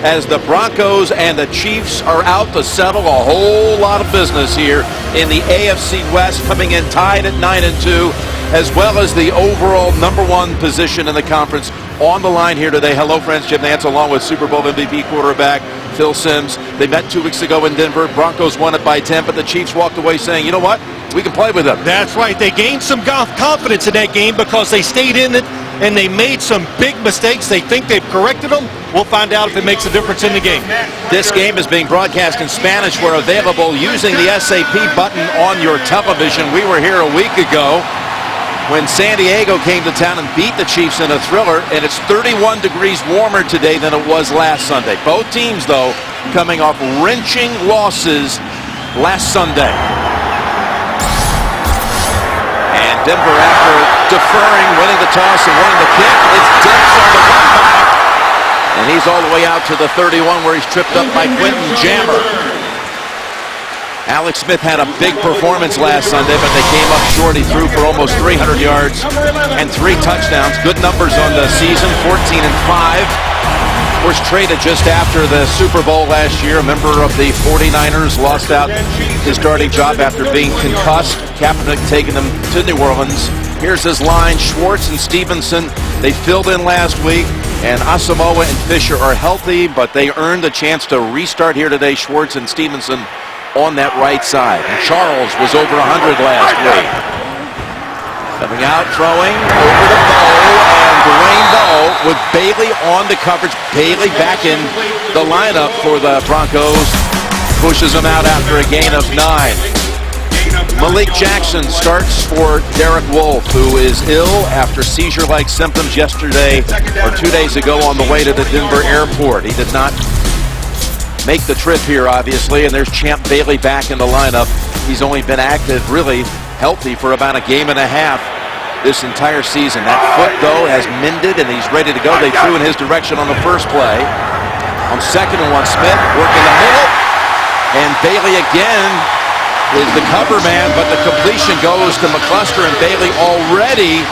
as the Broncos and the Chiefs are out to settle a whole lot of business here in the AFC West, coming in tied at 9-2, as well as the overall #1 position in the conference on the line here today. Hello, friends. Jim Nantz along with Super Bowl MVP quarterback Phil Simms. They met 2 weeks ago in Denver. Broncos won it by 10, but the Chiefs walked away saying, you know what? We can play with them. That's right. They gained some confidence in that game because they stayed in it and they made some big mistakes. They think they've corrected them. We'll find out if it makes a difference in the game. This game is being broadcast in Spanish. We're available using the SAP button on your television. We were here a week ago when San Diego came to town and beat the Chiefs in a thriller, and it's 31 degrees warmer today than it was last Sunday. Both teams, though, coming off wrenching losses last Sunday. And Denver, after deferring, winning the toss and winning the kick, it's Diggs on the run back. And he's all the way out to the 31 where he's tripped up by Quentin Jammer. Alex Smith had a big performance last Sunday, but they came up short. He threw for almost 300 yards and 3 touchdowns. Good numbers on the season, 14-5. Of course, traded just after the Super Bowl last year. A member of the 49ers lost out his starting job after being concussed. Kaepernick taking him to New Orleans. Here's his line. Schwartz and Stevenson, they filled in last week. And Asamoah and Fisher are healthy, but they earned a chance to restart here today. Schwartz and Stevenson on that right side. And Charles was over 100 last week. Coming out, throwing over the bow, and Dwayne Bowe with Bailey on the coverage. Bailey back in the lineup for the Broncos. Pushes him out after a gain of 9. Malik Jackson starts for Derek Wolfe, who is ill after seizure-like symptoms yesterday or 2 days ago on the way to the Denver airport. He did not make the trip here, obviously, and there's Champ Bailey back in the lineup. He's only been active, really healthy, for about a game and a half this entire season. That foot, though, has mended, and he's ready to go. They threw in his direction on the first play. On 2nd and 1, Smith working the middle, and Bailey again is the cover man, but the completion goes to McCluster, and Bailey already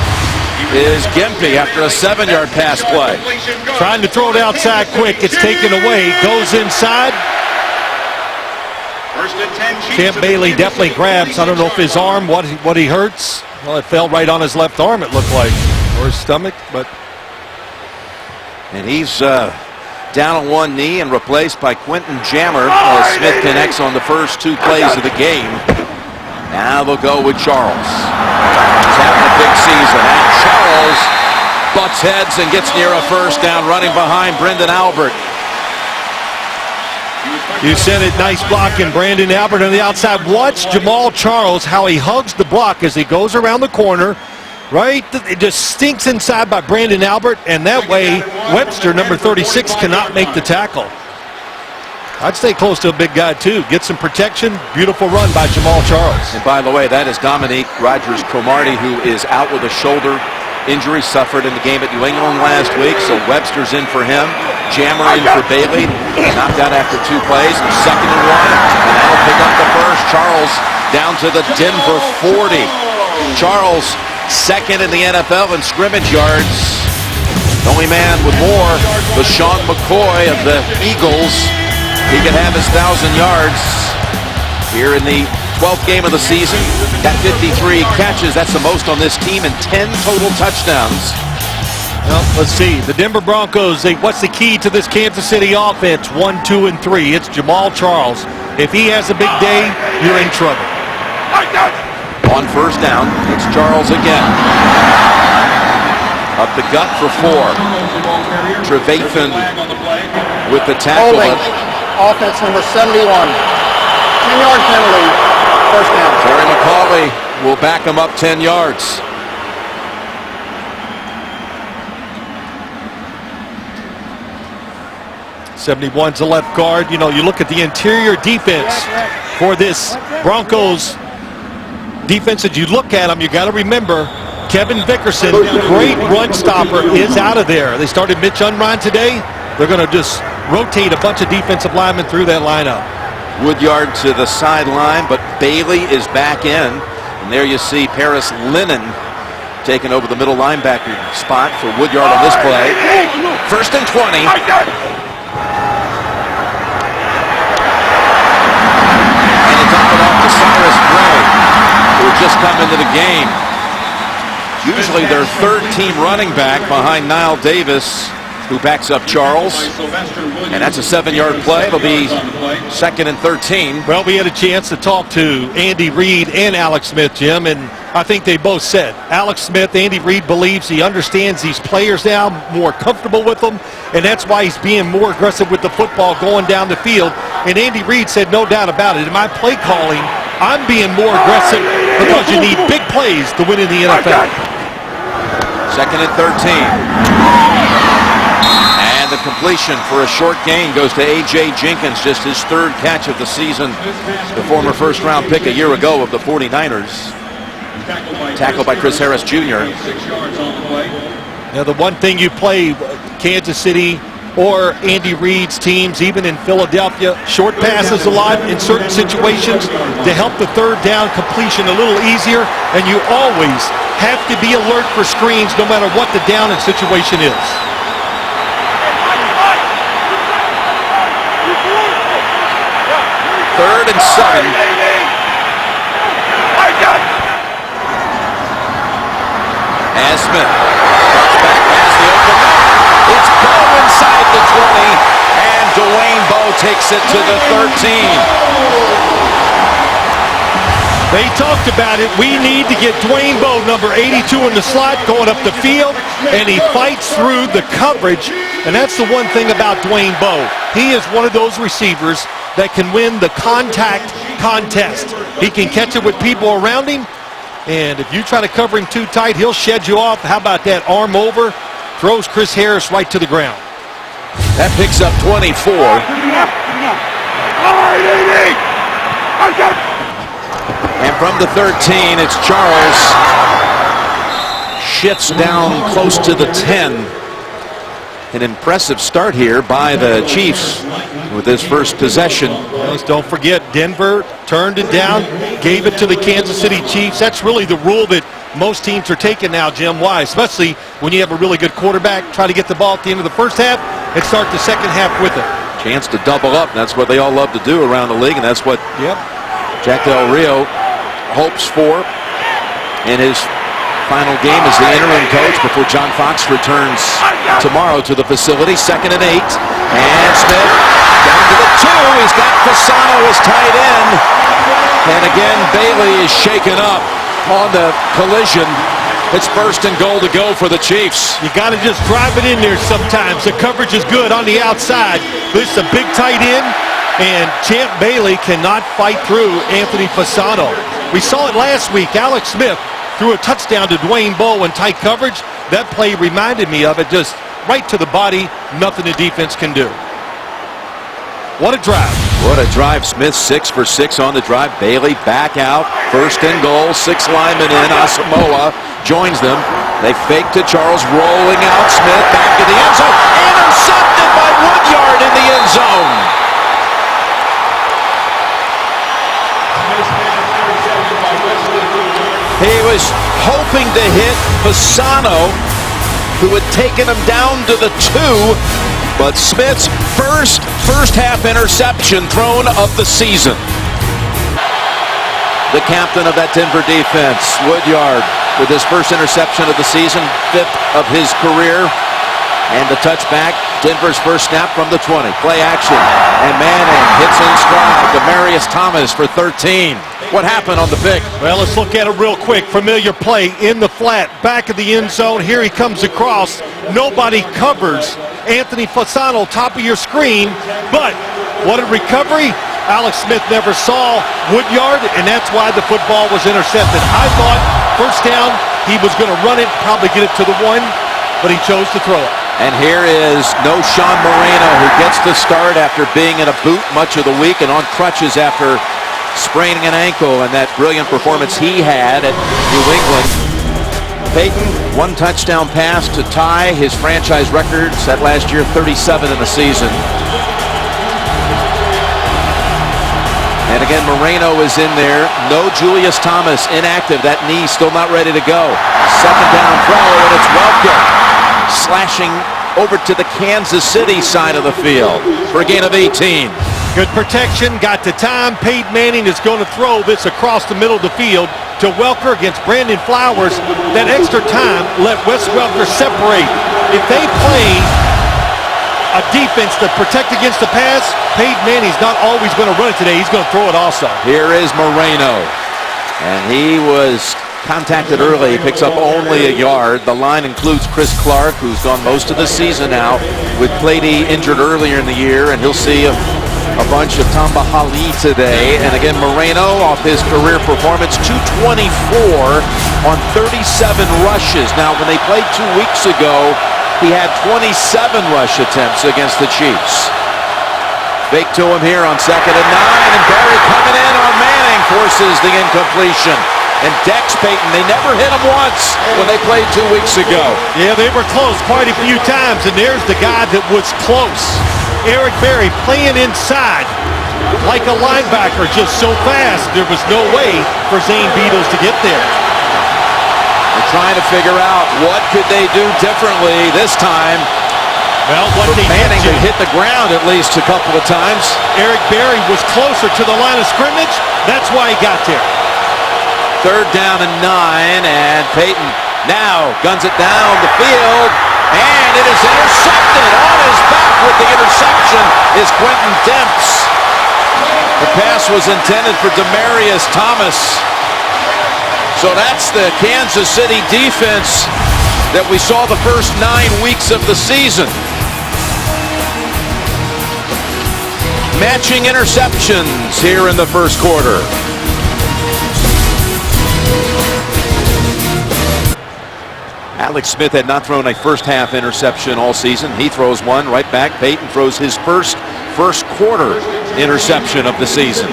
is gimpy after a 7-yard pass play. Trying to throw it outside quick. It's taken away. Goes inside. Champ Bailey definitely grabs. I don't know if his arm, what he hurts. Well, it fell right on his left arm, it looked like, or his stomach. But and he's down on one knee and replaced by Quentin Jammer as Smith connects on the first 2 plays of the game. Now they'll go with Charles. He's having a big season, and Charles butts heads and gets near a first down running behind Brendan Albert. You said it, nice blocking, Brandon Albert on the outside. Watch Jamal Charles, how he hugs the block as he goes around the corner. Right? It just stinks inside by Brandon Albert, and that way Webster, number 36, cannot make the tackle. I'd stay close to a big guy, too. Get some protection. Beautiful run by Jamal Charles. And by the way, that is Dominique Rodgers-Cromartie, who is out with a shoulder injury suffered in the game at New England last week. So Webster's in for him. Jammer in for Bailey. Knocked out after 2 plays. 2nd and 1. And that'll pick up the first. Charles down to the Denver 40. Charles, 2nd in the NFL in scrimmage yards. The only man with more was Sean McCoy of the Eagles. He could have his 1,000 yards here in the 12th game of the season. Got 53 catches. That's the most on this team, and 10 total touchdowns. Well, let's see. The Denver Broncos, what's the key to this Kansas City offense? 1, 2, and 3. It's Jamal Charles. If he has a big day, you're in trouble. On first down, it's Charles again. Up the gut for 4. Trevathan with the tackle. Offense number 71. 10-yard penalty. First down. Terry McCauley will back him up 10 yards. '71's the left guard. You know, you look at the interior defense for this Broncos defense. As you look at them, you got to remember Kevin Vickerson, great run stopper, is out of there. They started Mitch Unrein today. They're going to just rotate a bunch of defensive linemen through that lineup. Woodyard to the sideline, but Bailey is back in. And there you see Paris Lennon taking over the middle linebacker spot for Woodyard on this play. 1st and 20. has come into the game. Usually their third-team running back behind Niall Davis, who backs up Charles. And that's a 7-yard play. It'll be 2nd and 13. Well, we had a chance to talk to Andy Reid and Alex Smith, Jim, and I think they both said Alex Smith, Andy Reid believes he understands these players now, more comfortable with them, and that's why he's being more aggressive with the football going down the field. And Andy Reid said, no doubt about it, in my play calling, I'm being more aggressive because you need big plays to win in the NFL. 2nd and 13. And the completion for a short gain goes to A.J. Jenkins, just his 3rd catch of the season. The former first-round pick a year ago of the 49ers. Tackled by Chris Harris Jr. Now, the one thing you play Kansas City or Andy Reid's teams, even in Philadelphia, short passes a lot in certain situations to help the 3rd down completion a little easier, and you always have to be alert for screens no matter what the down and situation is. Third and 7. As Smith cuts back past the open man. It's Bow inside the 20, and Dwayne Bowe takes it to the 13. They talked about it. We need to get Dwayne Bowe, number 82 in the slot, going up the field, and he fights through the coverage. And that's the one thing about Dwayne Bowe. He is one of those receivers that can win the contact contest. He can catch it with people around him, and if you try to cover him too tight, he'll shed you off. How about that arm over? Throws Chris Harris right to the ground. That picks up 24. And from the 13, it's Charles. Shifts down close to the 10. An impressive start here by the Chiefs with his first possession. Don't forget, Denver turned it down, gave it to the Kansas City Chiefs. That's really the rule that most teams are taking now, Jim. Why? Especially when you have a really good quarterback. Try to get the ball at the end of the first half and start the second half with it. Chance to double up. That's what they all love to do around the league, and that's what Jack Del Rio hopes for in his final game as the interim coach before John Fox returns tomorrow to the facility. 2nd and 8. And Smith down to the 2. He's got Fasano as tight end. And again, Bailey is shaken up on the collision. It's 1st and goal to go for the Chiefs. You got to just drive it in there sometimes. The coverage is good on the outside. This is a big tight end, and Champ Bailey cannot fight through Anthony Fasano. We saw it last week. Alex Smith threw a touchdown to Dwayne Bowe in tight coverage. That play reminded me of it, just right to the body. Nothing the defense can do. What a drive. What a drive. Smith 6 for 6 on the drive. Bailey back out. 1st and goal. 6 linemen in. Asamoah joins them. They fake to Charles, rolling out. Smith back to the end zone. Intercepted by Woodyard in the end zone. He was hoping to hit Fasano, who had taken him down to the 2, but Smith's first half interception thrown of the season. The captain of that Denver defense, Woodyard, with his first interception of the season, 5th of his career. And the touchback, Denver's first snap from the 20. Play action, and Manning hits in stride. Demaryius Thomas for 13. What happened on the pick? Well, let's look at it real quick. Familiar play in the flat, back of the end zone. Here he comes across. Nobody covers Anthony Fasano, top of your screen. But what a recovery. Alex Smith never saw Woodyard, and that's why the football was intercepted. I thought first down, he was going to run it, probably get it to the 1, but he chose to throw it. And here is no Sean Moreno, who gets the start after being in a boot much of the week and on crutches after spraining an ankle, and that brilliant performance he had at New England. Peyton, 1 touchdown pass to tie his franchise record set last year, 37 in the season. And again, Moreno is in there. No Julius Thomas, inactive. That knee still not ready to go. 2nd down throw, and it's Welker slashing over to the Kansas City side of the field for a gain of 18. Good protection, got the time. Peyton Manning is going to throw this across the middle of the field to Welker against Brandon Flowers. That extra time let Wes Welker separate. If they play a defense to protect against the pass, Peyton Manning's not always going to run it today. He's going to throw it also. Here is Moreno. And he was contacted early. He picks up only a yard. The line includes Chris Clark, who's gone most of the season now with Plady injured earlier in the year, and he'll see a bunch of Tamba Hali today. And again, Moreno off his career performance, 224 on 37 rushes. Now, when they played 2 weeks ago, he had 27 rush attempts against the Chiefs. Fake to him here on 2nd and 9, and Barry coming in on Manning forces the incompletion. And Dex Peyton, they never hit him once when they played 2 weeks ago. Yeah, they were close quite a few times, and there's the guy that was close. Eric Berry playing inside like a linebacker, just so fast, there was no way for Zane Beadles to get there. They're trying to figure out what could they do differently this time. Well, what they Manning to hit the ground at least a couple of times. Eric Berry was closer to the line of scrimmage. That's why he got there. 3rd down and 9, and Peyton now guns it down the field, and it is intercepted. On his back with the interception is Quentin Demps. The pass was intended for Demaryius Thomas. So that's the Kansas City defense that we saw the first 9 weeks of the season. Matching interceptions here in the first quarter. Alex Smith had not thrown a first-half interception all season. He throws one right back. Peyton throws his first quarter interception of the season.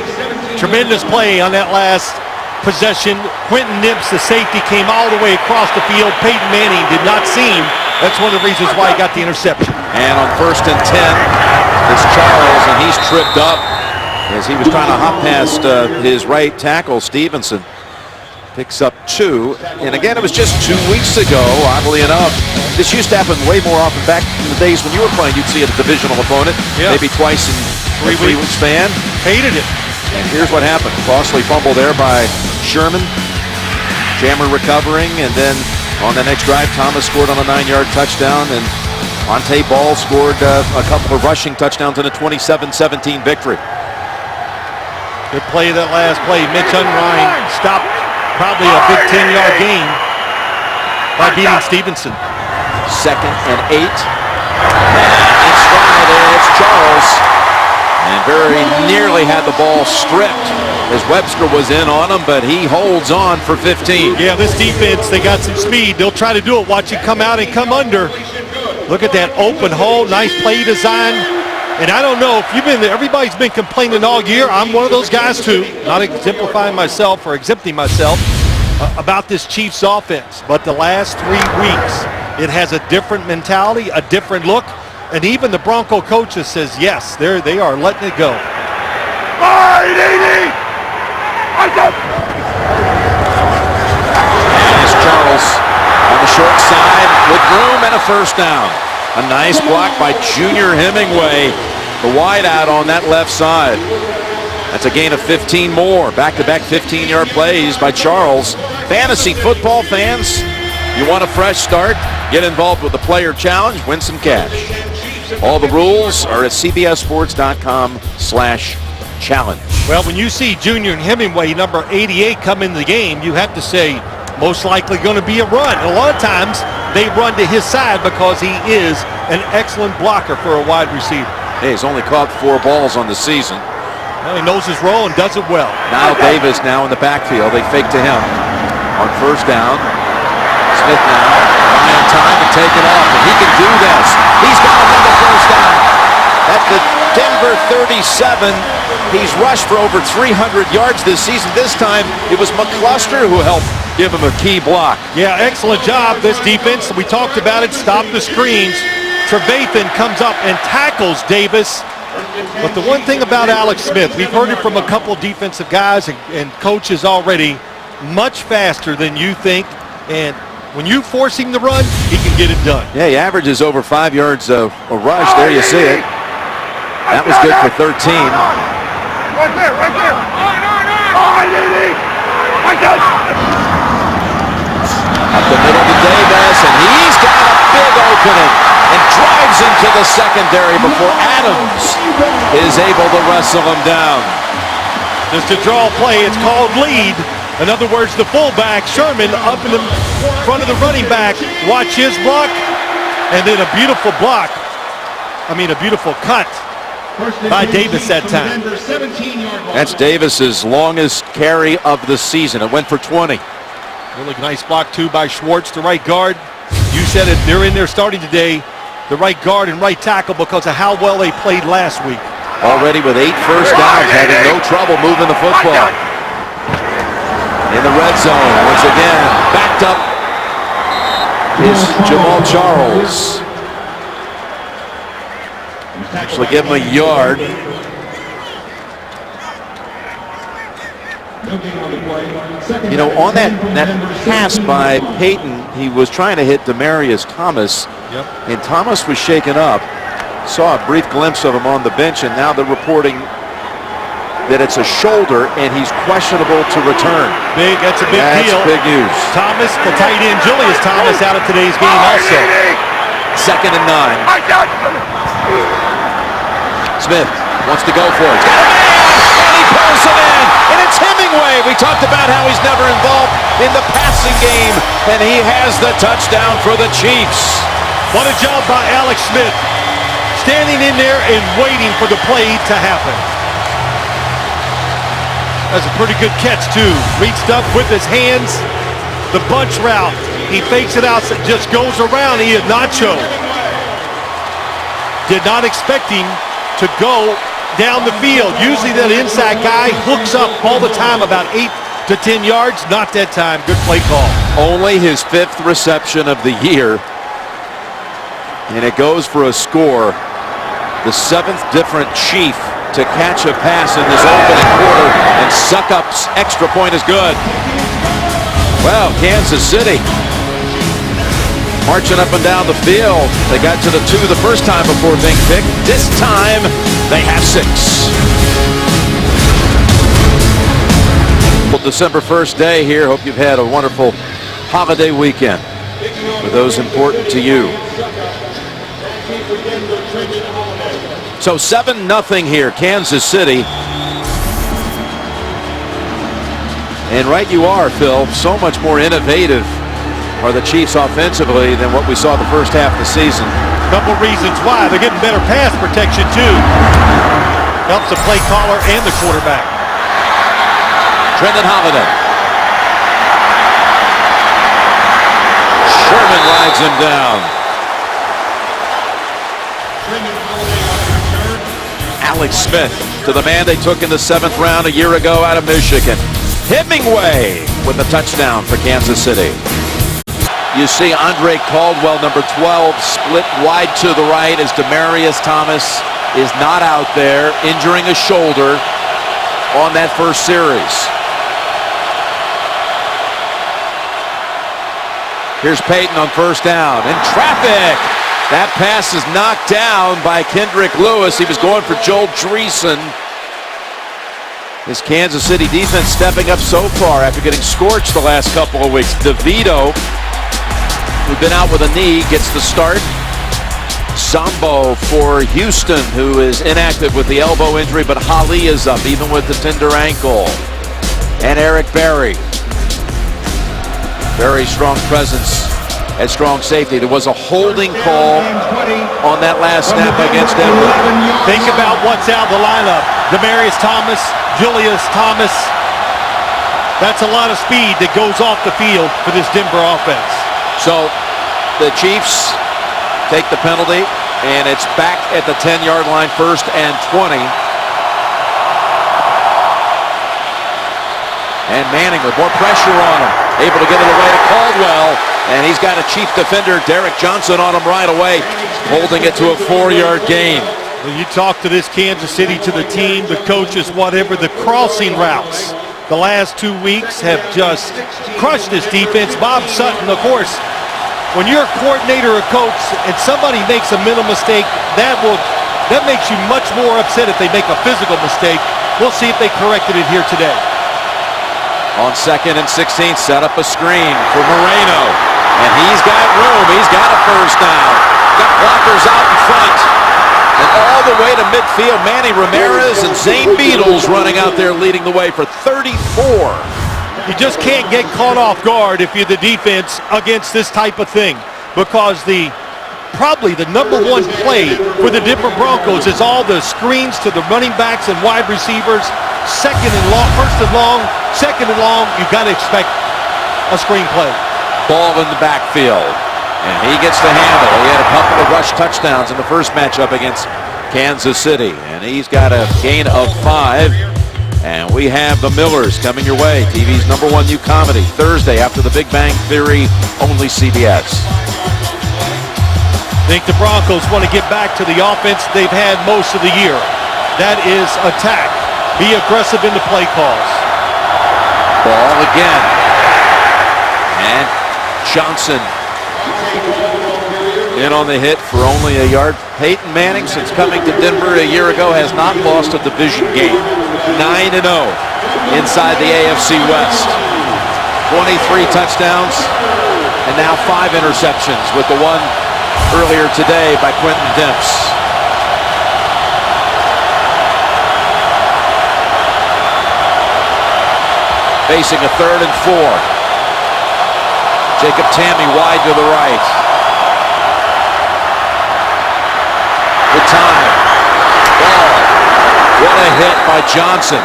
Tremendous play on that last possession. Quentin Demps, the safety, came all the way across the field. Peyton Manning did not see him. That's one of the reasons why he got the interception. And on 1st and 10, it's Charles, and he's tripped up as he was trying to hop past his right tackle, Stevenson. Picks up 2, and again, it was just 2 weeks ago, oddly enough. This used to happen way more often back in the days when you were playing. You'd see a divisional opponent, maybe twice in a 3 week span. Hated it. And here's what happened. Costly fumble there by Sherman. Jammer recovering, and then on the next drive, Thomas scored on a 9-yard touchdown, and Monte Ball scored a couple of rushing touchdowns in a 27-17 victory. Good play that last play. Mitch Unrein stopped probably a big 10-yard gain by beating Stevenson. 2nd and 8. And in stride there, it's Charles. And very nearly had the ball stripped as Webster was in on him, but he holds on for 15. Yeah, this defense, they got some speed. They'll try to do it. Watch it come out and come under. Look at that open hole. Nice play design. And I don't know if you've been there. Everybody's been complaining all year. I'm one of those guys too. Not exemplifying myself or exempting myself about this Chiefs offense. But the last 3 weeks, it has a different mentality, a different look. And even the Bronco coaches says, yes, they are letting it go. And it's Charles on the short side with room and a 1st down. A nice block by Junior Hemingway, the wide out on that left side. That's a gain of 15 more. Back-to-back 15-yard plays by Charles. Fantasy football fans, you want a fresh start? Get involved with the Player Challenge, win some cash. All the rules are at cbssports.com/challenge. Well, when you see Junior Hemingway, number 88, come in the game, you have to say, most likely going to be a run. And a lot of times, they run to his side because he is an excellent blocker for a wide receiver. Hey, he's only caught 4 balls on the season. Well, he knows his role and does it well. Now Davis now in the backfield. They fake to him on 1st down. Smith now buying time and taking off, and he can do this. He's got another 1st down. At the Denver 37, he's rushed for over 300 yards this season. This time, it was McCluster who helped give him a key block. Yeah, excellent job. This defense, we talked about it, stop the screens. Trevathan comes up and tackles Davis. But the one thing about Alex Smith, we've heard it from a couple defensive guys and coaches already, much faster than you think. And when you force him to run, he can get it done. Yeah, he averages over 5 yards a rush. There you see it. That was good for 13. Right there. Up the middle to Davis, and he's got a big opening and drives into the secondary before Adams is able to wrestle him down. Just a draw play. It's called lead. In other words, the fullback, Sherman, up in the front of the running back. Watch his block, and then a beautiful block. A beautiful cut by Davis that time. That's Davis's longest carry of the season. It went for 20. Really nice block, too, by Schwartz, the right guard. You said it, they're in there starting today, the right guard and right tackle, because of how well they played last week. Already with 8 first downs, having no trouble moving the football. In the red zone, once again, backed up is Jamal Charles. Actually give him a yard. On that pass by Peyton, he was trying to hit Demaryius Thomas, and Thomas was shaken up. Saw a brief glimpse of him on the bench, and now they're reporting that it's a shoulder, and he's questionable to return. That's a big deal. That's big news. Thomas, the tight end, Julius Thomas, out of today's game also. 2nd and 9. Smith wants to go for it. He's got a man, and he pulls it in, and it's Hemingway. We talked about how he's never involved in the passing game, and he has the touchdown for the Chiefs. What a job by Alex Smith, standing in there and waiting for the play to happen. That's a pretty good catch, too. Reached up with his hands. The bunch route. He fakes it out, just goes around. He had Nacho. Did not expect him to go down the field. Usually that inside guy hooks up all the time, about 8 to 10 yards. Not that time. Good play call. Only his 5th reception of the year, and it goes for a score. The 7th different Chief to catch a pass in this opening quarter, and Suckup's extra point is good. Well, Kansas City marching up and down the field. They got to the 2 the first time before being picked. This time they have 6. Well, December 1st day here. Hope you've had a wonderful holiday weekend for those important to you. So 7-0 here, Kansas City. And right you are, Phil. So much more innovative are the Chiefs offensively than what we saw the first half of the season. Couple reasons why. They're getting better pass protection, too. Helps the play caller and the quarterback. Trendon Holiday. Sherman rides him down. Alex Smith to the man they took in the 7th round a year ago out of Michigan. Hemingway with a touchdown for Kansas City. You see Andre Caldwell, number 12, split wide to the right as Demaryius Thomas is not out there, injuring a shoulder on that first series. Here's Peyton on first down. In traffic. That pass is knocked down by Kendrick Lewis. He was going for Joel Dreesen. This Kansas City defense stepping up so far after getting scorched the last couple of weeks. DeVito, who'd been out with a knee, gets the start. Sambo for Houston, who is inactive with the elbow injury, but Holly is up, even with the tender ankle. And Eric Berry. Very strong presence at strong safety. There was a holding call on that last snap against Denver. Think about what's out of the lineup. Demaryius Thomas, Julius Thomas. That's a lot of speed that goes off the field for this Denver offense. So the Chiefs take the penalty, and it's back at the 10-yard line, 1st and 20. And Manning with more pressure on him, able to get it away to Caldwell, and he's got a Chief defender, Derek Johnson, on him right away, holding it to a 4-yard gain. When you talk to this Kansas City, to the team, the coaches, whatever, the crossing routes the last 2 weeks have just crushed this defense. Bob Sutton, of course, when you're a coordinator or coach and somebody makes a mental mistake, that makes you much more upset if they make a physical mistake. We'll see if they corrected it here today. On 2nd and 16, set up a screen for Moreno. And he's got room. He's got a first down. Got blockers out in front. And all the way to midfield, Manny Ramirez and Zane Beadles running out there leading the way for 34. You just can't get caught off guard if you're the defense against this type of thing, because probably the number one play for the Denver Broncos is all the screens to the running backs and wide receivers. Second and long, first and long, second and long, you've got to expect a screen play. Ball in the backfield. And he gets the handle. He had a couple of rush touchdowns in the first matchup against Kansas City. And he's got a gain of 5. And we have the Millers coming your way. TV's #1 new comedy Thursday after the Big Bang Theory, only CBS. I think the Broncos want to get back to the offense they've had most of the year. That is attack. Be aggressive in the play calls. Ball again. And Johnson in on the hit for only a yard. Peyton Manning, since coming to Denver a year ago, has not lost a division game. 9-0 inside the AFC West. 23 touchdowns and now 5 interceptions, with the one earlier today by Quentin Demps. Facing a 3rd and 4. Jacob Tamme wide to the right. The time. Ball. What a hit by Johnson.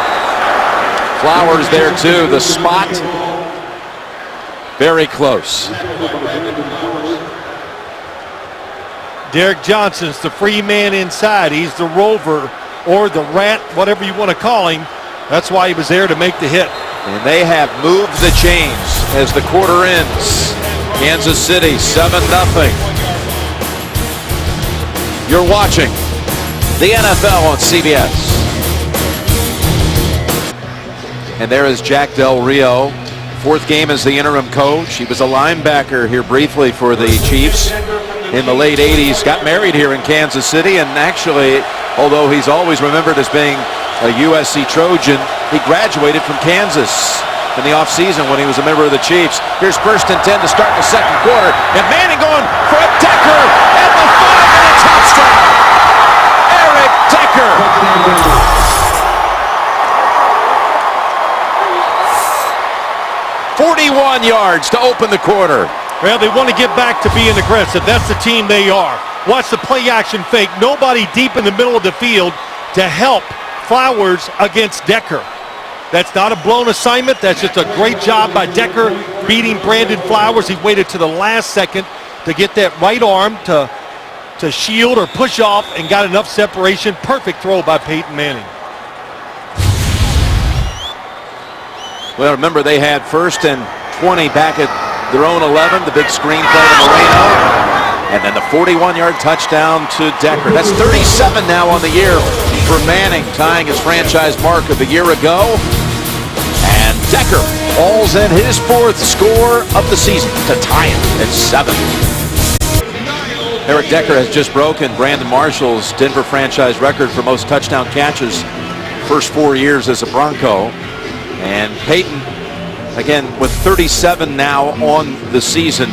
Flowers there too. The spot. Very close. Derek Johnson's the free man inside. He's the rover or the rat, whatever you want to call him. That's why he was there to make the hit. And they have moved the chains as the quarter ends. Kansas City 7-0. You're watching the NFL on CBS. And there is Jack Del Rio. 4th game as the interim coach. He was a linebacker here briefly for the Chiefs in the late 80s. Got married here in Kansas City, and actually, although he's always remembered as being a USC Trojan, he graduated from Kansas in the offseason when he was a member of the Chiefs. Here's 1st and 10 to start the second quarter. And Manning going for a Decker at the 5 and a touchdown. Eric Decker. 41 yards to open the quarter. Well, they want to get back to being aggressive. That's the team they are. Watch the play action fake. Nobody deep in the middle of the field to help Flowers against Decker. That's not a blown assignment. That's just a great job by Decker beating Brandon Flowers. He waited to the last second to get that right arm to shield or push off and got enough separation. Perfect throw by Peyton Manning. Well, remember they had 1st and 20 back at their own 11. The big screen play to Moreno. And then the 41-yard touchdown to Decker. That's 37 now on the year for Manning, tying his franchise mark of a year ago. And Decker falls in his 4th score of the season to tie it at 7. Eric Decker has just broken Brandon Marshall's Denver franchise record for most touchdown catches first 4 years as a Bronco. And Peyton, again, with 37 now on the season.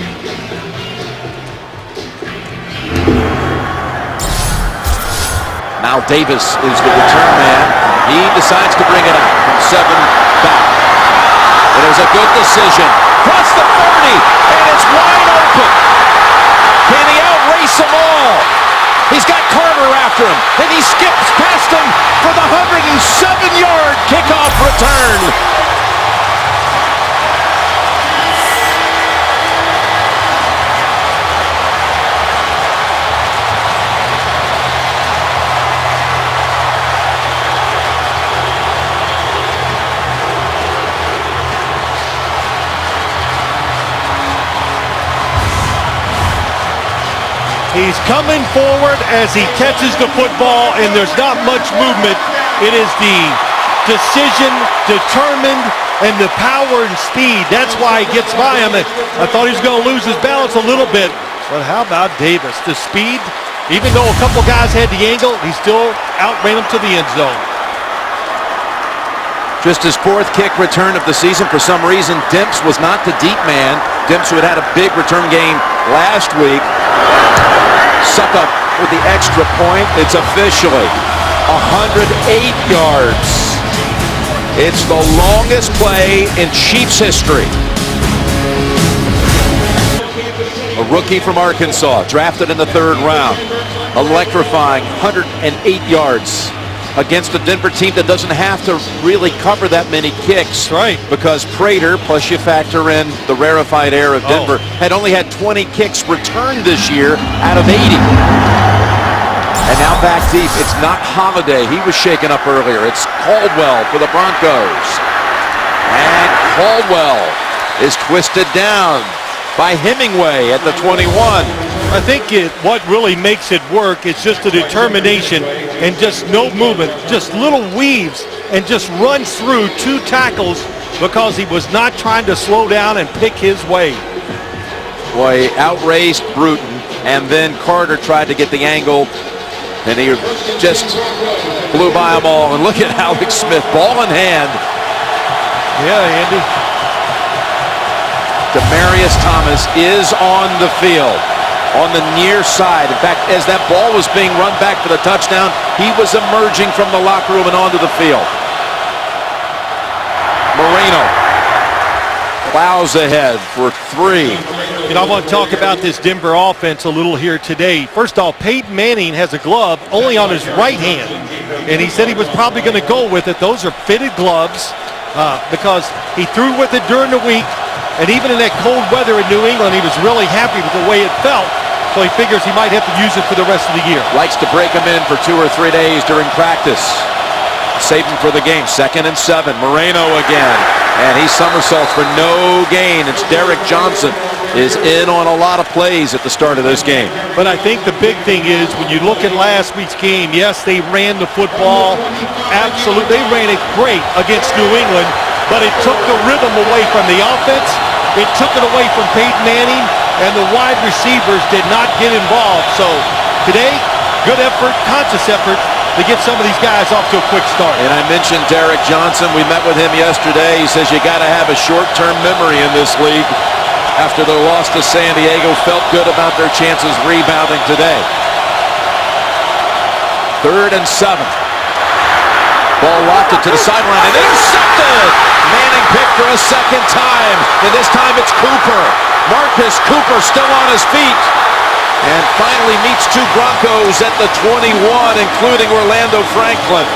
Now Davis is the return man. He decides to bring it out from 7 back. It was a good decision. Cross the 30, and it's wide open. Can he outrace them all? He's got Carter after him, and he skips past him for the 107-yard kickoff return. He's coming forward as he catches the football, and there's not much movement. It is the decision, determined, and the power and speed. That's why he gets by him. I thought he was going to lose his balance a little bit. But how about Davis? The speed, even though a couple guys had the angle, he still outran him to the end zone. Just his 4th kick return of the season. For some reason, Dimps was not the deep man. Dimps, who had a big return game last week. Suckup with the extra point. It's officially 108 yards. It's the longest play in Chiefs history. A rookie from Arkansas, drafted in the 3rd round. Electrifying 108 yards against a Denver team that doesn't have to really cover that many kicks. Right. Because Prater, plus you factor in the rarefied air of Denver, had only had 20 kicks returned this year out of 80. And now back deep, it's not Holiday. He was shaken up earlier. It's Caldwell for the Broncos. And Caldwell is twisted down by Hemingway at the 21. I think what really makes it work is just the determination and just no movement, just little weaves, and just runs through 2 tackles because he was not trying to slow down and pick his way. Boy, outraced Bruton, and then Carter tried to get the angle, and he just blew by them all. And look at Alex Smith, ball in hand. Yeah, Andy. Demaryius Thomas is on the field, on the near side. In fact, as that ball was being run back for the touchdown, he was emerging from the locker room and onto the field. Moreno plows ahead for 3. You know, I want to talk about this Denver offense a little here today. First off, Peyton Manning has a glove only on his right hand, and he said he was probably going to go with it. Those are fitted gloves because he threw with it during the week, and even in that cold weather in New England, he was really happy with the way it felt. So he figures he might have to use it for the rest of the year. Likes to break them in for 2 or 3 days during practice. Save him for the game. 2nd and 7. Moreno again. And he somersaults for no gain. It's Derek Johnson is in on a lot of plays at the start of this game. But I think the big thing is when you look at last week's game, yes, they ran the football. Absolutely. They ran it great against New England, but it took the rhythm away from the offense. It took it away from Peyton Manning, and the wide receivers did not get involved. So today, good effort, conscious effort to get some of these guys off to a quick start. And I mentioned Derek Johnson. We met with him yesterday. He says you got to have a short-term memory in this league. After their loss to San Diego, felt good about their chances rebounding today. 3rd and 7. Ball lofted to the sideline and intercepted. Manning picked for a 2nd time, and this time it's Cooper. Marcus Cooper still on his feet, and finally meets 2 Broncos at the 21, including Orlando Franklin.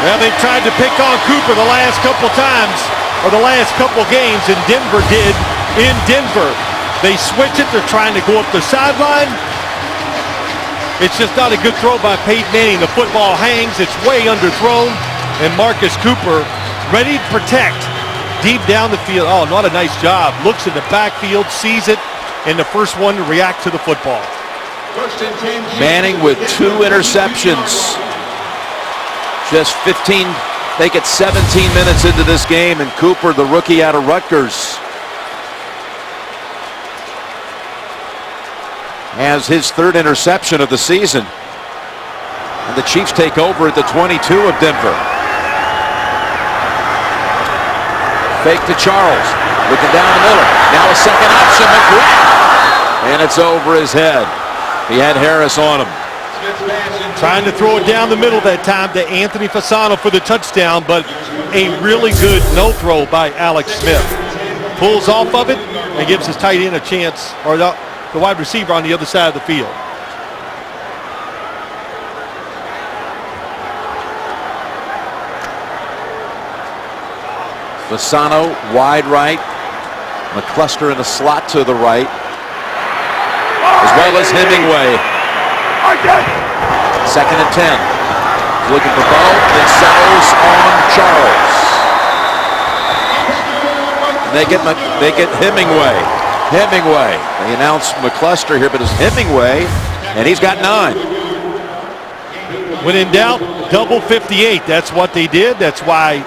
Well, they tried to pick on Cooper the last couple times, or the last couple games, and Denver did in Denver. They switch it. They're trying to go up the sideline. It's just not a good throw by Peyton Manning. The football hangs. It's way underthrown. And Marcus Cooper ready to protect deep down the field. Oh, not a nice job. Looks in the backfield, sees it, and the first one to react to the football. Manning with 2 interceptions. Just 15, make it 17 minutes into this game, and Cooper, the rookie out of Rutgers, has his 3rd interception of the season. And the Chiefs take over at the 22 of Denver. Fake to Charles, looking down the middle. Now a 2nd option, McGrath, and it's over his head. He had Harris on him. Trying to throw it down the middle that time to Anthony Fasano for the touchdown, but a really good no throw by Alex Smith. Pulls off of it and gives his tight end a chance, or the wide receiver on the other side of the field. Fasano wide right. McCluster in the slot to the right, as well as Hemingway. 2nd and 10. Looking for Bo, then settles on Charles. And they get Hemingway. They announced McCluster here, but it's Hemingway, and he's got 9. When in doubt, double 58. That's what they did. That's why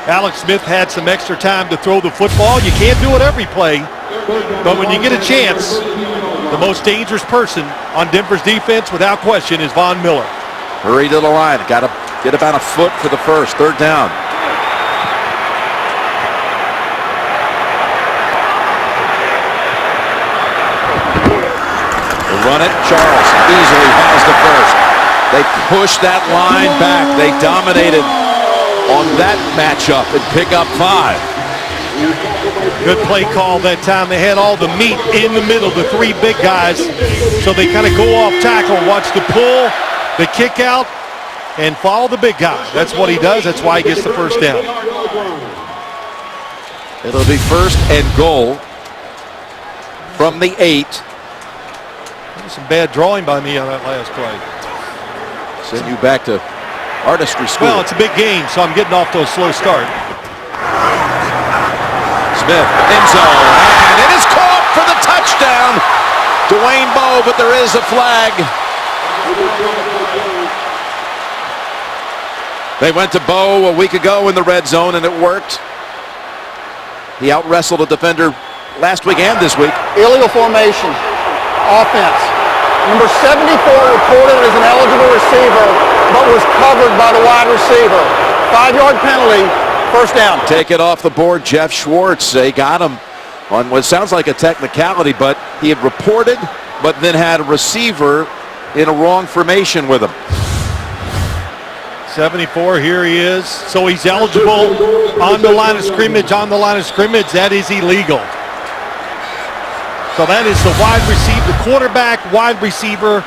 Alex Smith had some extra time to throw the football. You can't do it every play, but when you get a chance, the most dangerous person on Denver's defense, without question, is Von Miller. Hurry to the line. Got to Get about a foot for the first. Third down. They run it. Charles easily has the first. They push that line back. They dominated on that matchup and pick up 5. Good play call that time. They had all the meat in the middle, the 3 big guys. So they kind of go off tackle, watch the pull, the kick out, and follow the big guy. That's what he does. That's why he gets the first down. It'll be first and goal from the 8. Some bad drawing by me on that last play. Send you back to artistry school. Well, it's a big game, so I'm getting off to a slow start. Smith, end zone, and it is caught for the touchdown. Dwayne Bowe, but there is a flag. They went to Bowe a week ago in the red zone, and it worked. He out-wrestled a defender last week and this week. Illegal formation. Offense. Number 74 reported as an eligible receiver, but was covered by the wide receiver. 5-yard penalty, first down. Take it off the board, Jeff Schwartz. They got him on what sounds like a technicality, but he had reported, but then had a receiver in a wrong formation with him. 74, here he is. So he's eligible on the line of scrimmage. On the line of scrimmage, that is illegal. So that is the wide receiver, the quarterback, wide receiver.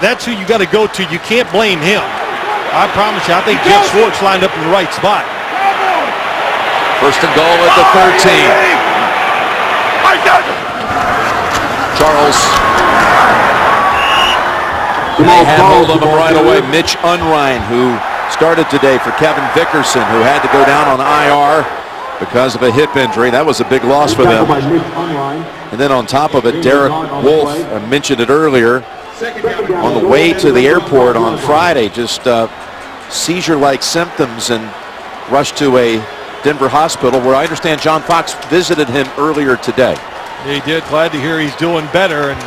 That's who you got to go to. You can't blame him. I promise you, I think Jeff Schwartz lined up in the right spot. First and goal at the 13. Charles. They had hold of him right away. Mitch Unrein, who started today for Kevin Vickerson, who had to go down on IR because of a hip injury. That was a big loss for them. And then on top of it, Derek Wolf, I mentioned it earlier, on the way to the airport on Friday, just seizure-like symptoms, and rushed to a Denver hospital, where I understand John Fox visited him earlier today. He did. Glad to hear he's doing better. And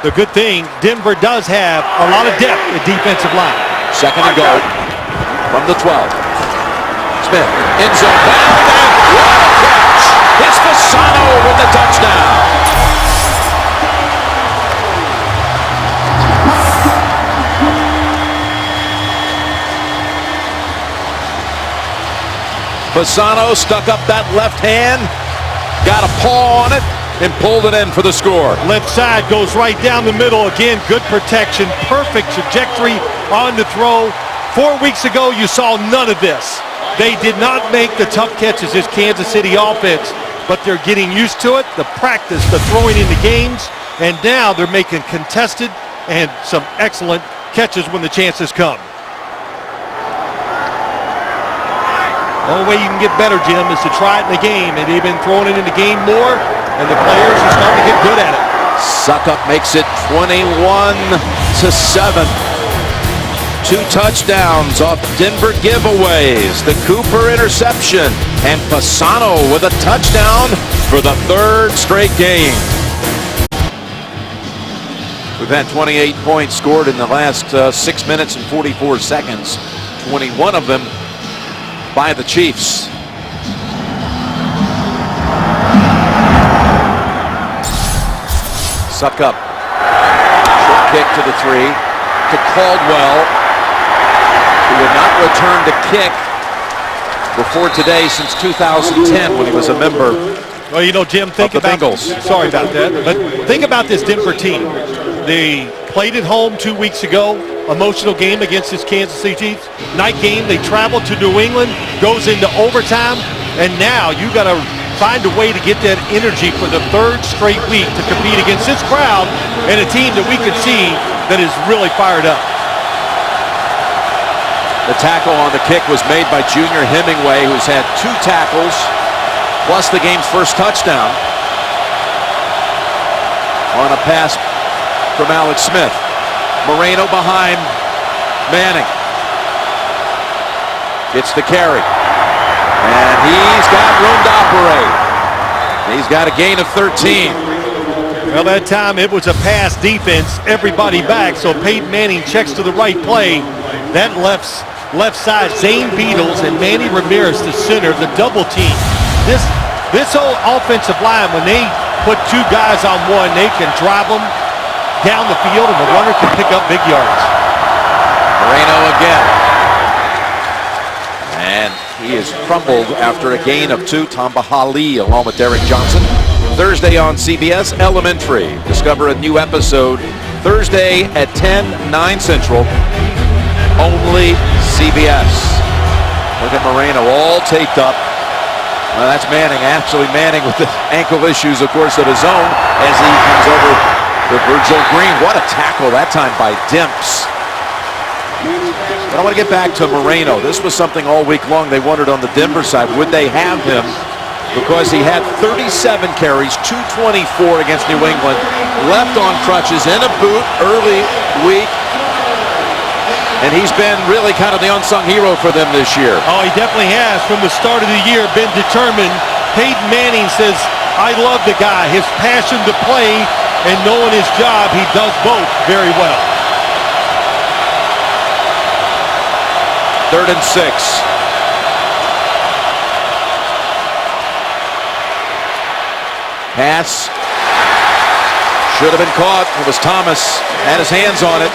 the good thing, Denver does have a lot of depth at defensive line. Second and goal from the 12. Smith, end zone bound, and what a catch! It's Fasano with the touchdown. Fasano stuck up that left hand, got a paw on it, and pulled it in for the score. Left side goes right down the middle. Again, good protection, perfect trajectory on the throw. 4 weeks ago, you saw none of this. They did not make the tough catches, this Kansas City offense, but they're getting used to it, the practice, the throwing into games, and now they're making contested and some excellent catches when the chances come. The only way you can get better, Jim, is to try it in the game, and they've been throwing it in the game more, and the players are starting to get good at it. Suckup makes it 21-7. 2 touchdowns off Denver giveaways, the Cooper interception, and Fasano with a touchdown for the 3rd straight game. We've had 28 points scored in the last 6 minutes and 44 seconds, 21 of them by the Chiefs. Suckup, short kick to the 3 to Caldwell, who would not return to kick before today since 2010, when he was a member. Well, you know, Jim, think of the about Bengals. Sorry about that, but think about this Denver team. They played at home 2 weeks ago. Emotional game against this Kansas City Chiefs. Night game, they traveled to New England, goes into overtime, and now you got to find a way to get that energy for the 3rd straight week to compete against this crowd and a team that we could see that is really fired up. The tackle on the kick was made by Junior Hemingway, who's had 2 tackles, plus the game's first touchdown on a pass from Alex Smith. Moreno behind Manning. Gets the carry. And he's got room to operate. He's got a gain of 13. Well, that time it was a pass defense, everybody back, so Peyton Manning checks to the right play. That left left side, Zane Beatles and Manny Ramirez, the center, the double team. This whole offensive line, when they put two guys on one, they can drive them down the field, and the runner can pick up big yards. Moreno again. And he is crumbled after a gain of 2. Tamba Hali along with Derek Johnson. Thursday on CBS Elementary. Discover a new episode Thursday at 10, 9 Central. Only CBS. Look at Moreno all taped up. Well, that's Manning, absolutely Manning with the ankle issues, of course, of his own as he comes over to Virgil Green. What a tackle that time by Dimps. But I want to get back to Moreno. This was something all week long they wondered on the Denver side. Would they have him? Because he had 37 carries, 224 against New England, left on crutches in a boot early week. And he's been really kind of the unsung hero for them this year. Oh, he definitely has. From the start of the year, been determined. Peyton Manning says, I love the guy. His passion to play and knowing his job, he does both very well. 3rd and 6. Pass. Should have been caught. It was Thomas. Had his hands on it.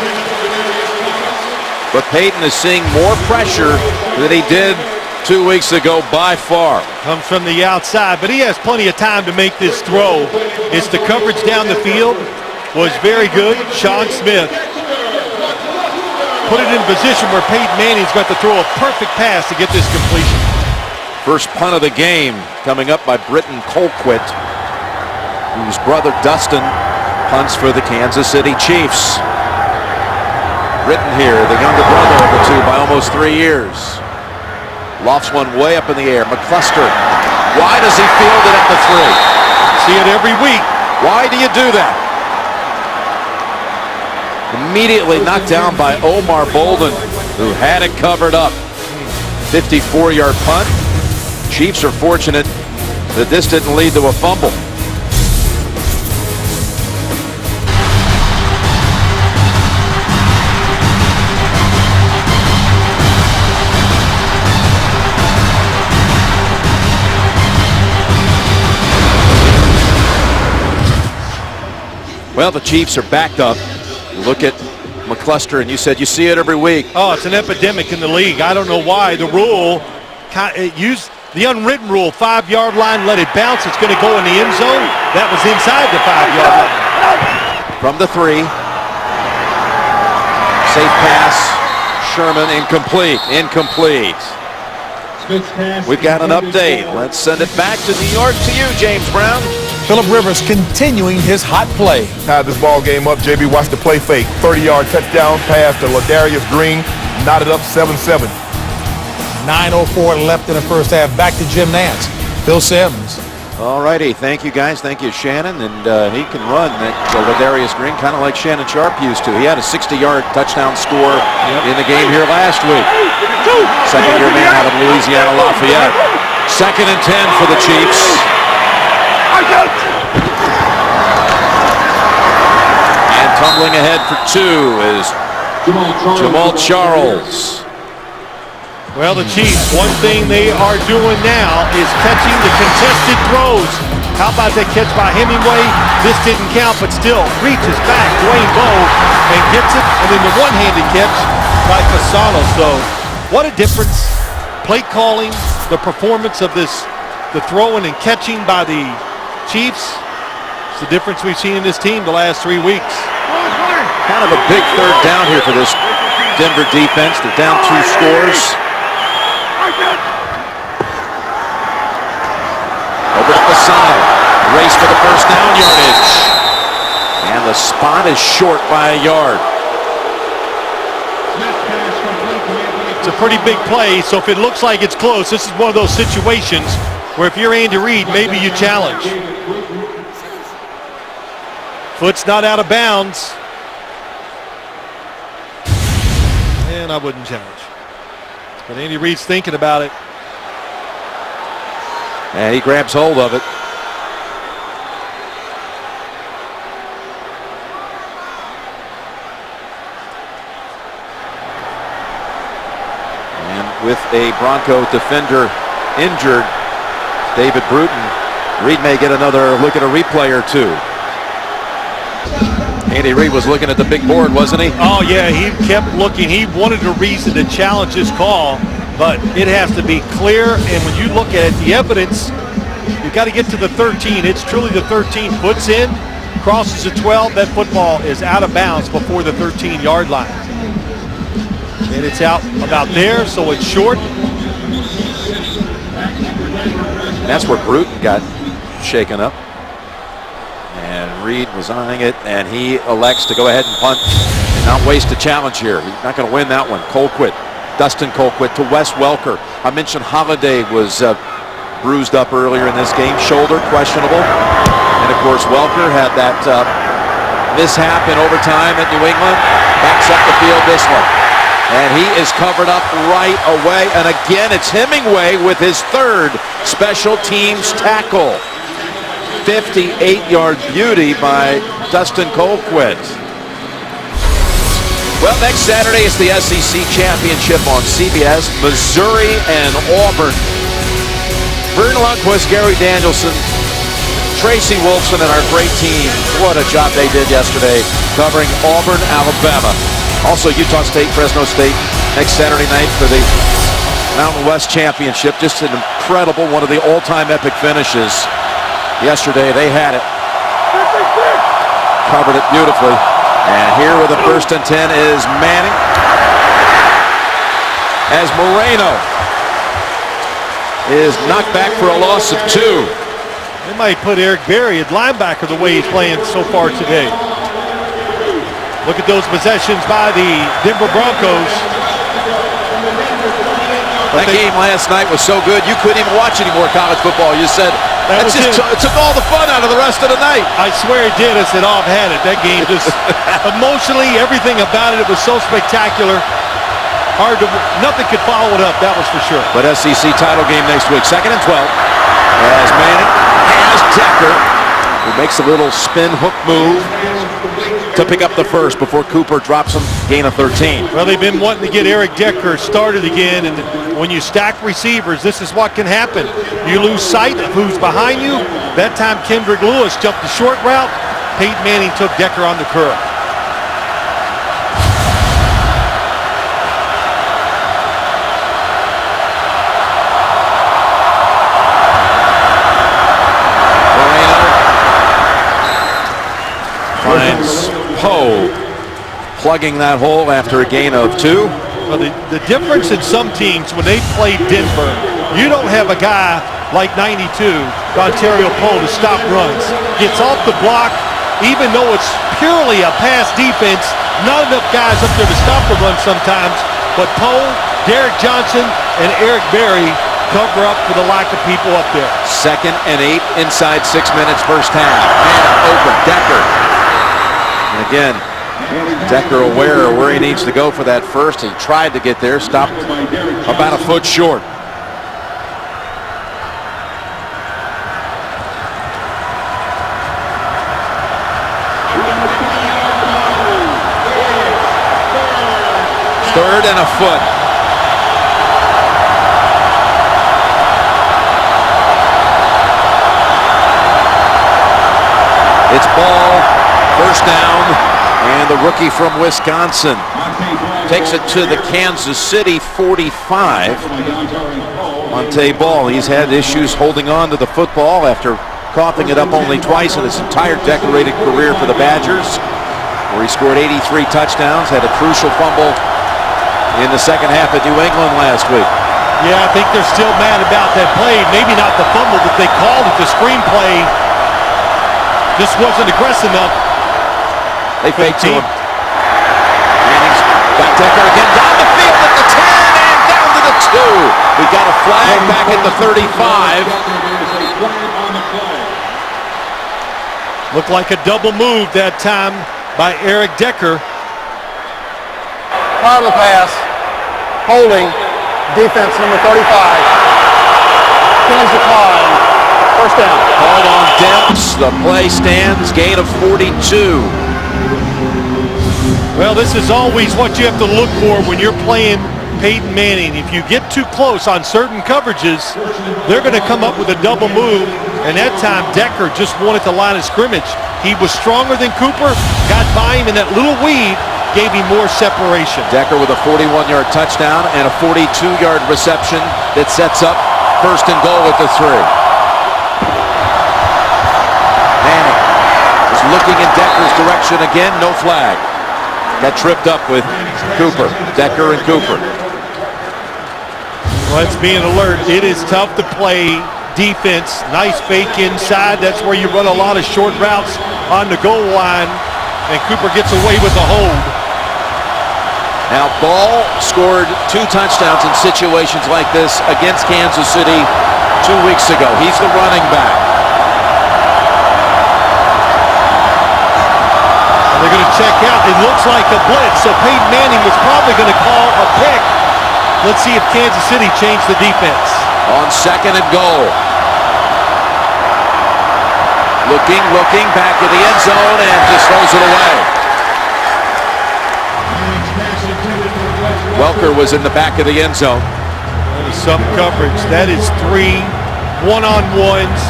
But Peyton is seeing more pressure than he did 2 weeks ago by far. Comes from the outside, but he has plenty of time to make this throw. It's the coverage down the field was very good. Sean Smith put it in position where Peyton Manning's got to throw a perfect pass to get this completion. First punt of the game coming up by Britton Colquitt, whose brother Dustin punts for the Kansas City Chiefs. Britton here, the younger brother of the two by almost 3 years. Lofts one way up in the air. McCluster. Why does he field it at the 3? See it every week. Why do you do that? Immediately knocked down by Omar Bolden, who had it covered up. 54-yard punt. Chiefs are fortunate that this didn't lead to a fumble. Well, the Chiefs are backed up. Look at McCluster, and you said you see it every week. Oh, it's an epidemic in the league. I don't know why. The rule, used the unwritten rule, 5-yard line, let it bounce. It's going to go in the end zone. That was inside the 5-yard line. From the 3. Safe pass. Sherman incomplete. Incomplete. We've got an update. Let's send it back to New York to you, James Brown. Phillip Rivers continuing his hot play. Tied this ball game up. JB watched the play fake. 30-yard touchdown pass to Ladarius Green. Knotted up 7-7. 9:04 left in the first half. Back to Jim Nance. Phil Simms. All righty. Thank you, guys. Thank you, Shannon. And he can run that Ladarius Green kind of like Shannon Sharp used to. He had a 60-yard touchdown score in the game here last week. Second-year man out of Louisiana Lafayette. 2nd and 10 for the Chiefs. And tumbling ahead for 2 is Jamal Charles. Well, the Chiefs, one thing they are doing now is catching the contested throws. How about that catch by Hemingway? This didn't count, but still reaches back, Dwayne Bowe, and gets it. And then the one-handed catch by Fasano. So what a difference. Play calling, the performance of this, the throwing and catching by the Chiefs. It's the difference we've seen in this team the last 3 weeks. Kind of a big 3rd down here for this Denver defense. They're down 2 scores. Over to Fasano. Race for the first down yardage. And the spot is short by a yard. It's a pretty big play, so if it looks like it's close, this is one of those situations where if you're Andy Reid, maybe you challenge. Foot's not out of bounds. And I wouldn't challenge. But Andy Reid's thinking about it. And he grabs hold of it. with a Bronco defender injured, David Bruton. Reed may get another look at a replay or two. Andy Reid was looking at the big board, wasn't he? Oh, yeah, he kept looking. He wanted a reason to challenge his call, but it has to be clear. And when you look at it, the evidence, you got to get to the 13. It's truly the 13. Puts in, crosses the 12. That football is out of bounds before the 13-yard line. And it's out about there, so it's short. That's where Bruton got shaken up. And Reed was eyeing it, and he elects to go ahead and punt and not waste a challenge here. He's not going to win that one. Colquitt, Dustin Colquitt to Wes Welker. I mentioned Holiday was bruised up earlier in this game. Shoulder questionable. And of course, Welker had that mishap in overtime at New England. Backs up the field this one. And he is covered up right away. And again, it's Hemingway with his third special teams tackle. 58-yard beauty by Dustin Colquitt. Well, next Saturday is the SEC Championship on CBS. Missouri and Auburn. Vern Lundquist, Gary Danielson, Tracy Wolfson, and our great team. What a job they did yesterday covering Auburn, Alabama. Also Utah State, Fresno State next Saturday night for the Mountain West Championship. Just an incredible, one of the all-time epic finishes. Yesterday they had it. Covered it beautifully. And here with the 1st and 10 is Manning. As Moreno is knocked back for a loss of 2. They might put Eric Berry at linebacker the way he's playing so far today. Look at those possessions by the Denver Broncos. That game last night was so good, you couldn't even watch any more college football. You said, it took all the fun out of the rest of the night. I swear it did. I said, I've had it. That game just emotionally, everything about it was so spectacular. Nothing could follow it up, that was for sure. But SEC title game next week, 2nd and 12. As Manning has Decker, who makes a little spin hook move to pick up the first before Cooper drops him, gain of 13. Well, they've been wanting to get Eric Decker started again, and when you stack receivers, this is what can happen. You lose sight of who's behind you. That time Kendrick Lewis jumped the short route. Peyton Manning took Decker on the curl. Finds Poe plugging that hole after a gain of 2. Well, the difference in some teams when they play Denver, you don't have a guy like 92, Ontario Poe, to stop runs. Gets off the block, even though it's purely a pass defense, not enough guys up there to stop the run sometimes. But Poe, Derek Johnson, and Eric Berry cover up for the lack of people up there. 2nd and 8 inside 6 minutes first half. And open, Decker. And again, Decker aware of where he needs to go for that first. He tried to get there, stopped about a foot short. Third and a foot. It's ball, first down, and the rookie from Wisconsin takes it to the Kansas City 45. Monte Ball, he's had issues holding on to the football after coughing it up only twice in his entire decorated career for the Badgers, where he scored 83 touchdowns, had a crucial fumble in the second half at New England last week. Yeah, I think they're still mad about that play. Maybe not the fumble that they called it, the screenplay just wasn't aggressive enough. They fake to him. Manning's got Decker again down the field at the 10 and down to the 2. We got a flag back at the 35. Looked like a double move that time by Eric Decker. Part of the pass, holding, defense number 35. Kills the call. First down. Called on Demps. The play stands. Gain of 42. Well, this is always what you have to look for when you're playing Peyton Manning, if you get too close on certain coverages, they're going to come up with a double move, and that time Decker just wanted the line of scrimmage. He was stronger than Cooper, got by him, and that little weave gave him more separation. Decker with a 41-yard touchdown and a 42-yard reception that sets up first and goal at the 3. Manning is looking in Decker's direction again, no flag. Got tripped up with Cooper, Decker and Cooper. Let's be an alert. It is tough to play defense. Nice fake inside. That's where you run a lot of short routes on the goal line, and Cooper gets away with the hold. Now, Ball scored 2 touchdowns in situations like this against Kansas City 2 weeks ago. He's the running back. They're going to check out. It looks like a blitz, so Peyton Manning was probably going to call a pick. Let's see if Kansas City changed the defense. On second and goal. Looking, back to the end zone and just throws it away. Welker was in the back of the end zone. That is some coverage. That is 3 one-on-ones.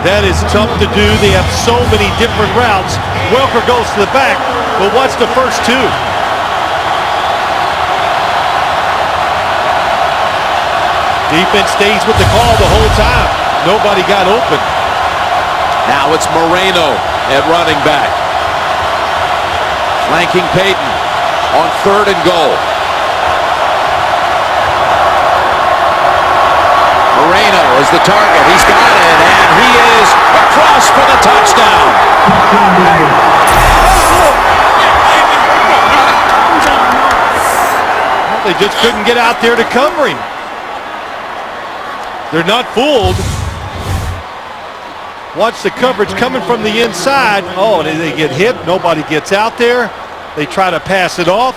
That is tough to do. They have so many different routes. Welker goes to the back, but what's the first 2? Defense stays with the call the whole time. Nobody got open. Now it's Moreno at running back. Flanking Peyton on third and goal. Moreno is the target. He's got it, and he is across for the touchdown. They just couldn't get out there to cover him. They're not fooled. Watch the coverage coming from the inside. Oh, and they get hit. Nobody gets out there. They try to pass it off.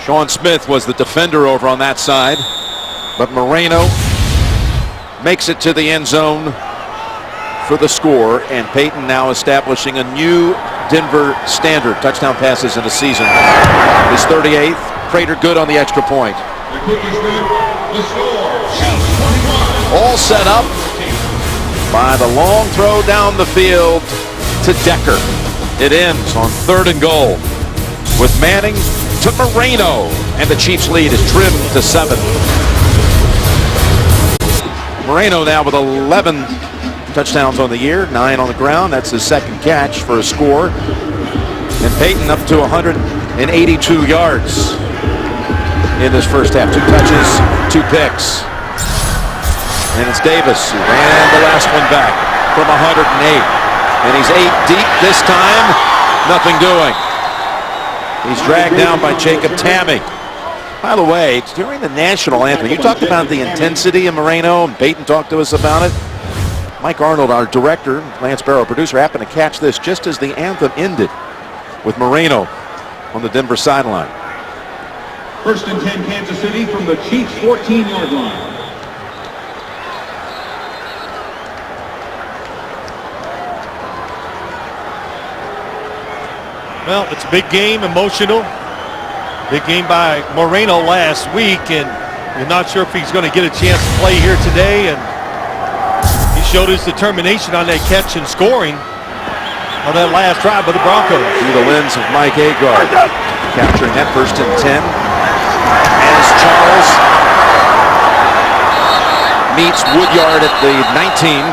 Sean Smith was the defender over on that side, but Moreno makes it to the end zone for the score, and Peyton now establishing a new Denver standard. Touchdown passes in a season. His 38th. Prater good on the extra point. All set up by the long throw down the field to Decker. It ends on third and goal with Manning to Moreno, and the Chiefs lead is trimmed to 7. Moreno now with 11 touchdowns on the year, 9 on the ground. That's his second catch for a score. And Peyton up to 182 yards in this first half. 2 touches, 2 picks. And it's Davis who ran the last one back from 108. And he's 8 deep this time. Nothing doing. He's dragged down by Jacob Tammy. By the way, during the national anthem, you talked about the intensity of Moreno, and Peyton talked to us about it. Mike Arnold, our director, Lance Barrow, producer, happened to catch this just as the anthem ended with Moreno on the Denver sideline. First and 10, Kansas City from the Chiefs' 14-yard line. Well, it's a big game, emotional. Big game by Moreno last week, and you're not sure if he's going to get a chance to play here today. And he showed his determination on that catch and scoring on that last drive by the Broncos. Through the lens of Mike Agard, capturing that first and 10 as Charles meets Woodyard at the 19.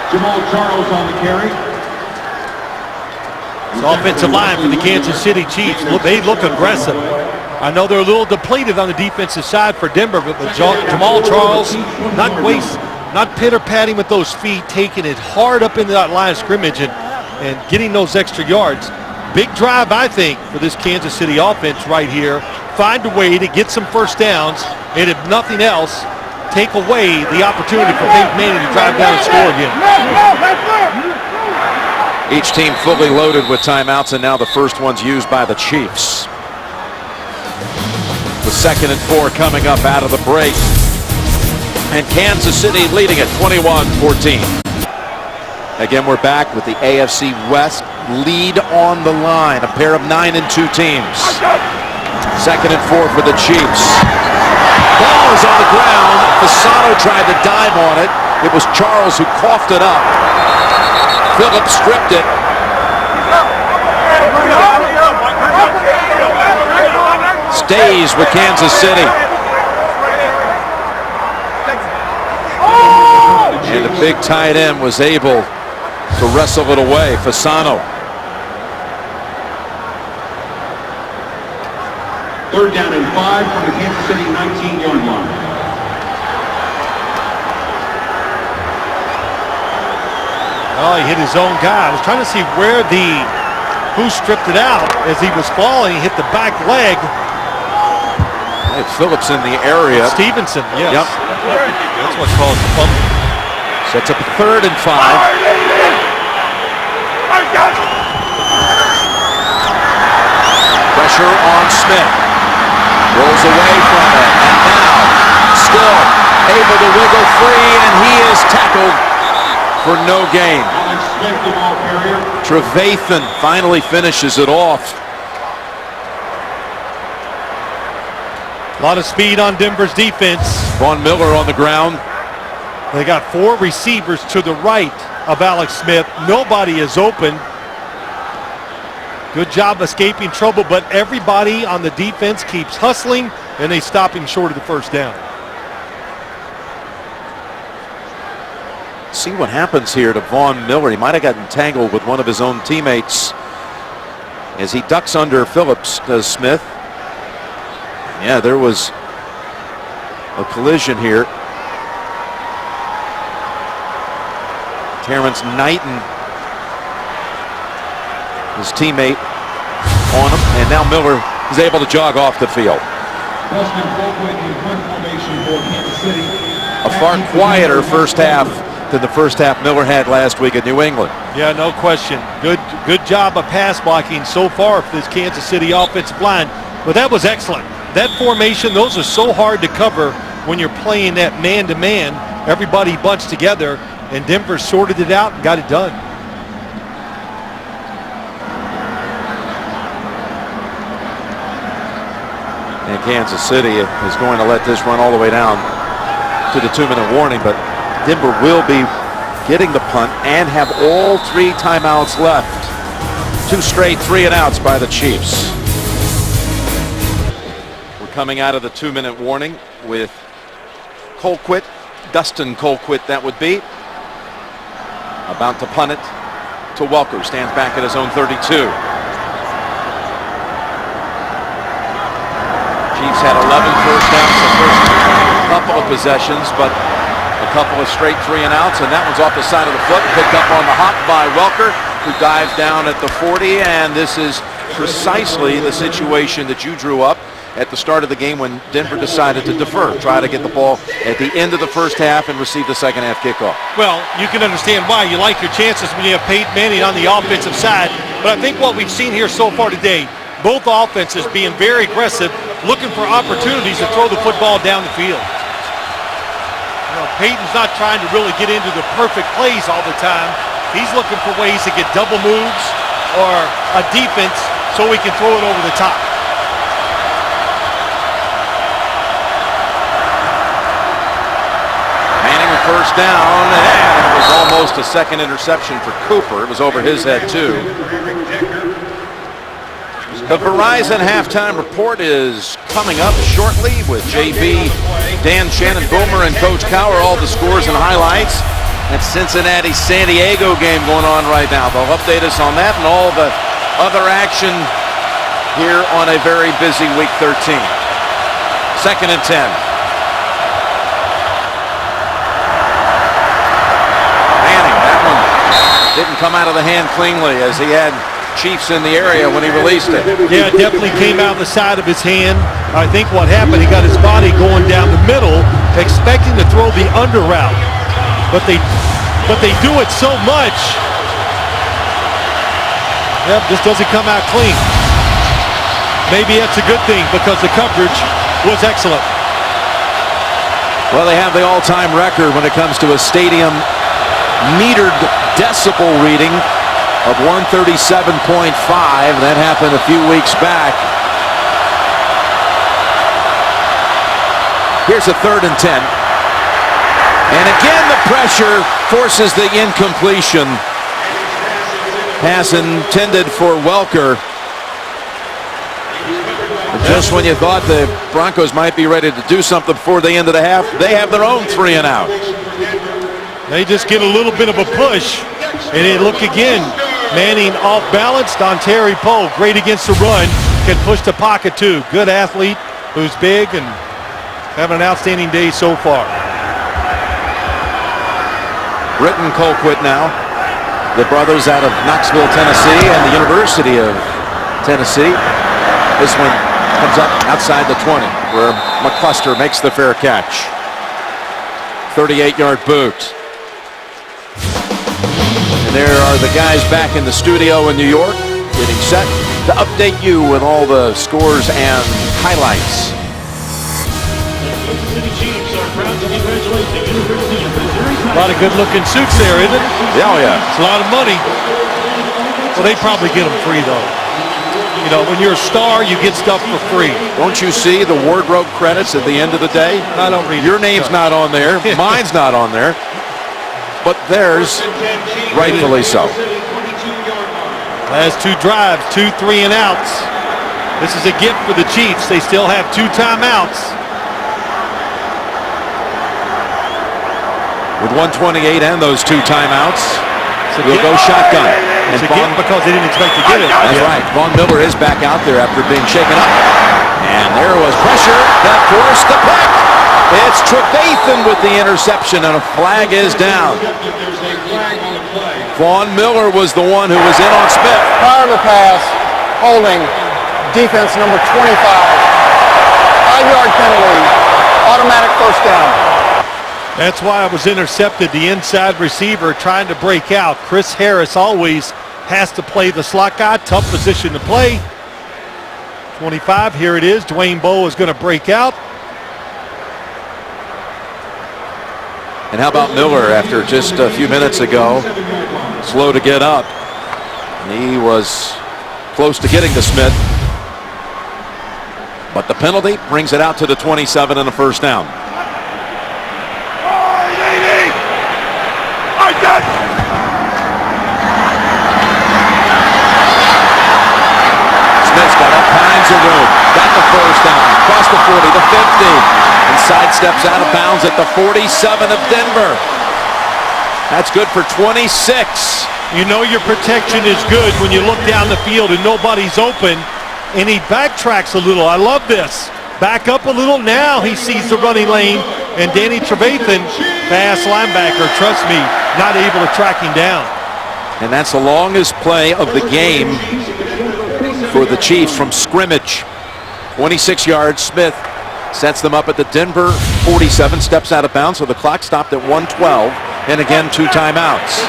Jamal Charles on the carry. Offensive line for the Kansas City Chiefs. They look aggressive. I know they're a little depleted on the defensive side for Denver, but Jamal Charles not pitter-patting with those feet, taking it hard up into that line of scrimmage and getting those extra yards. Big drive, I think, for this Kansas City offense right here. Find a way to get some first downs, and if nothing else, take away the opportunity for Peyton Manning to drive down and score again. Each team fully loaded with timeouts, and now the first one's used by the Chiefs. The 2nd and 4 coming up out of the break. And Kansas City leading at 21-14. Again, we're back with the AFC West lead on the line. A pair of 9 and 2 teams. 2nd and 4 for the Chiefs. Ball is on the ground. Fasano tried to dive on it. It was Charles who coughed it up. Phillips stripped it. Stays with Kansas City. And the big tight end was able to wrestle it away. Fasano. 3rd down and 5 from the Kansas City 19-yard line. Oh, he hit his own guy. I was trying to see who stripped it out as he was falling. He hit the back leg. Hey, Phillips in the area. Stevenson, yes. Yep. That's what caused the fumble. Sets up a 3rd and 5. Pressure on Smith. Rolls away from it. And now still able to wiggle free, and he is tackled for no gain. Trevathan finally finishes it off. A lot of speed on Denver's defense. Von Miller on the ground. They got 4 receivers to the right of Alex Smith. Nobody is open. Good job escaping trouble, but everybody on the defense keeps hustling, and they stop him short of the 1st down. See what happens here to Von Miller. He might have gotten tangled with one of his own teammates as he ducks under Phillips, does Smith. Yeah, there was a collision here. Terrence Knighton, his teammate, on him, and now Miller is able to jog off the field. A far quieter first half than the first half Miller had last week at New England. Yeah, no question. Good job of pass blocking so far for this Kansas City offensive line, but that was excellent. That formation, those are so hard to cover when you're playing that man-to-man. Everybody bunched together, and Denver sorted it out and got it done. And Kansas City is going to let this run all the way down to the 2-minute warning, but Denver will be getting the punt and have all 3 timeouts left. 2 straight 3-and-outs by the Chiefs. We're coming out of the 2-minute warning with Colquitt, Dustin Colquitt that would be, about to punt it to Welker. Stands back at his own 32. Chiefs had 11 first downs the first couple of possessions, but a couple of straight 3-and-outs, and that one's off the side of the foot, picked up on the hop by Welker, who dives down at the 40, and this is precisely the situation that you drew up at the start of the game when Denver decided to defer, try to get the ball at the end of the first half and receive the second half kickoff. Well, you can understand why. You like your chances when you have Peyton Manning on the offensive side, but I think what we've seen here so far today, both offenses being very aggressive, looking for opportunities to throw the football down the field. You know, Peyton's not trying to really get into the perfect plays all the time. He's looking for ways to get double moves or a defense so he can throw it over the top. Manning with first down, and it was almost a second interception for Cooper. It was over his head too. The Verizon halftime report is coming up shortly with JB, Dan, Shannon Boomer, and Coach Cowher. All the scores and highlights. That Cincinnati-San Diego game going on right now. They'll update us on that and all the other action here on a very busy Week 13. 2nd and 10. Manning, that one didn't come out of the hand cleanly as he had Chiefs in the area when he released it. Yeah, it definitely came out the side of his hand. I think what happened, he got his body going down the middle, expecting to throw the under route. But they do it so much. Yep, this doesn't come out clean. Maybe that's a good thing because the coverage was excellent. Well, they have the all-time record when it comes to a stadium metered decibel reading of 137.5. That happened a few weeks back. Here's a 3rd and 10. And again, the pressure forces the incompletion. Pass intended for Welker. Just when you thought the Broncos might be ready to do something before the end of the half, they have their own 3 and out. They just get a little bit of a push. And they look again. Manning off balance. Dontari Poe, great against the run. Can push the pocket too. Good athlete who's big and having an outstanding day so far. Britton Colquitt now. The brothers out of Knoxville, Tennessee, and the University of Tennessee. This one comes up outside the 20, where McCluster makes the fair catch. 38-yard boot. And there are the guys back in the studio in New York, getting set to update you with all the scores and highlights. A lot of good-looking suits there, isn't it? Yeah, oh yeah. It's a lot of money. Well, they probably get them free, though. You know, when you're a star, you get stuff for free. Don't you see the wardrobe credits at the end of the day? I don't read Your name's not on there. Mine's not on there. But theirs, rightfully so. Last 2 drives, 2 3 and outs. This is a gift for the Chiefs. They still have 2 timeouts. With 1:28 and those 2 timeouts, we'll go shotgun. It's a gift because they didn't expect to get it. That's right. Von Miller is back out there after being shaken up. And there was pressure that forced the pick. It's Trevathan with the interception, and a flag is down. Von Miller was the one who was in on Smith. Prior to the pass, holding defense number 25. 5-yard penalty, automatic first down. That's why it was intercepted. The inside receiver trying to break out. Chris Harris always has to play the slot guy. Tough position to play. 25, here it is. Dwayne Bowe is going to break out. And how about Miller after just a few minutes ago? Slow to get up. And he was close to getting to Smith. But the penalty brings it out to the 27 and a first down. Smith's got all kinds of room. Got the first down. Across the 40, the 50. And sidesteps out of bounds at the 47 of Denver. That's good for 26. You know your protection is good when you look down the field and nobody's open. And he backtracks a little. I love this. Back up a little. Now he sees the running lane. And Danny Trevathan, fast linebacker, trust me, not able to track him down. And that's the longest play of the game for the Chiefs from scrimmage. 26 yards. Smith sets them up at the Denver 47, steps out of bounds, so the clock stopped at 1:12, and again 2 timeouts.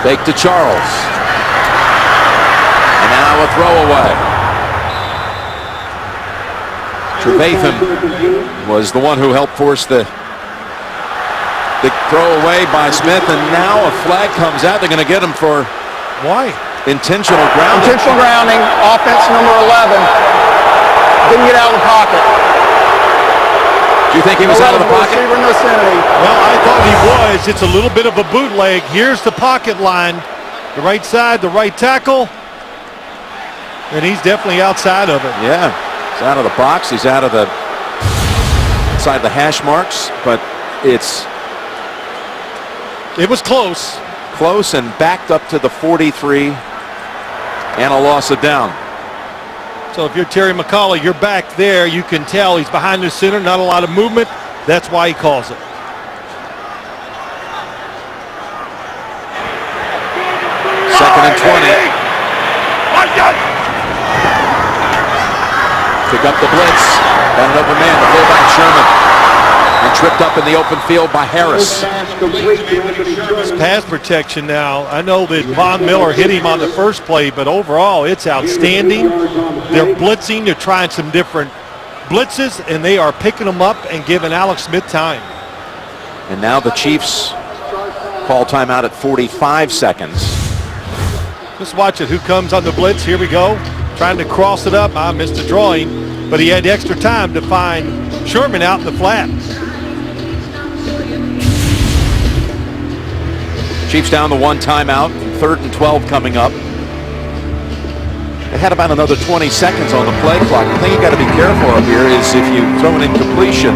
Fake to Charles. And now a throwaway. Trevathan was the one who helped force the throw away by Smith, and now a flag comes out. They're going to get him for why? Intentional grounding. Intentional grounding, offense number 11. Didn't get out of the pocket. Do you think he was out of the pocket? Receiver in the vicinity. Well, I thought he was. It's a little bit of a bootleg. Here's the pocket line. The right side, the right tackle. And he's definitely outside of it. Yeah, he's out of the box. He's out of the inside the hash marks, but it was close. Close and backed up to the 43 and a loss of down. So if you're Terry McCauley, you're back there. You can tell he's behind the center, not a lot of movement. That's why he calls it. Second and 20. Pick up the blitz. Got an open man, the fullback Sherman. And tripped up in the open field by Harris. It's pass protection now. I know that Von Miller hit him on the first play, but overall it's outstanding. They're blitzing. They're trying some different blitzes, and they are picking them up and giving Alex Smith time. And now the Chiefs call timeout at 45 seconds. Just watch it. Who comes on the blitz? Here we go. Trying to cross it up. I missed a drawing, but he had extra time to find Sherman out in the flat. Chiefs down to 1 timeout. 3rd and 12 coming up. They had about another 20 seconds on the play clock. The thing you got to be careful of here is if you throw an incompletion,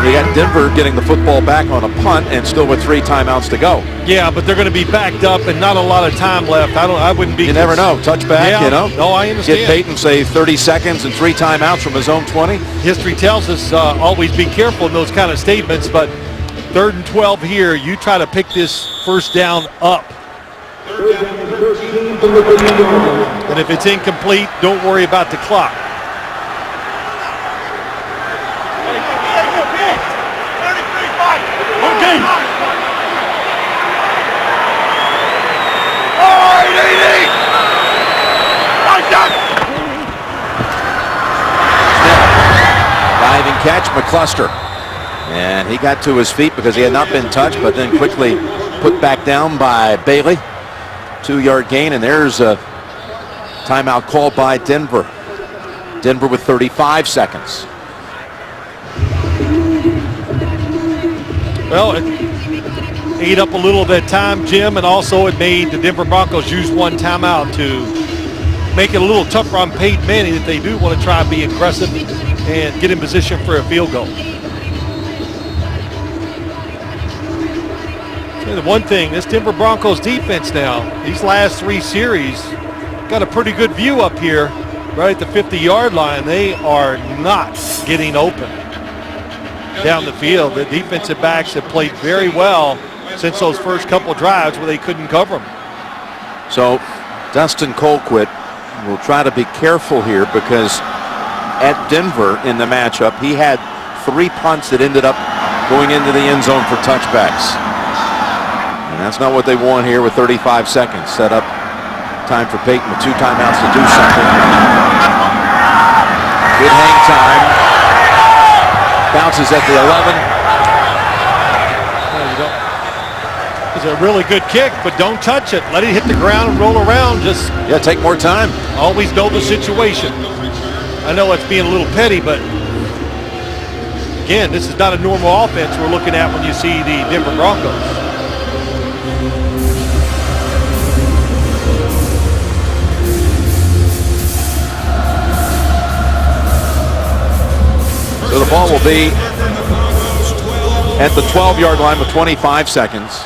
you got Denver getting the football back on a punt and still with 3 timeouts to go. Yeah, but they're going to be backed up and not a lot of time left. I wouldn't be. You never know. Touchback, yeah, you know. No, I understand. Get Peyton, say 30 seconds and 3 timeouts from his own 20. History tells us always be careful in those kind of statements, but 3rd and 12 here, you try to pick this first down up. And if it's incomplete, don't worry about the clock. Diving catch, McCluster. And he got to his feet because he had not been touched, but then quickly put back down by Bailey. 2-yard gain, and there's a timeout called by Denver. Denver with 35 seconds. Well, it ate up a little of that time, Jim, and also it made the Denver Broncos use 1 timeout to make it a little tougher on Peyton Manning if they do want to try and be aggressive and get in position for a field goal. The one thing, this Denver Broncos defense now, these last 3 series, got a pretty good view up here, right at the 50-yard line. They are not getting open down the field. The defensive backs have played very well since those first couple drives where they couldn't cover them. So Dustin Colquitt will try to be careful here because at Denver in the matchup, he had 3 punts that ended up going into the end zone for touchbacks. And that's not what they want here with 35 seconds. Set up time for Peyton with 2 timeouts to do something. Good hang time. Bounces at the 11. It's a really good kick, but don't touch it. Let it hit the ground and roll around. Just take more time. Always know the situation. I know it's being a little petty, but again, this is not a normal offense we're looking at when you see the Denver Broncos. So the ball will be at the 12-yard line with 25 seconds.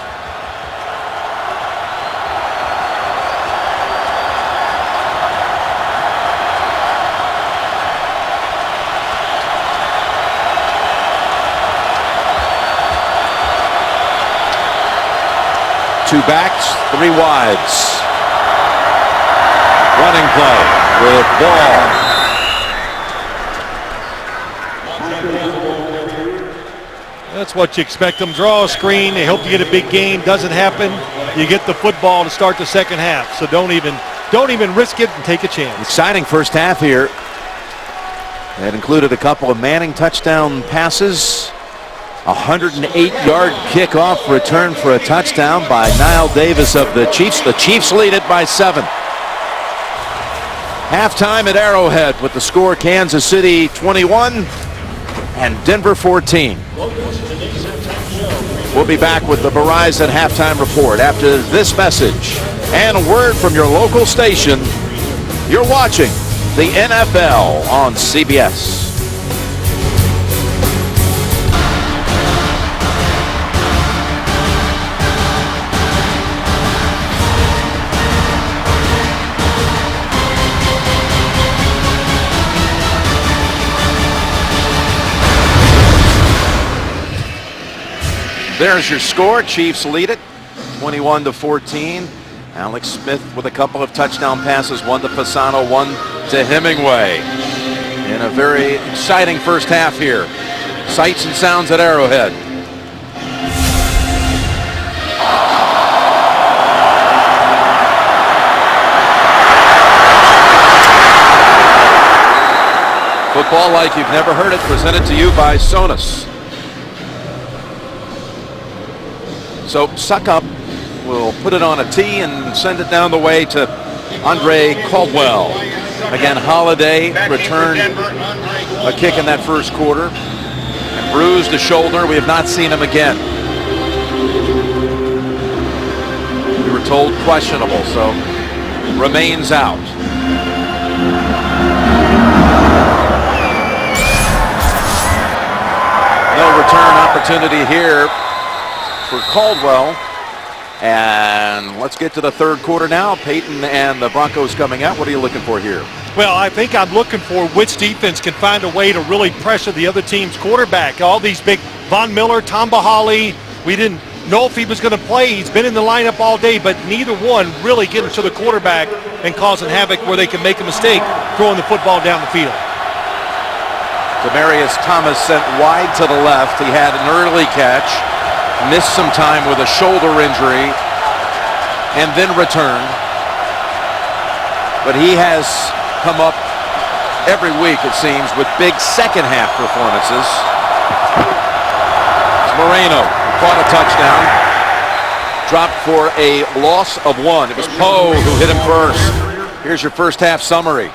Two backs, 3 wides. Running play with Ball. That's what you expect them. Draw a screen. They hope to get a big gain. Doesn't happen. You get the football to start the second half. So don't even risk it and take a chance. Exciting first half here. That included a couple of Manning touchdown passes. 108-yard kickoff return for a touchdown by Niall Davis of the Chiefs. The Chiefs lead it by 7. Halftime at Arrowhead with the score Kansas City 21 and Denver 14. We'll be back with the Verizon halftime report after this message and a word from your local station. You're watching the NFL on CBS. There's your score. Chiefs lead it 21-14. Alex Smith with a couple of touchdown passes, one to Fasano, one to Hemingway. In a very exciting first half here. Sights and sounds at Arrowhead. Football like you've never heard it, presented to you by Sonus. So Suckup will put it on a tee and send it down the way to Andre Caldwell. Again, Holiday returned a kick in that first quarter and bruised the shoulder. We have not seen him again. We were told questionable, so remains out. No return opportunity here for Caldwell. And let's get to the third quarter now. Peyton and the Broncos coming out. What are you looking for here? Well, I think I'm looking for which defense can find a way to really pressure the other team's quarterback. All these big Von Miller, Tom Bahali, we didn't know if he was going to play. He's been in the lineup all day, but neither one really getting to the quarterback and causing havoc where they can make a mistake throwing the football down the field. Demarius Thomas sent wide to the left. He had an early catch, missed some time with a shoulder injury, and then returned. But he has come up every week, it seems, with big second half performances. It's Moreno caught a touchdown, dropped for a loss of 1. It was Poe who hit him first. Here's your first half summary.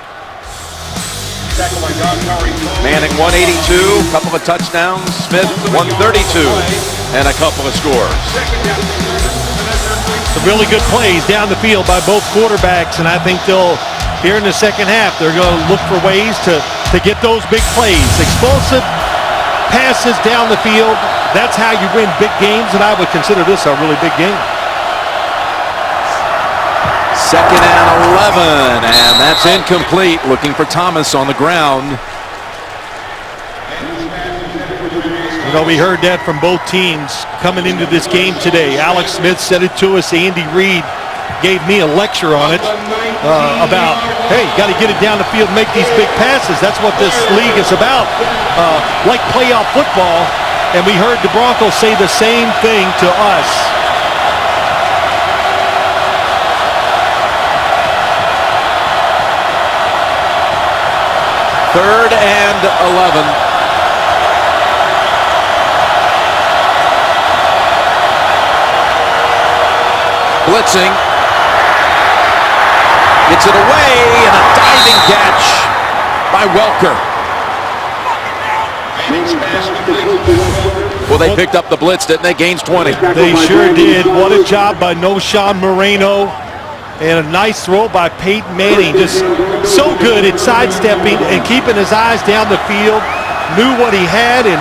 Manning 182, a couple of touchdowns. Smith 132, and a couple of scores. Some really good plays down the field by both quarterbacks, and I think they'll, here in the second half, they're going to look for ways to get those big plays. Explosive passes down the field. That's how you win big games, and I would consider this a really big game. Second and 11, and that's incomplete. Looking for Thomas on the ground. You know, we heard that from both teams coming into this game today. Alex Smith said it to us. Andy Reid gave me a lecture on it about, hey, you got to get it down the field and make these big passes. That's what this league is about, like playoff football. And we heard the Broncos say the same thing to us. Third and 11. Blitzing. Gets it away, and a diving catch by Welker. Well, they picked up the blitz, didn't they? Gains 20. They sure did. What a job by Noshawn Moreno. And a nice throw by Peyton Manning. Just so good at sidestepping and keeping his eyes down the field. Knew what he had, and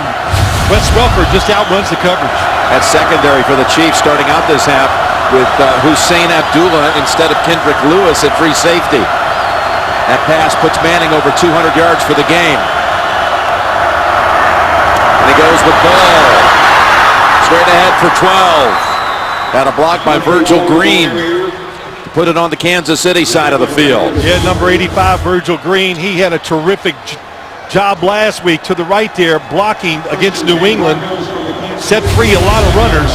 Wes Welker just outruns the coverage. At secondary for the Chiefs starting out this half with Hussein Abdullah instead of Kendrick Lewis at free safety. That pass puts Manning over 200 yards for the game. And he goes with ball. Straight ahead for 12. Got a block by Virgil Green. Put it on the Kansas City side of the field. Yeah, number 85, Virgil Green. He had a terrific job last week to the right there, blocking against New England. Set free a lot of runners.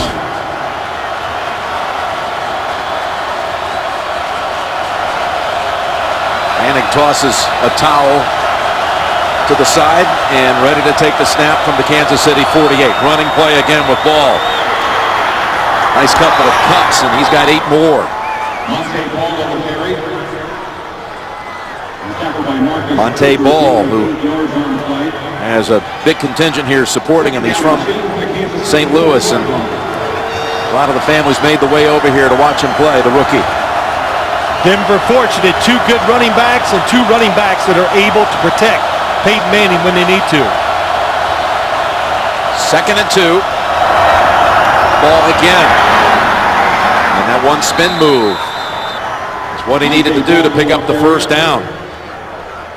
Manning tosses a towel to the side and ready to take the snap from the Kansas City 48. Running play again with Ball. Nice couple of cuts, and he's got 8 more. Monte Ball, who has a big contingent here supporting him. He's from St. Louis, and a lot of the families made the way over here to watch him play, the rookie. Denver fortunate, 2 good running backs and 2 running backs that are able to protect Peyton Manning when they need to. Second and 2. Ball again. And that one spin move is what he needed to do to pick up the first down.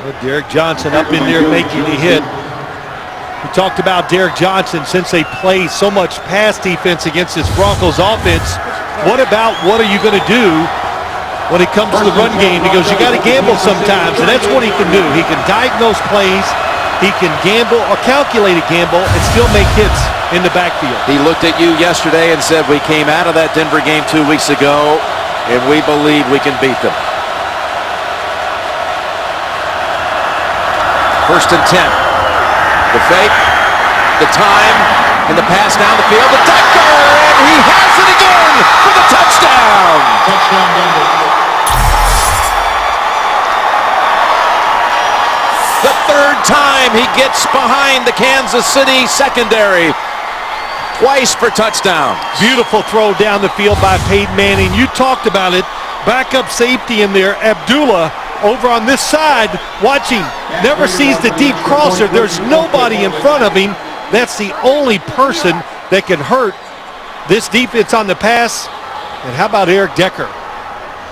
Well, Derek Johnson up in there making the hit. We talked about Derek Johnson since they play so much pass defense against this Broncos offense. What are you going to do when it comes to the run game? Because you got to gamble sometimes, and that's what he can do. He can diagnose plays. He can gamble or calculate a gamble and still make hits in the backfield. He looked at you yesterday and said, we came out of that Denver game 2 weeks ago, and we believe we can beat them. First and 10. The fake, the time, And the pass down the field to Decker, and he has it again for the touchdown. Touchdown Denver. The third time he gets behind the Kansas City secondary. Twice for touchdown. Beautiful throw down the field by Peyton Manning. You talked about it. Backup safety in there. Abdullah over on this side watching. Never sees the deep crosser. There's nobody in front of him. That's the only person that can hurt this defense on the pass. And how about Eric Decker?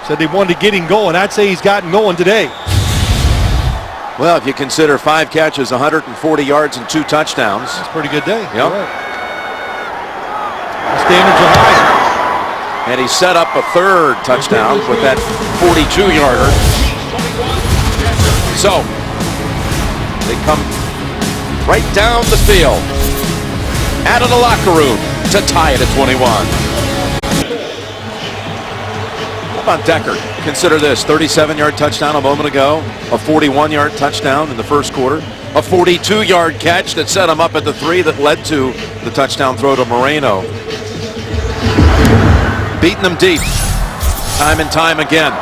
Said they wanted to get him going. I'd say he's gotten going today. Well, if you consider 5 catches, 140 yards, and 2 touchdowns. It's a pretty good day. Yep. Right. Standards are high. And he set up a third touchdown with that 42-yarder. So, they come right down the field, out of the locker room to tie it at 21. How about Decker? Consider this, 37-yard touchdown a moment ago, a 41-yard touchdown in the first quarter, a 42-yard catch that set him up at the 3 that led to the touchdown throw to Moreno. Beating them deep, time and time again.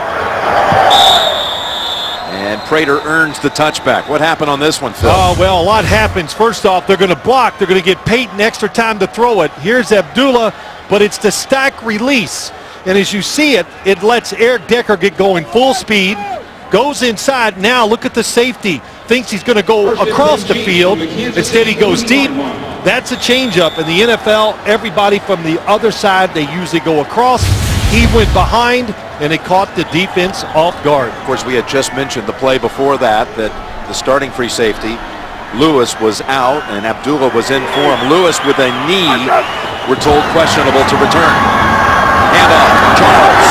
And Prater earns the touchback. What happened on this one, Phil? Oh, well, a lot happens. First off, they're going to block. They're going to get Peyton extra time to throw it. Here's Abdullah, but it's the stack release. And as you see it, it lets Eric Decker get going full speed, goes inside. Now look at the safety. Thinks he's going to go across the field. Instead, he goes deep. That's a changeup. In the NFL, everybody from the other side, they usually go across. He went behind, and it caught the defense off guard. Of course, we had just mentioned the play before that the starting free safety, Lewis, was out, and Abdullah was in for him. Lewis with a knee, we're told questionable to return. Handoff, Charles.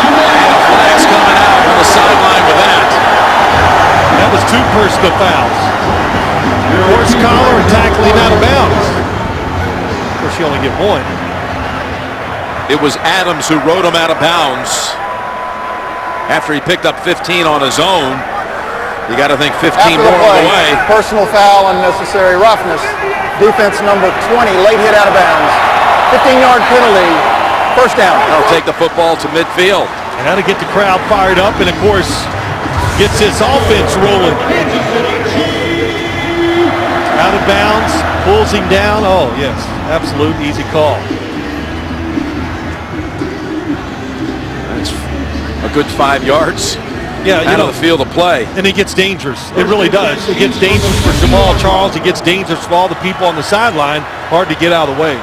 And flags coming out on the sideline with that. That was 2 personal fouls. Horse collar and tackling him out of bounds. Of course, you only get 1. It was Adams who rode him out of bounds after he picked up 15 on his own. You got to think 15 After more on the way. Personal foul, unnecessary roughness. Defense number 20, late hit out of bounds. 15-yard penalty, first down. They'll take the football to midfield. And how to get the crowd fired up, and of course, gets this offense rolling. Out of bounds, pulls him down. Oh, yes, absolute easy call. That's a good 5 yards. Yeah, out of the field of play. And it gets dangerous. It really does. It gets dangerous for Jamal Charles. It gets dangerous for all the people on the sideline. Hard to get out of the way.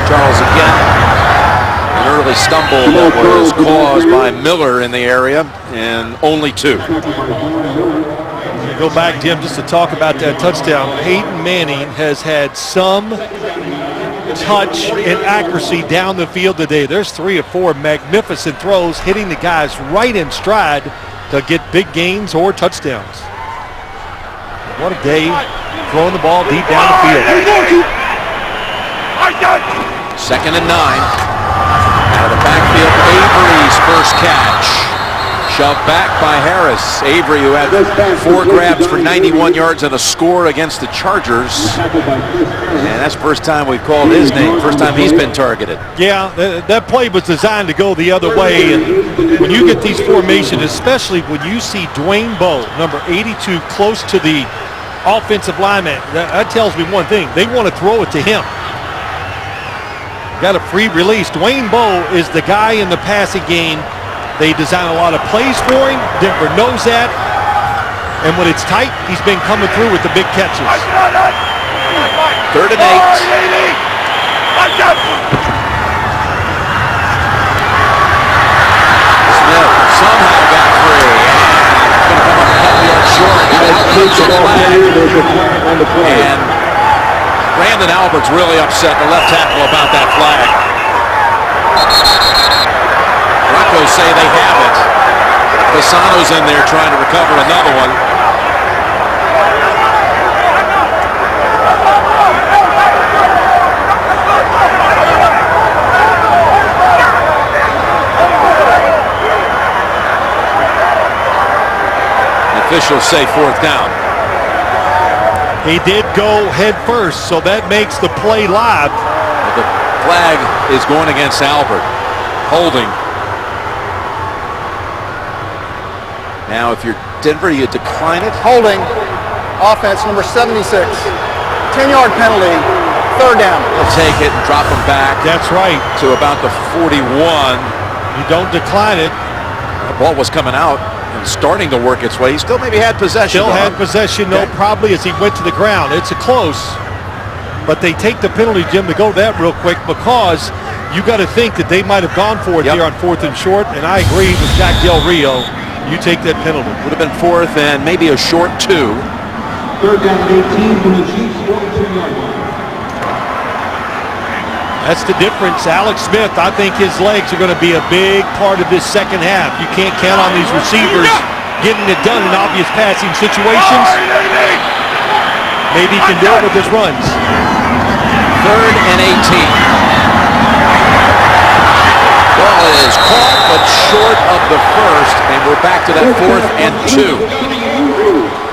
Charles again. An early stumble that was caused by Miller in the area, and only 2. Go back, Jim, just to talk about that touchdown. Peyton Manning has had some touch and accuracy down the field today. There's 3 or 4 magnificent throws hitting the guys right in stride to get big gains or touchdowns. What a day throwing the ball deep down the field. 2nd and 9. Out of the backfield, Avery's first catch. Shoved back by Harris. Avery, who had 4 grabs for 91 yards and a score against the Chargers. And that's the first time we've called his name. First time he's been targeted. Yeah, that play was designed to go the other way. And when you get these formations, especially when you see Dwayne Bowe, number 82, close to the offensive lineman, that tells me one thing. They want to throw it to him. Got a free release. Dwayne Bowe is the guy in the passing game. They design a lot of plays for him. Denver knows that. And when it's tight, he's been coming through with the big catches. 3rd and 8. Smith somehow got free. Going to come up a couple yards short. And Brandon Albert's really upset, the left tackle, about that flag. Broncos say they have it. Fasano's in there trying to recover another one. officials say fourth down. He did go head first, so that makes the play live. The flag is going against Albert. Holding. Now, if you're Denver, you decline it. Holding. Offense number 76. 10-yard penalty. Third down. They'll take it and drop them back. That's right. To about the 41. You don't decline it. The ball was coming out and starting to work its way. He still maybe had possession. Still had possession, no, probably as he went to the ground. It's a close. But they take the penalty, Jim, to go that real quick because you got to think that they might have gone for it here on 4th and short. And I agree with Jack Del Rio. You take that penalty. Would have been 4th and maybe a short 2. Third down and 18 from the Chiefs 42-yard line. That's the difference. Alex Smith, I think his legs are going to be a big part of this second half. You can't count on these receivers getting it done in obvious passing situations. Maybe he can do it with his runs. 3rd and 18. Ball is caught but short of the first, and we're back to that 4th and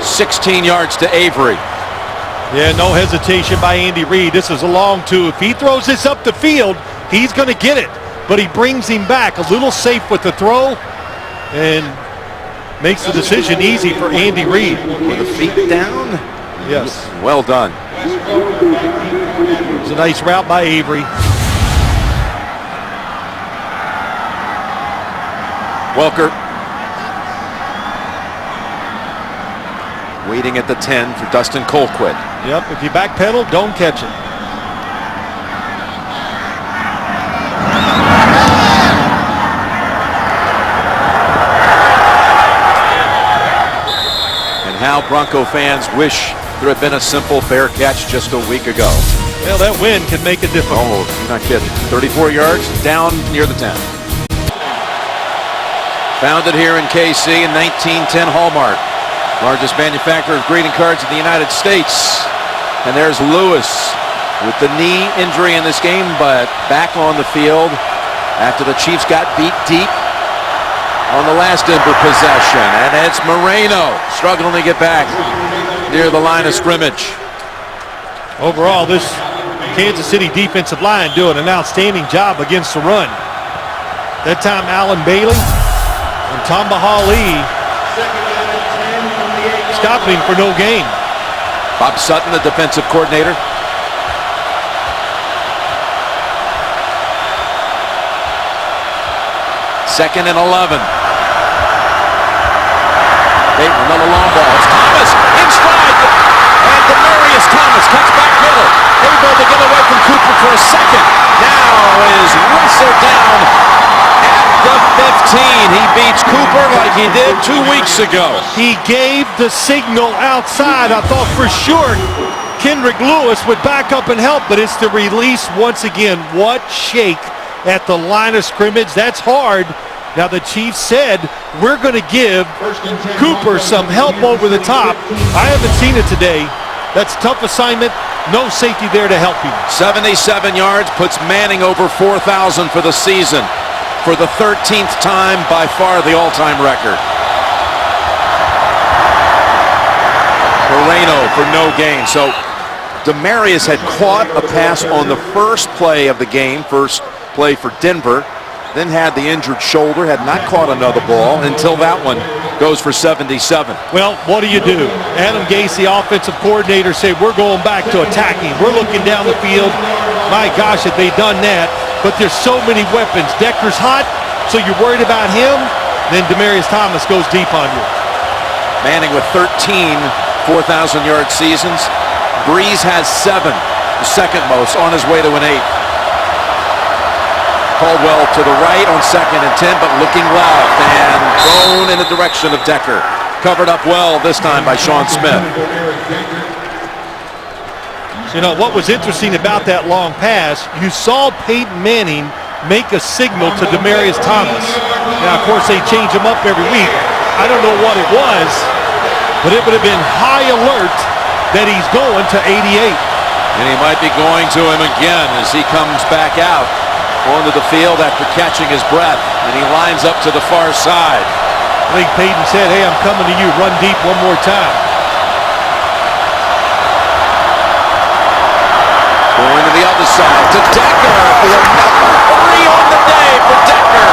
2. 16 yards to Avery. Yeah, no hesitation by Andy Reid. This is a long 2. If he throws this up the field, he's going to get it. But he brings him back a little safe with the throw and makes the decision easy for Andy Reid. With the feet down? Yes. Well done. It's a nice route by Avery. Welker. Waiting at the 10 for Dustin Colquitt. Yep, if you backpedal, don't catch it. And how Bronco fans wish there had been a simple fair catch just a week ago. Well, that win can make a difference. Oh, you're not kidding. 34 yards, down near the 10. Founded here in KC in 1910, Hallmark. Largest manufacturer of greeting cards in the United States. And there's Lewis with the knee injury in this game, but back on the field after the Chiefs got beat deep on the last Denver possession. And it's Moreno struggling to get back near the line of scrimmage. Overall, this Kansas City defensive line doing an outstanding job against the run. That time, Alan Bailey and Tamba Hali stopping for no gain. Bob Sutton, the defensive coordinator. Second and 11. Peyton, another long ball. It's Thomas in stride. And Demarius Thomas cuts back middle. Able to get away from Cooper for a second. Now is whistled down at the 15. He beats Cooper like he did 2 weeks ago. He gave the signal outside. I thought for sure Kendrick Lewis would back up and help, but it's the release once again. What shake at the line of scrimmage. That's hard. Now the Chiefs said, we're going to give Cooper some help over the top. I haven't seen it today. That's a tough assignment. No safety there to help him. 77 yards puts Manning over 4,000 for the season. For the 13th time, by far the all-time record. Moreno for no gain. So Demarius had caught a pass on the first play of the game, first play for Denver, then had the injured shoulder, had not caught another ball until that one goes for 77. Well, what do? Adam Gase, the offensive coordinator, said we're going back to attacking. We're looking down the field. My gosh, if they'd done that. But there's so many weapons. Decker's hot, so you're worried about him. Then Demarius Thomas goes deep on you. Manning with 13 4,000-yard seasons. Breeze has 7, the second most, on his way to an 8th. Caldwell to the right on 2nd and 10, but looking left and thrown in the direction of Decker. Covered up well this time by Sean Smith. You know, what was interesting about that long pass, you saw Peyton Manning make a signal to Demarius Thomas. Now, of course, they change him up every week. I don't know what it was, but it would have been high alert that he's going to 88. And he might be going to him again as he comes back out onto the field after catching his breath. And he lines up to the far side. I think Peyton said, hey, I'm coming to you. Run deep one more time. Going to the other side to Decker for number 3 on the day for Decker.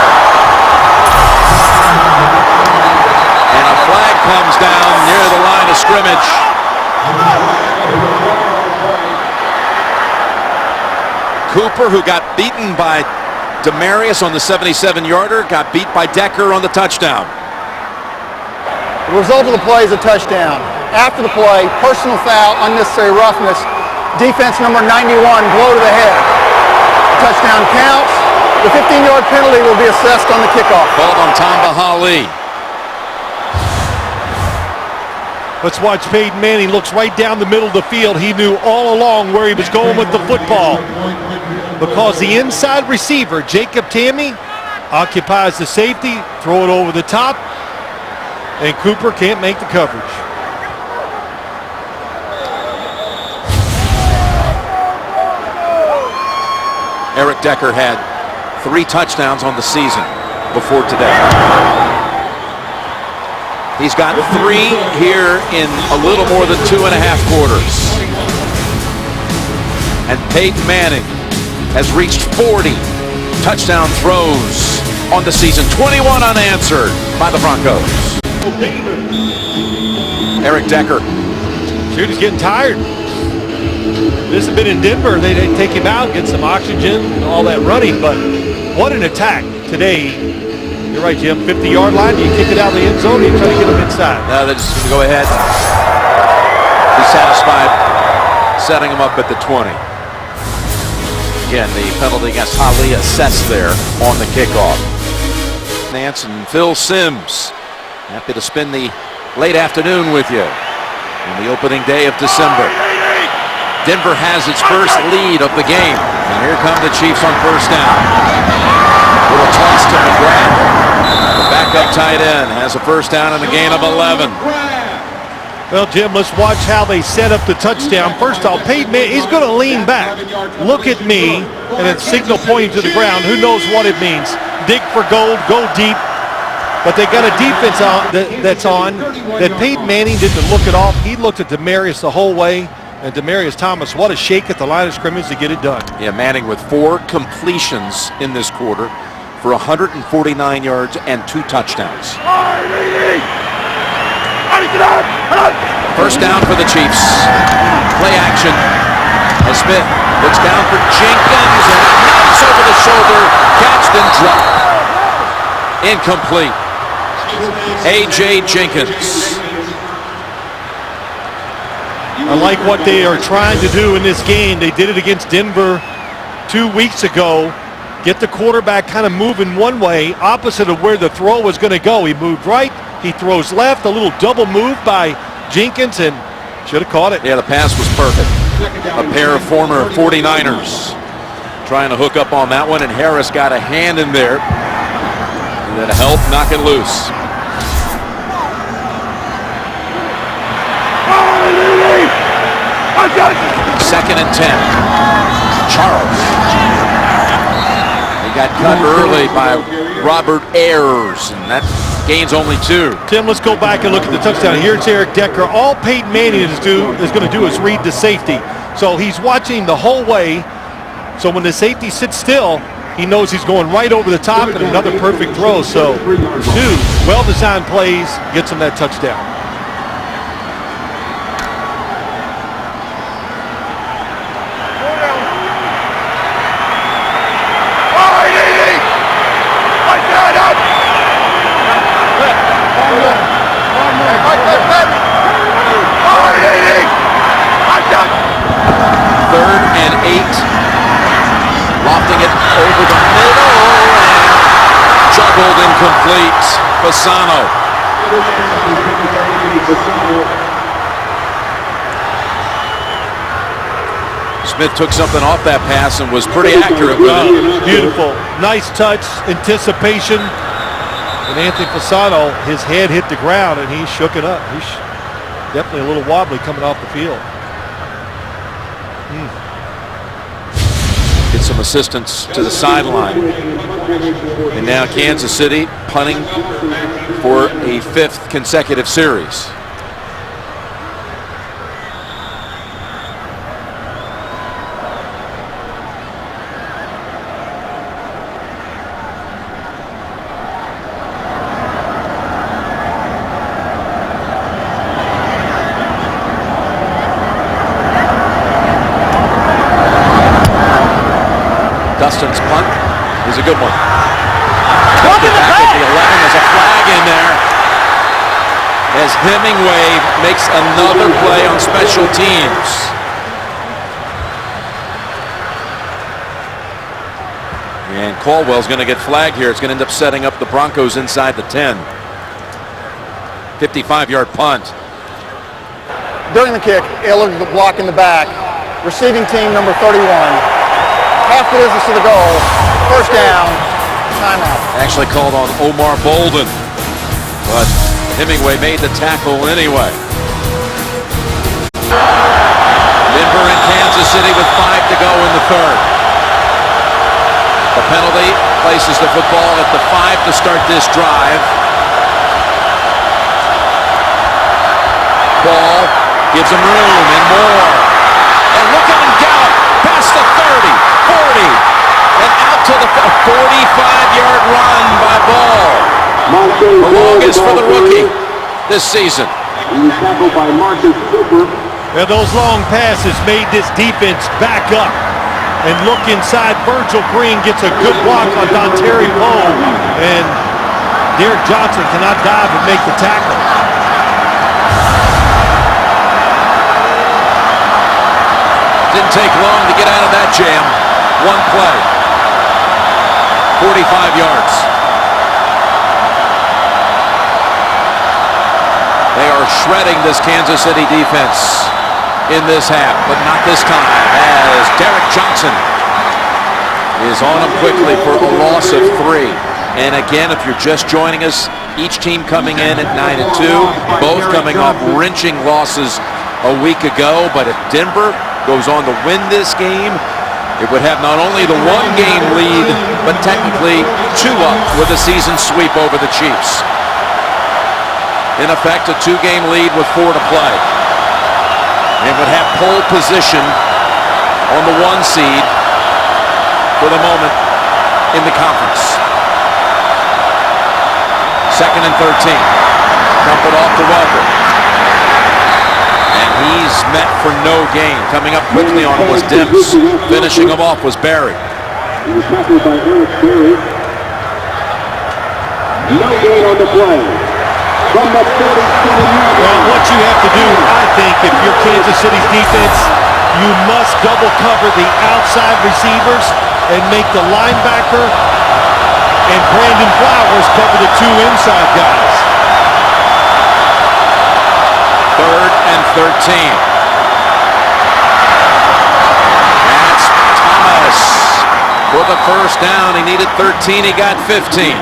And a flag comes down near the line of scrimmage. Cooper, who got beaten by Demarius on the 77-yarder, got beat by Decker on the touchdown. The result of the play is a touchdown. After the play, personal foul, unnecessary roughness, defense number 91, blow to the head. The touchdown counts. The 15-yard penalty will be assessed on the kickoff. Called on Tamba Hali. Let's watch Peyton Manning. Looks right down the middle of the field. He knew all along where he was going with the football, because the inside receiver, Jacob Tamme, occupies the safety. Throw it over the top, and Cooper can't make the coverage. Eric Decker had 3 touchdowns on the season before today. He's got 3 here in a little more than 2.5 quarters. And Peyton Manning has reached 40 touchdown throws on the season. 21 unanswered by the Broncos. Eric Decker. Dude, he's getting tired. This has been in Denver. They take him out, get some oxygen, and all that running. But what an attack today. You're right, Jim. 50-yard line. You kick it out of the end zone. You try to get him inside. Now they're just going to go ahead and be satisfied setting him up at the 20. Again, the penalty against Hali assessed there on the kickoff. Nance and Phil Simms, happy to spend the late afternoon with you on the opening day of December. Denver has its first lead of the game. And here come the Chiefs on first down. Little toss to McGrath. The backup tight end has a first down in the gain of 11. Well, Jim, let's watch how they set up the touchdown. First off, Peyton Manning, he's going to lean back. Look at me, and then signal pointing to the ground. Who knows what it means? Dig for gold, go deep. But they got a defense that's on that Peyton Manning didn't look it off. He looked at Demarius the whole way. And Demarius Thomas, what a shake at the line of scrimmage to get it done. Yeah, Manning with 4 completions in this quarter for 149 yards and 2 touchdowns. First down for the Chiefs. Play action as Smith looks down for Jenkins and knocks over the shoulder, catched and dropped. Incomplete. A.J. Jenkins. I like what they are trying to do in this game. They did it against Denver 2 weeks ago. Get the quarterback kind of moving one way, opposite of where the throw was going to go. He moved right, he throws left, a little double move by Jenkins, and should have caught it. Yeah, the pass was perfect. A pair of former 49ers trying to hook up on that one, and Harris got a hand in there. And then help knock it loose. Second and 10. Charles. He got cut early by Robert Ayers, and that gains only 2. Tim, let's go back and look at the touchdown. Here it's Eric Decker. All Peyton Manning is going to do is read the safety. So he's watching the whole way. So when the safety sits still, he knows he's going right over the top, and another perfect throw. So 2 well-designed plays gets him that touchdown. Third and 8. Lofting it over the middle and juggled incomplete. Fasano. Smith took something off that pass and was pretty accurate with it. Beautiful. Nice touch, anticipation. And Anthony Fasano, his head hit the ground and he shook it up. He's definitely a little wobbly coming off the field. Get some assistance to the sideline. And now Kansas City punting for a 5th consecutive series. Dustin's punt is a good one. Tucked it back at the 11. There's a flag in there as Hemingway makes another play on special teams. And Caldwell's going to get flagged here. It's going to end up setting up the Broncos inside the 10. 55-yard punt. During the kick, it looked at the block in the back. Receiving team number 31. Half the distance to the goal. First down. Timeout. Actually called on Omar Bolden, but Hemingway made the tackle anyway. Denver and Kansas City with 5 to go in the 3rd. The penalty places the football at the 5 to start this drive. Ball gives him room and more. And look at him gallop past the 30. 40, and out to the 45-yard run by Ball. The longest for the rookie this season. Tackled by Marcus Cooper. Now those long passes made this defense back up and look inside. Virgil Green gets a good block on Dontari Poe, and Derek Johnson cannot dive and make the tackle. Didn't take long to get out of that jam. One play, 45 yards. They are shredding this Kansas City defense in this half, but not this time, as Derek Johnson is on them quickly for a loss of 3. And again, if you're just joining us, each team coming in at 9-2, both coming off wrenching losses a week ago. But if Denver goes on to win this game, it would have not only the 1-game lead, but technically 2 up with a season sweep over the Chiefs. In effect, a 2-game lead with 4 to play. And would have pole position on the 1 seed for the moment in the conference. 2nd and 13. Dump it off to Walker. And he's met for no gain. Coming up quickly on him was Dimps. Finishing him off was Barry. He was tackled by Eric Berry. No gain on the play. From the 37-yard line. Well, what you have to do, I think, if you're Kansas City's defense, you must double cover the outside receivers and make the linebacker and Brandon Flowers cover the 2 inside guys. 3rd and 13. That's Thomas for the first down. He needed 13. He got 15.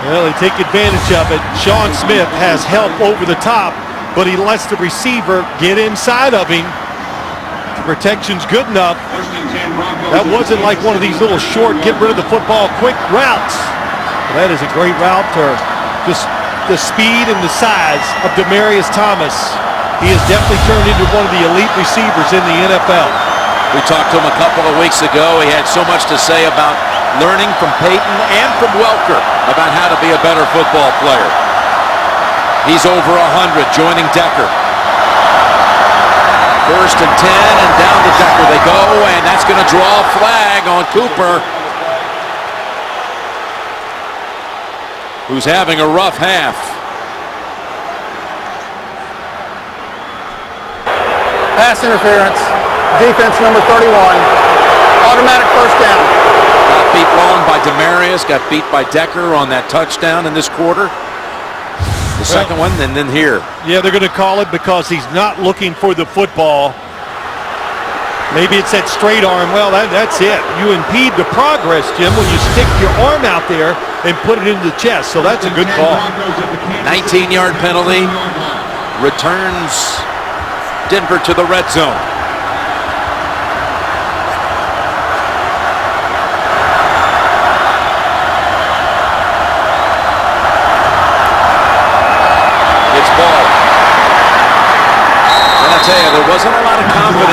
Well, they take advantage of it. Sean Smith has help over the top, but he lets the receiver get inside of him. The protection's good enough. That wasn't like one of these little short, get rid of the football quick routes. That is a great route to just the speed and the size of Demaryius Thomas. He has definitely turned into one of the elite receivers in the NFL. We talked to him a couple of weeks ago. He had so much to say about learning from Peyton and from Welker about how to be a better football player. He's over 100, joining Decker. 1st and 10, and down to Decker they go, and that's going to draw a flag on Cooper, who's having a rough half. Pass interference. Defense number 31. Automatic first down. Got beat long by Demaryius, got beat by Decker on that touchdown in this quarter. The second one, and then here. Yeah, they're going to call it because he's not looking for the football. Maybe it's that straight arm. Well, that's it. You impede the progress, Jim, when you stick your arm out there and put it into the chest. So that's a good call. 19-yard penalty. Returns Denver to the red zone.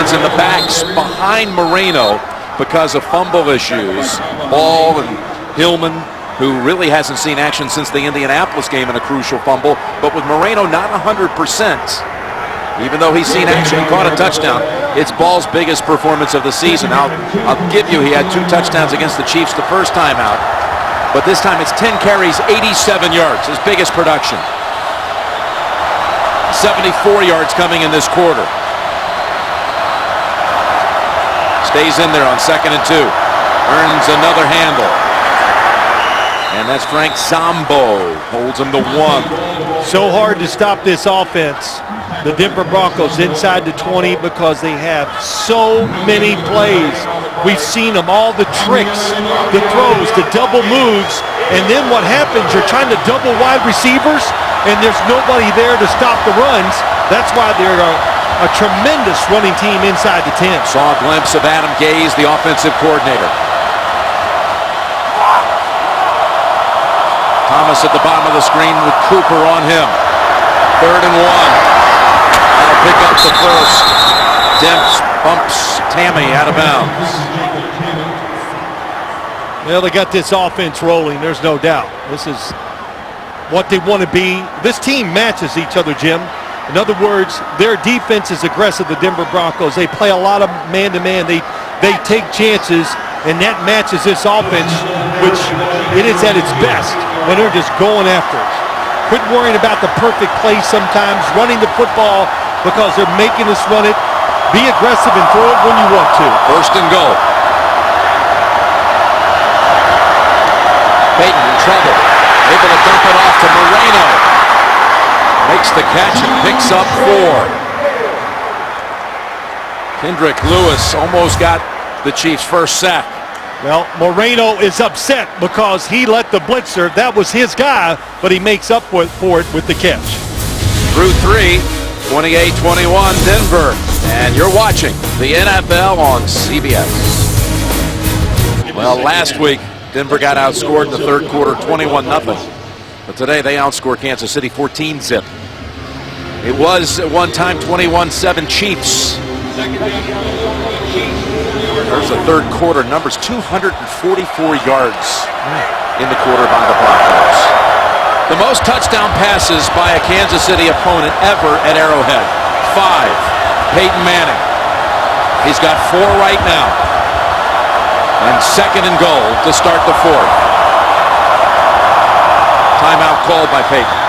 defense in the backs behind Moreno because of fumble issues. Ball and Hillman, who really hasn't seen action since the Indianapolis game in a crucial fumble, but with Moreno not 100%, even though he's seen action and caught a touchdown, it's Ball's biggest performance of the season. I'll give you, he had 2 touchdowns against the Chiefs the first time out, but this time it's 10 carries, 87 yards, his biggest production. 74 yards coming in this quarter. Stays in there on 2nd and 2. Earns another handle. And that's Frank Zombo. Holds him to 1. So hard to stop this offense, the Denver Broncos, inside the 20 because they have so many plays. We've seen them, all the tricks, the throws, the double moves, and then what happens, you're trying to double wide receivers, and there's nobody there to stop the runs. That's why they're a tremendous running team inside the 10. Saw a glimpse of Adam Gase, the offensive coordinator. Thomas at the bottom of the screen with Cooper on him. 3rd and 1. That'll pick up the first. Demps bumps Tammy out of bounds. Well, they got this offense rolling, there's no doubt. This is what they want to be. This team matches each other, Jim. In other words, their defense is aggressive, the Denver Broncos. They play a lot of man-to-man. They take chances, and that matches this offense, which it is at its best when they're just going after it. Quit worrying about the perfect play sometimes, running the football because they're making us run it. Be aggressive and throw it when you want to. 1st and goal. Peyton in trouble. Able to dump it off to Moreno. Makes the catch and picks up 4. Kendrick Lewis almost got the Chiefs' first sack. Well, Moreno is upset because he let the blitzer, that was his guy, but he makes up for it with the catch. Through 3, 28-21 Denver. And you're watching the NFL on CBS. Well, last week, Denver got outscored in the 3rd quarter, 21-0. But today, they outscored Kansas City 14-zip. It was at one time 21-7 Chiefs. There's the 3rd quarter numbers, 244 yards in the quarter by the Broncos. The most touchdown passes by a Kansas City opponent ever at Arrowhead. 5. Peyton Manning. He's got 4 right now. And 2nd and goal to start the 4th. Timeout called by Peyton.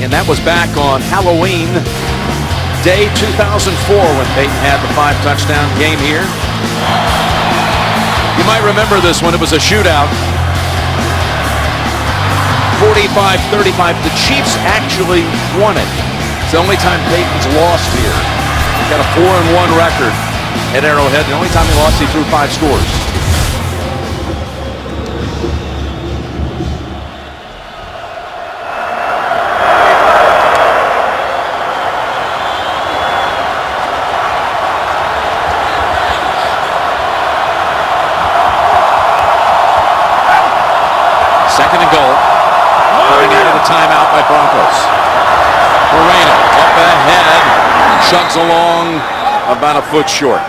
And that was back on Halloween Day 2004 when Peyton had the 5-touchdown game here. You might remember this one. It was a shootout. 45-35. The Chiefs actually won it. It's the only time Peyton's lost here. He's got a 4-1 record at Arrowhead. The only time he lost, he threw 5 scores. Timeout by Broncos. Moreno up ahead, chugs along about a foot short.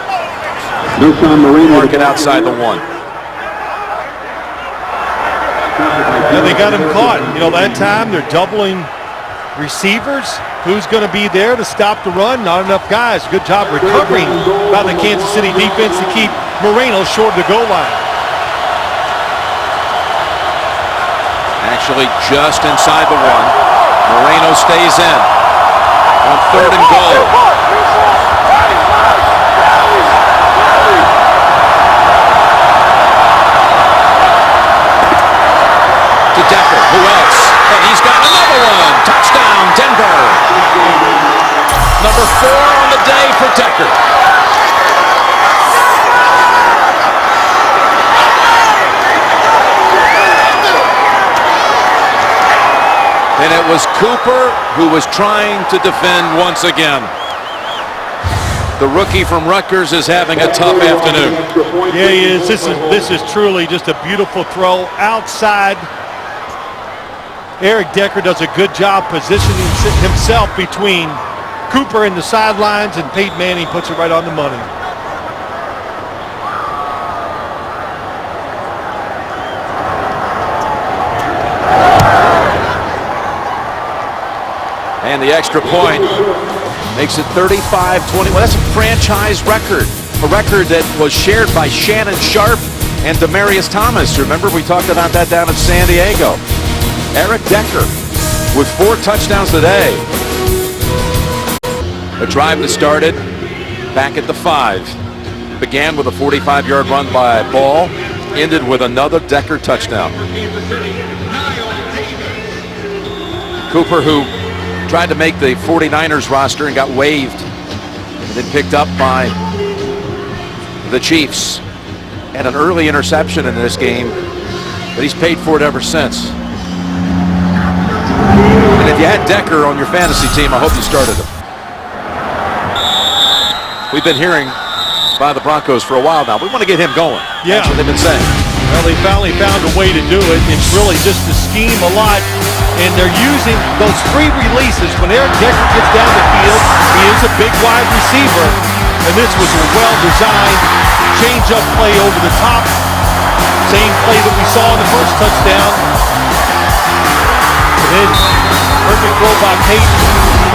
Mark it outside the 1. Yeah, they got him caught. You know, that time they're doubling receivers. Who's going to be there to stop the run? Not enough guys. Good job recovering by the Kansas City defense to keep Moreno short of the goal line. Actually just inside the 1. Moreno stays in on 3rd and goal. To Decker. Who else? And he's got another one. Touchdown, Denver. Number 4 on the day for Decker. And it was Cooper who was trying to defend once again. The rookie from Rutgers is having a tough afternoon. Yeah, he is. This is truly just a beautiful throw outside. Eric Decker does a good job positioning himself between Cooper in the sidelines, and Peyton Manning puts it right on the money. And the extra point makes it 35-21. That's a franchise record. A record that was shared by Shannon Sharp and Demaryius Thomas. Remember, we talked about that down in San Diego. Eric Decker with 4 touchdowns today. A drive that started back at the 5. Began with a 45-yard run by Ball. Ended with another Decker touchdown. Cooper, who tried to make the 49ers roster and got waived, and then picked up by the Chiefs. Had an early interception in this game, but he's paid for it ever since. And if you had Decker on your fantasy team, I hope you started him. We've been hearing by the Broncos for a while now. We want to get him going. Yeah. That's what they've been saying. Well, they finally found a way to do it. It's really just a scheme a lot, and they're using those 3 releases. When Eric Decker gets down the field, he is a big wide receiver, and this was a well-designed change-up play over the top. Same play that we saw in the first touchdown. And then perfect throw by Peyton,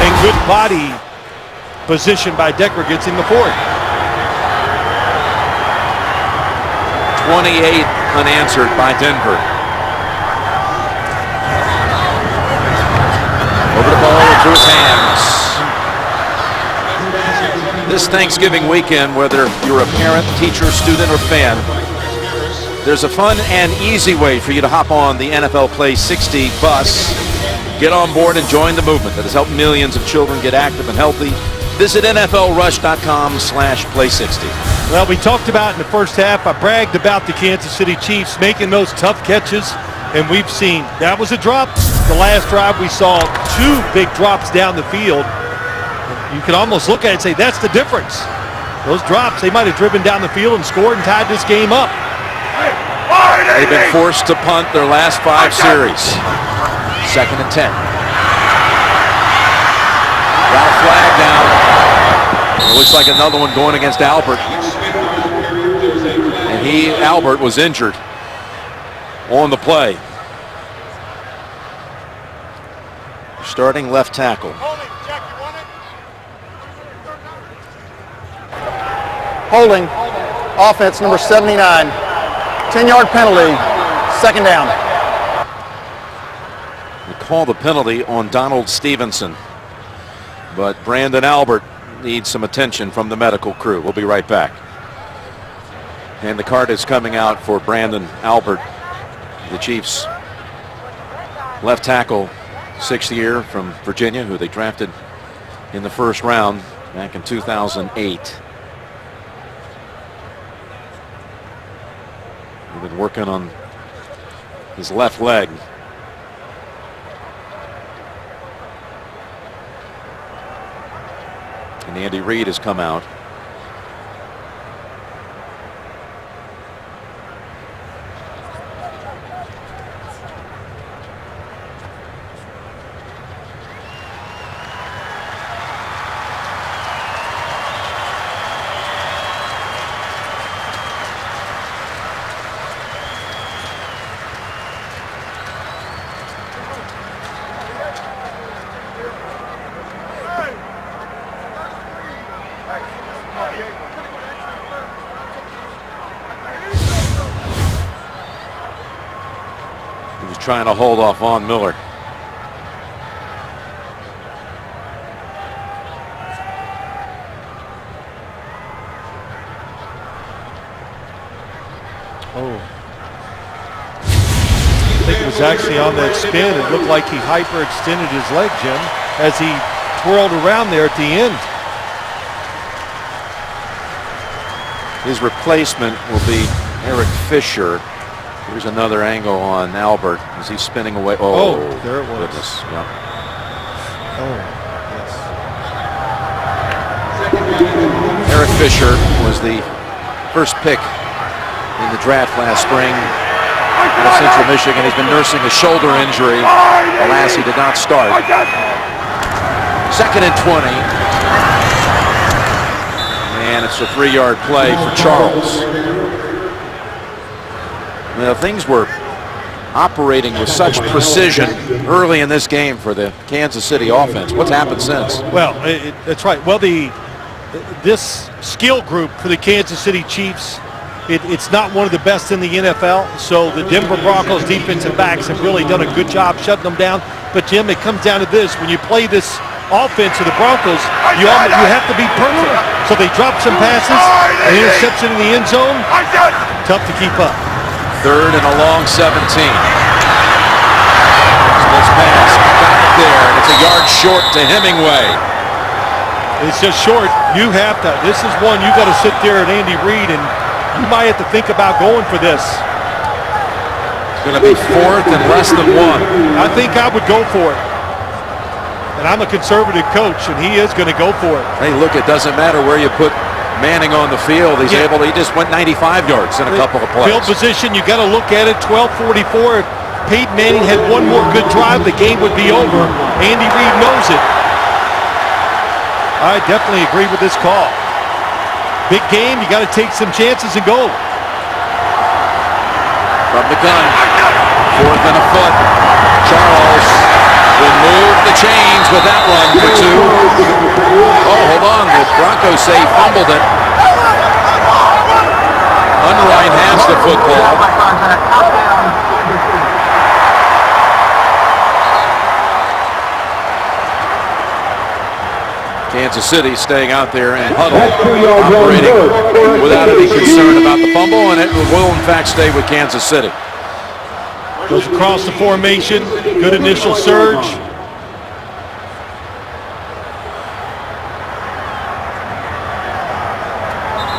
and good body position by Decker gets him the 4th. 28 unanswered by Denver. Over the ball into his hands. This Thanksgiving weekend, whether you're a parent, teacher, student, or fan, there's a fun and easy way for you to hop on the NFL Play 60 bus. Get on board and join the movement that has helped millions of children get active and healthy. Visit NFLrush.com/Play60. Well, we talked about in the first half, I bragged about the Kansas City Chiefs making those tough catches, and we've seen that was a drop. The last drive we saw 2 big drops down the field. You can almost look at it and say that's the difference. Those drops, they might have driven down the field and scored and tied this game up. They've been forced to punt their last 5 series. 2nd and 10. Got a flag now. It looks like another one going against Albert. And Albert was injured on the play. Starting left tackle. Holding, offense number 79. 10-yard penalty, 2nd down. We call the penalty on Donald Stevenson. But Brandon Albert needs some attention from the medical crew. We'll be right back. And the card is coming out for Brandon Albert, the Chiefs' left tackle, 6th year from Virginia, who they drafted in the 1st round back in 2008. We've been working on his left leg. And Andy Reid has come out. Trying to hold off on Miller. Oh. I think it was actually on that spin. It looked like he hyperextended his leg, Jim, as he twirled around there at the end. His replacement will be Eric Fisher. Here's another angle on Albert as he's spinning away. Oh, there it was. Goodness. Yeah. Oh, yes. Fisher was the first pick in the draft last spring out of Central Michigan. He's been nursing a shoulder injury. Alas, he did not start. 2nd and 20. And it's a 3-yard play for Charles. Now, things were operating with such precision early in this game for the Kansas City offense. What's happened since? Well, that's right. Well, this skill group for the Kansas City Chiefs, it's not one of the best in the NFL. So the Denver Broncos defensive backs have really done a good job shutting them down. But Jim, it comes down to this: when you play this offense of the Broncos, you have to be perfect. So they drop some passes, an interception in the end zone, tough to keep up. 3rd and a long 17. This pass, got it there, and it's a yard short to Hemingway. It's just short. You have to. This is one you got to sit there at Andy Reid, and you might have to think about going for this. It's going to be 4th and less than 1. I think I would go for it. And I'm a conservative coach, and he is going to go for it. Hey, look, it doesn't matter where you put Manning on the field. He just went 95 yards in a couple of plays. Field position, you got to look at it. 12:44. If Peyton Manning had one more good drive, the game would be over. Andy Reid knows it. I definitely agree with this call. Big game, you got to take some chances and go. From the gun, 4th and a foot. Charles will move the chains with that run for 2. Oh, hold on. The Broncos say he fumbled it. Unrein has the football. Kansas City staying out there in huddle, operating without any concern about the fumble, and it will in fact stay with Kansas City. Goes across the formation, good initial surge.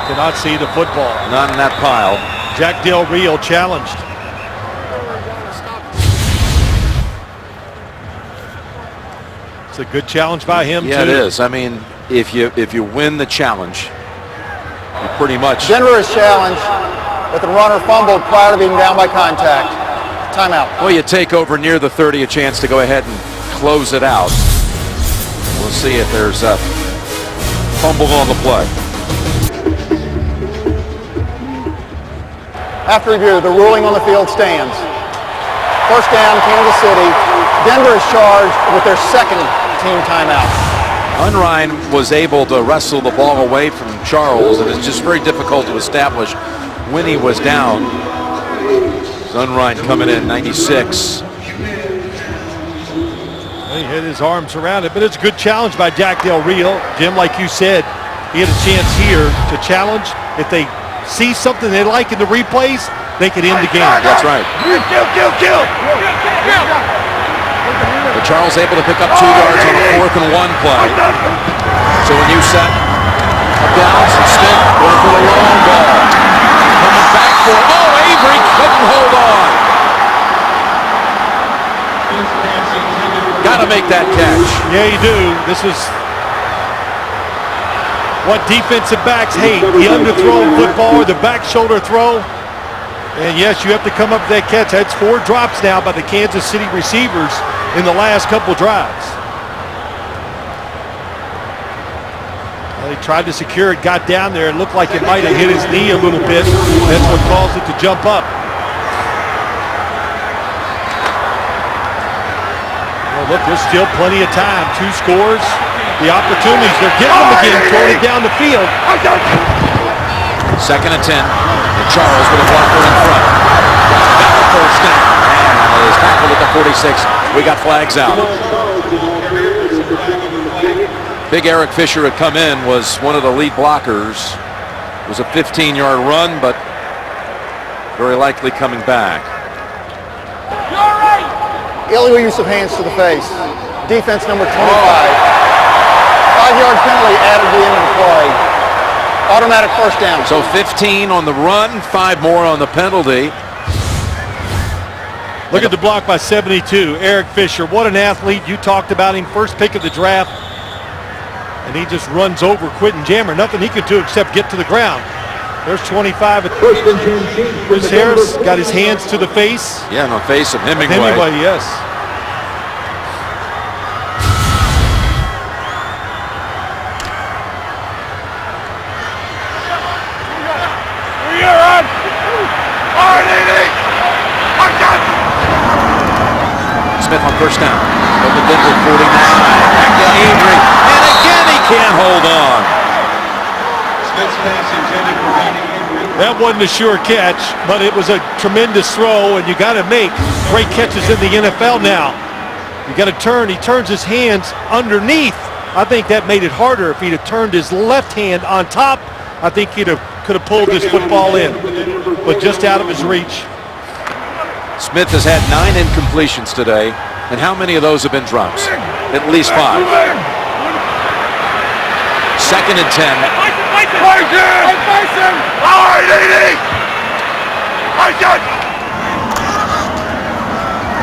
Cannot see the football. Not in that pile. Jack Del Rio challenged. It's a good challenge by him, Yeah, too. it is. I mean, if you win the challenge, you pretty much. Denver is challenged, but the runner fumbled prior to being down by contact. Timeout. Well, you take over near the 30, a chance to go ahead and close it out. We'll see if there's a fumble on the play. After review, the ruling on the field stands. 1st down, Kansas City. Denver is charged with their 2nd team timeout. Unrein was able to wrestle the ball away from Charles, and it's just very difficult to establish when he was down. Unrein coming in, 96. He had his arms around it, but it's a good challenge by Jack Del Rio. Jim, like you said, he had a chance here to challenge. If they see something they like in the replays, they could end the game. That's right. Kill. But Charles able to pick up 2 yards on a 4th and 1 play. So when you set up downs and stick, going for the long ball. Coming back for, Avery couldn't hold on. Got to make that catch. Yeah, you do. This is what defensive backs hate. The underthrown football or the back shoulder throw. And yes, you have to come up with that catch. That's 4 drops now by the Kansas City receivers in the last couple drives. Well, he tried to secure it, got down there. It looked like it might have hit his knee a little bit. That's what caused it to jump up. Well, look, there's still plenty of time. 2 scores. The opportunities, they're getting them again, throwing it down the field. 2nd and 10. And Charles with a blocker in front. Got the 1st down. And is tackled at the 46. We got flags out. Big Eric Fisher had come in, was one of the lead blockers. It was a 15-yard run, but very likely coming back. Illegal use of hands to the face. Defense number 25. 5-yard penalty added to the end of the play. Automatic 1st down. So 15 on the run, 5 more on the penalty. Look at the block by 72. Eric Fisher, what an athlete. You talked about him, first pick of the draft. and he just runs over Quentin Jammer. Nothing he could do except get to the ground. There's 25. Chris Harris got his hands to the face. Yeah, in the face of Hemingway. Hemingway, yes. Smith on first down. From the Denver 49. Back to Avery. And again he can't hold on. Smith's pass intended for Avery. That wasn't a sure catch, but it was a tremendous throw, and you got to make great catches in the NFL now. You got to turn. He turns his hands underneath. I think that made it harder. If he'd have turned his left hand on top, I think could have pulled this football in, but just out of his reach. Smith has had 9 incompletions today, and how many of those have been drops? At least 5. Second and 10.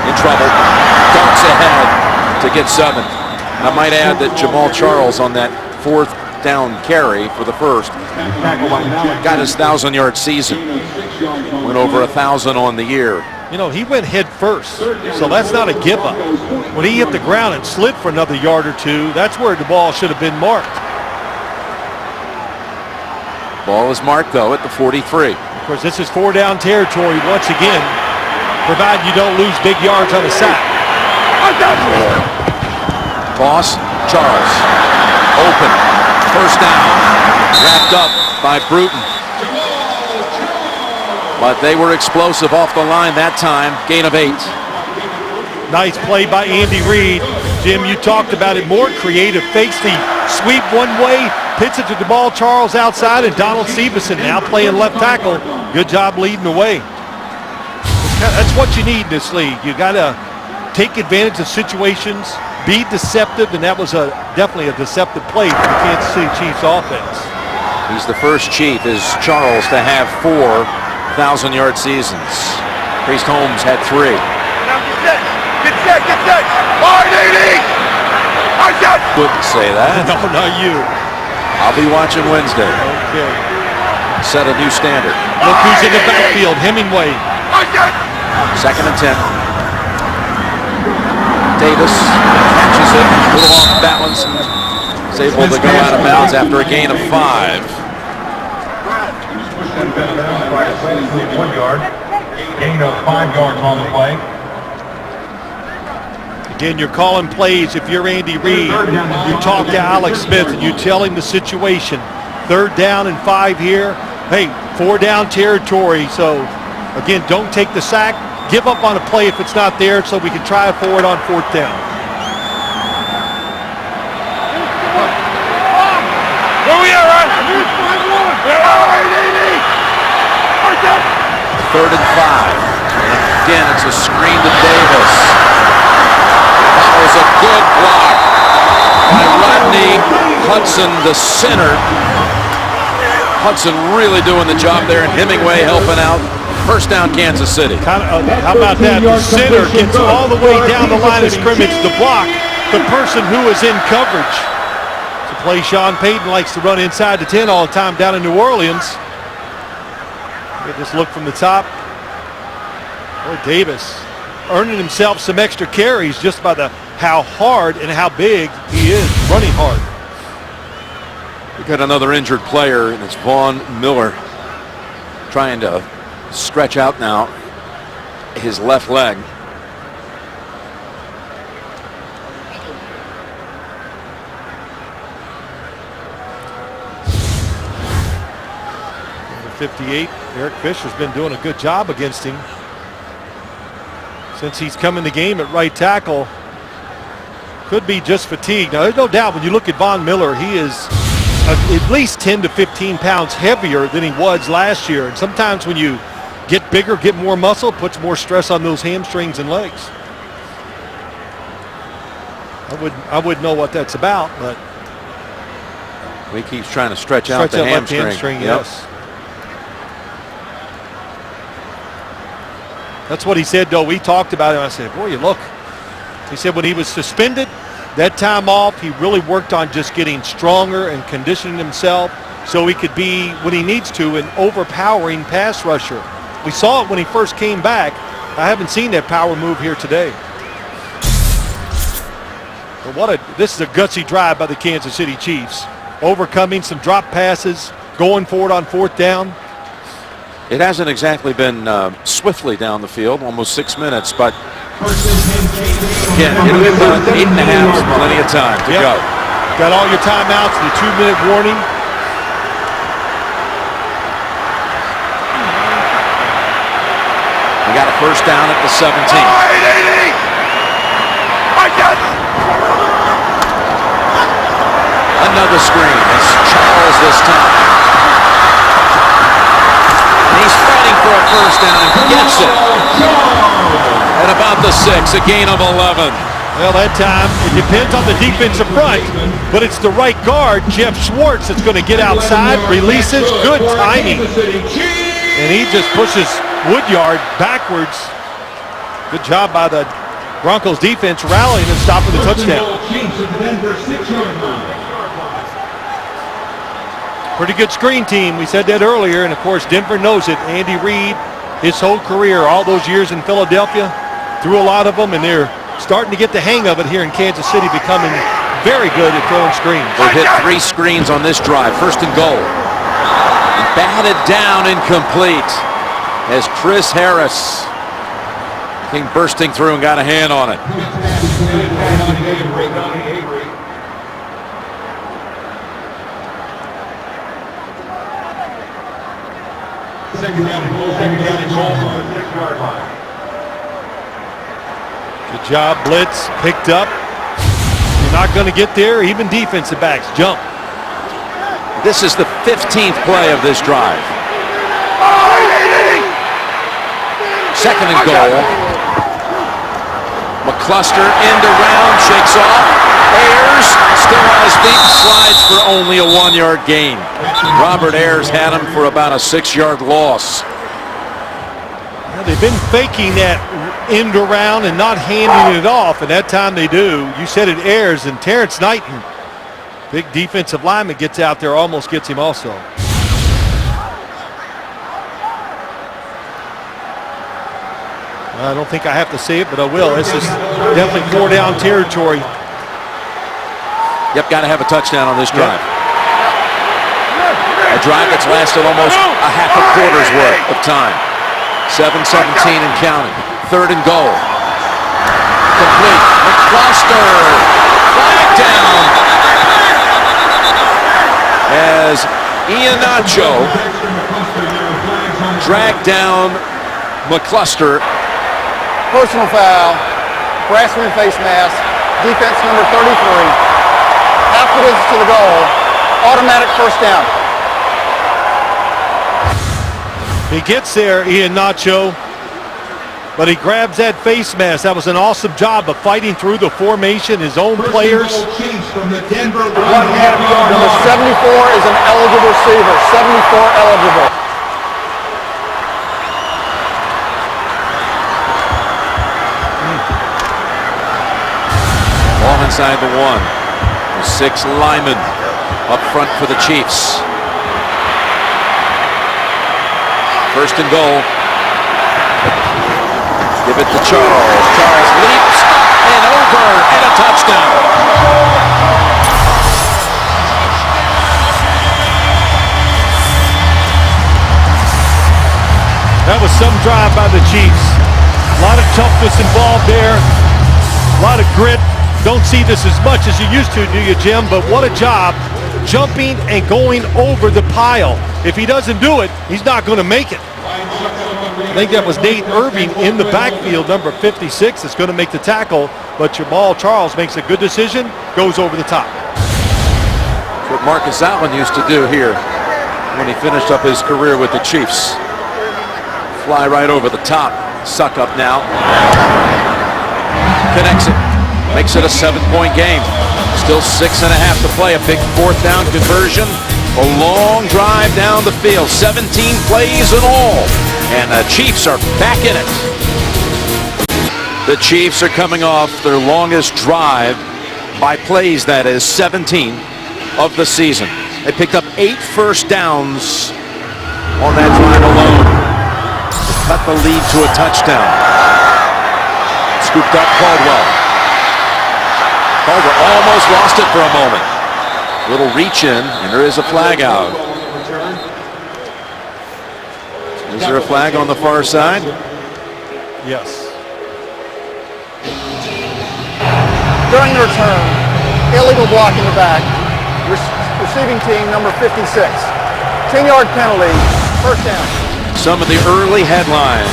In trouble. Darts ahead to get 7. I might add that Jamal Charles on that 4th down carry for the first got his 1,000-yard season. Went over 1,000 on the year. You know, he went head first, so that's not a give up. When he hit the ground and slid for another yard or 2, that's where the ball should have been marked. Ball is marked, though, at the 43. Of course, this is 4-down territory once again, provided you don't lose big yards on a sack. Boss, Charles, open, first down, wrapped up by Bruton. But they were explosive off the line that time. Gain of 8. Nice play by Andy Reid. Jim, you talked about it. More creative. Fakes the sweep one way, pits it to Jamal Charles outside, and Donald Stevenson now playing left tackle. Good job leading the way. That's what you need in this league. You got to take advantage of situations, be deceptive, and that was definitely a deceptive play for the Kansas City Chiefs offense. He's the first Chief, is Charles, to have 4 1,000-yard seasons. Priest Holmes had 3. Get set! Couldn't say that. No, not you. I'll be watching Wednesday. Okay. Set a new standard. Look who's in the backfield, Hemingway. Second and 10. Davis catches it, a little off balance, and is able to go out of bounds after a gain of 5. 1 yard. Gain of 5 yards on the play. Again, you're calling plays. If you're Andy Reid, you talk to Alex Smith and you tell him the situation. 3rd down and 5 here. Hey, 4-down territory. So, again, don't take the sack. Give up on a play if it's not there so we can try it forward on 4th down. Where we at, Ryan? 3rd and 5. And again, it's a screen to Davis. That was a good block by Rodney Hudson, the center. Hudson really doing the job there, and Hemingway helping out. First down, Kansas City. How about that? The center gets all the way down the line of scrimmage to block the person who is in coverage. It's a play Sean Peyton likes to run inside the 10 all the time down in New Orleans. Just look from the top. Boy, Davis earning himself some extra carries just by how hard and how big he is running hard. We got another injured player, and it's Vaughn Miller trying to stretch out now his left leg. Number 58, Eric Fisher's been doing a good job against him since he's come in the game at right tackle. Could be just fatigue. Now, there's no doubt when you look at Von Miller, he is at least 10 to 15 pounds heavier than he was last year. And sometimes when you get bigger, get more muscle, puts more stress on those hamstrings and legs. I wouldn't know what that's about, but He keeps trying to stretch out the hamstring. Left hamstring, yes. That's what he said, though. We talked about it. I said, boy, you look. He said when he was suspended, That time off, he really worked on just getting stronger and conditioning himself so he could be, when he needs to, an overpowering pass rusher. We saw it when he first came back. I haven't seen that power move here today. But this is a gutsy drive by the Kansas City Chiefs. Overcoming some drop passes, going for it on fourth down. It hasn't exactly been swiftly down the field, almost 6 minutes, but again, it'll be about 8.5, plenty of time to go. Got all your timeouts, the 2-minute warning. We got a first down at the 17. Another screen. It's Charles this time. And he's fighting for a first down and gets it. At about the 6, a gain of 11. Well, that time, it depends on the defensive front, but it's the right guard, Jeff Schwartz, that's going to get outside, releases, good timing. And he just pushes Woodyard backwards. Good job by the Broncos defense rallying and stopping the touchdown. Pretty good screen team. We said that earlier, and of course Denver knows it. Andy Reid, his whole career, all those years in Philadelphia, threw a lot of them, and they're starting to get the hang of it here in Kansas City, becoming very good at throwing screens. They hit 3 screens on this drive. First and goal. Batted down, incomplete, as Chris Harris came bursting through and got a hand on it. Good job, blitz, picked up. You're not going to get there, even defensive backs jump. This is the 15th play of this drive. Second and goal. McCluster end around, shakes off. Ayers still on his feet, slides for only a 1-yard gain. Robert Ayers had him for about a 6-yard loss. Well, they've been faking that end around and not handing it off, and that time they do. You said it, Ayers, and Terrence Knighton, big defensive lineman, gets out there, almost gets him also. I don't think I have to say it, but I will. This is definitely 4-down territory. Yep, got to have a touchdown on this drive. A drive that's lasted almost a half a quarter's worth of time. 7:17 and counting. Third and goal. Complete. McCluster. Flag down. As Iheanacho dragged down McCluster. Personal foul, harassment and face mask, defense number 33. After this to the goal, automatic first down. He gets there, Iheanacho, but he grabs that face mask. That was an awesome job of fighting through the formation, his own players. Number 74 is an eligible receiver, 74 eligible. Ball inside the 1. 6 linemen up front for the Chiefs. First and goal. Give it to Charles. Charles leaps and over and a touchdown. That was some drive by the Chiefs. A lot of toughness involved there. A lot of grit. Don't see this as much as you used to, do you, Jim? But what a job jumping and going over the pile. If he doesn't do it, he's not going to make it. I think that was Nate Irving in the backfield, number 56, that's going to make the tackle. But Jamal Charles makes a good decision, goes over the top. That's what Marcus Allen used to do here when he finished up his career with the Chiefs. Fly right over the top. Suck up now. Connects it. Makes it a 7-point game. Still 6.5 to play. A big 4th down conversion. A long drive down the field. 17 plays in all. And the Chiefs are back in it. The Chiefs are coming off their longest drive By plays, that is 17 of the season. They picked up 8 first downs on that drive alone. They cut the lead to a touchdown. Scooped up Caldwell. Caldwell almost lost it for a moment. Little reach in, and there is a flag out. Is there a flag on the far side? Yes. During the return, illegal block in the back. Receiving team number 56. 10-yard penalty, first down. Some of the early headlines.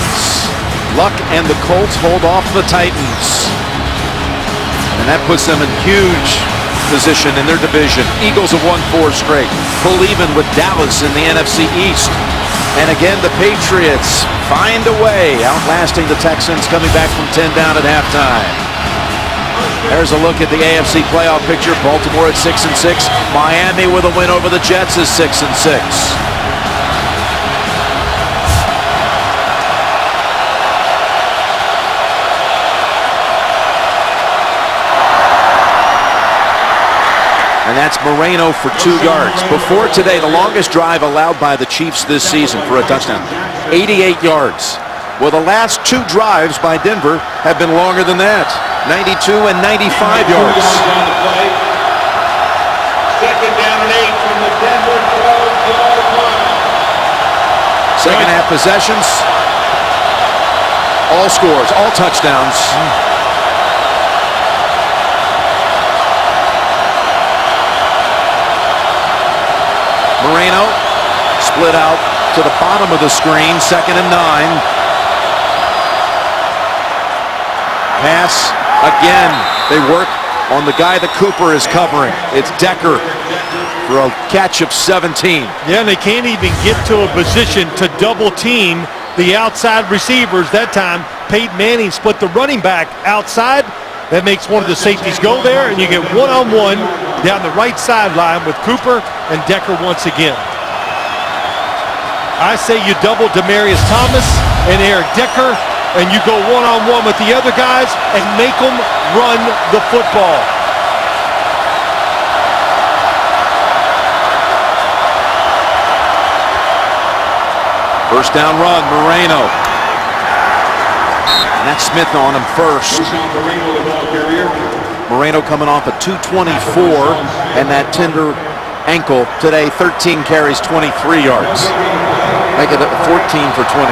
Luck and the Colts hold off the Titans. And that puts them in huge position in their division. Eagles have won 4 straight. Pull even with Dallas in the NFC East. And again, the Patriots find a way, outlasting the Texans, coming back from 10 down at halftime. There's a look at the AFC playoff picture. Baltimore at 6-6. Miami with a win over the Jets is 6-6. And that's Moreno for 2 yards. Before today, the longest drive allowed by the Chiefs this season for a touchdown, 88 yards. Well, the last 2 drives by Denver have been longer than that, 92 and 95 yards. Second down and 8 from the Denver 12-yard line. Second half possessions, all scores, all touchdowns. Moreno split out to the bottom of the screen, 2nd and 9. Pass again. They work on the guy that Cooper is covering. It's Decker for a catch of 17. Yeah, and they can't even get to a position to double team the outside receivers. That time, Peyton Manning split the running back outside. That makes one of the safeties go there, and you get one-on-one down the right sideline with Cooper and Decker once again. I say you double Demaryius Thomas and Eric Decker, and you go one-on-one with the other guys and make them run the football. First down run, Moreno. And that's Smith on him first. Moreno coming off a 224 and that tender ankle today. 13 carries, 23 yards. Make it 14 for 23.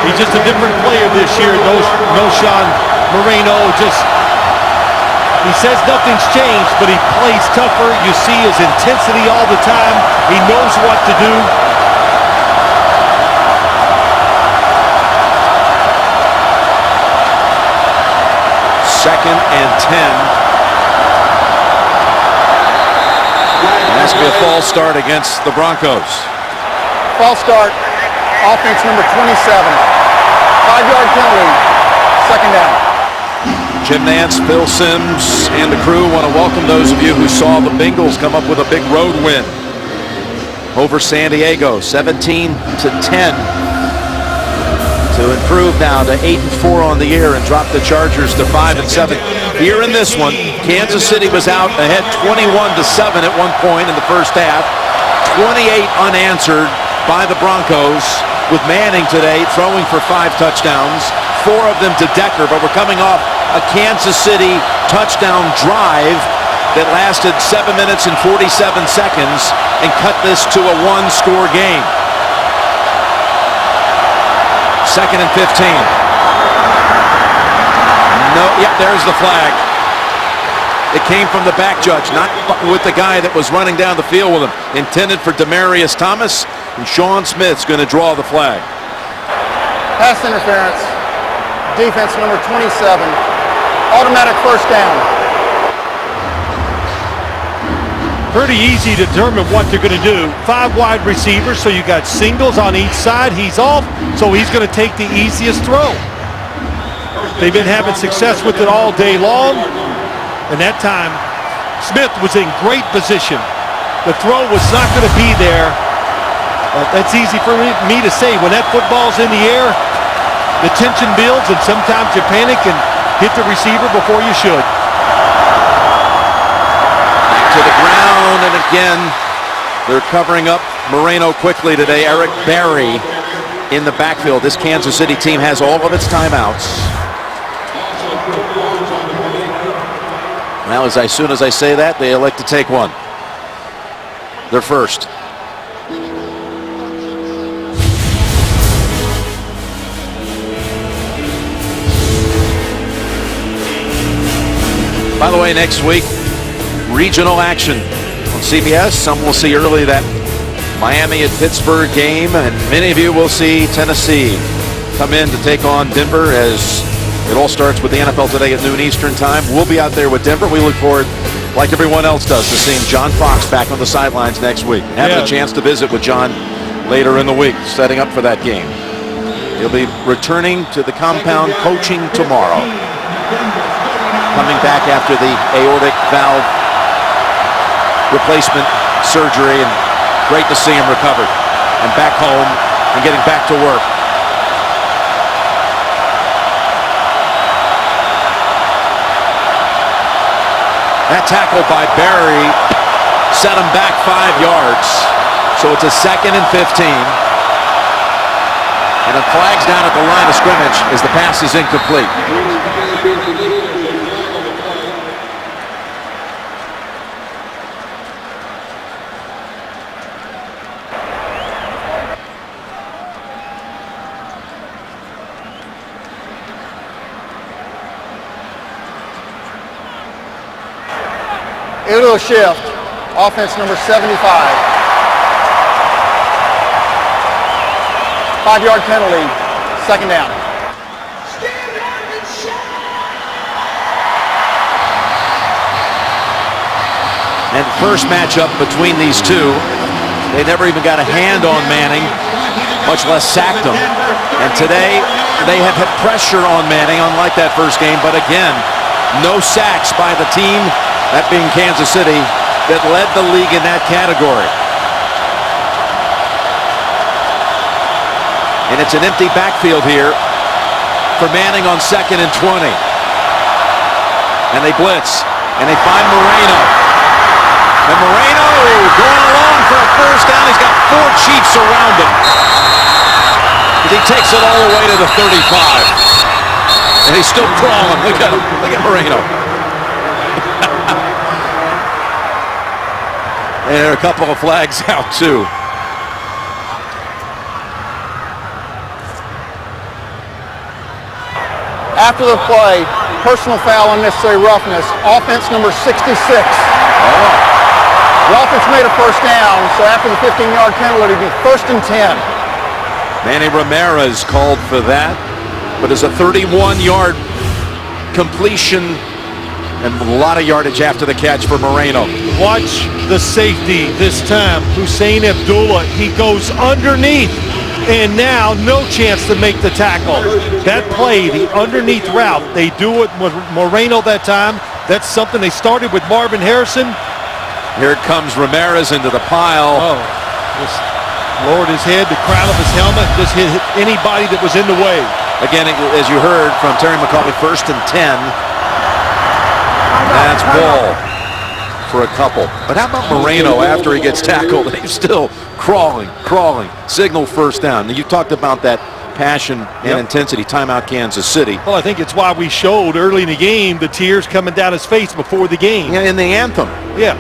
He's just a different player this year. No Sean Moreno. He says nothing's changed, but he plays tougher. You see his intensity all the time. He knows what to do. Second and 10. It has to be a false start against the Broncos. False start, offense number 27. 5-yard penalty, 2nd down. Jim Nantz, Phil Simms, and the crew want to welcome those of you who saw the Bengals come up with a big road win over San Diego, 17-10. To improve now to 8-4 on the year and drop the Chargers to 5-7. Here in this one, Kansas City was out ahead 21-7 at one point in the first half. 28 unanswered by the Broncos, with Manning today throwing for 5 touchdowns, 4 of them to Decker, but we're coming off a Kansas City touchdown drive that lasted 7 minutes and 47 seconds and cut this to a 1-score game. 2nd and 15. No, yep, there's the flag. It came from the back judge, not with the guy that was running down the field with him. Intended for Demaryius Thomas, and Sean Smith's going to draw the flag. Pass interference, defense number 27. Automatic first down. Pretty easy to determine what they're going to do. 5 wide receivers, so you got singles on each side. He's off, so he's going to take the easiest throw. They've been having success with it all day long, and that time Smith was in great position. The throw was not going to be there. That's easy for me to say. When that football's in the air, the tension builds, and sometimes you panic and hit the receiver before you should. to the ground, and again, they're covering up Moreno quickly today. Eric Berry in the backfield. This Kansas City team has all of its timeouts. Now, as soon as I say that, they elect to take one. Their first. By the way, next week, regional action on CBS. Some will see early that Miami at Pittsburgh game, and many of you will see Tennessee come in to take on Denver, as it all starts with the NFL today at noon Eastern time. We'll be out there with Denver. We look forward, like everyone else does, to seeing John Fox back on the sidelines next week. Having a chance to visit with John later in the week, setting up for that game. He'll be returning to the compound coaching tomorrow. Coming back after the aortic valve replacement surgery, and great to see him recovered and back home and getting back to work. That tackle by Berry set him back 5 yards. So it's a 2nd and 15. And a flag's down at the line of scrimmage as the pass is incomplete. It'll shift. Offense number 75. 5-yard penalty. 2nd down. And first matchup between these two, they never even got a hand on Manning, much less sacked him. And today, they have had pressure on Manning, unlike that first game. But again, no sacks by the team, that being Kansas City, that led the league in that category. And it's an empty backfield here for Manning on 2nd and 20. And they blitz, and they find Moreno. And Moreno going along for a first down. He's got 4 Chiefs around him. He takes it all the way to the 35. And he's still crawling. Look at him. Look at Moreno. And there are a couple of flags out too. After the play, personal foul, unnecessary roughness. Offense number 66. The offense made a first down, so after the 15-yard penalty, it'd be 1st and 10. Manny Ramirez called for that, but it's a 31-yard completion and a lot of yardage after the catch for Moreno. Watch the safety this time. Hussein Abdullah, he goes underneath, and now no chance to make the tackle. That play, the underneath route, they do it with Moreno that time. That's something they started with Marvin Harrison. Here comes Ramirez into the pile. Oh, just lowered his head, the crown of his helmet, just hit anybody that was in the way. Again, as you heard from Terry McCauley, 1st and 10. That's ball for a couple. But how about Moreno after he gets tackled? He's still crawling. Signal first down. You talked about that passion and intensity. Timeout Kansas City. Well, I think it's why we showed early in the game the tears coming down his face before the game. Yeah, in the anthem. Yeah,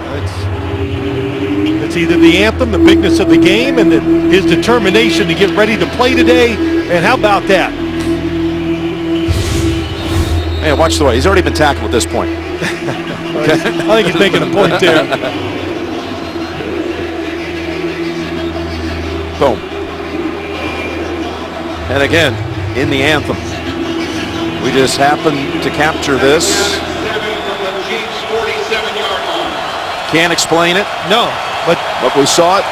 it's either the anthem, the bigness of the game, and then his determination to get ready to play today. And how about that? Hey, watch the way. He's already been tackled at this point. I think he's making a point there. Boom. And again, in the anthem. We just happened to capture this. Can't explain it. No, but we saw it.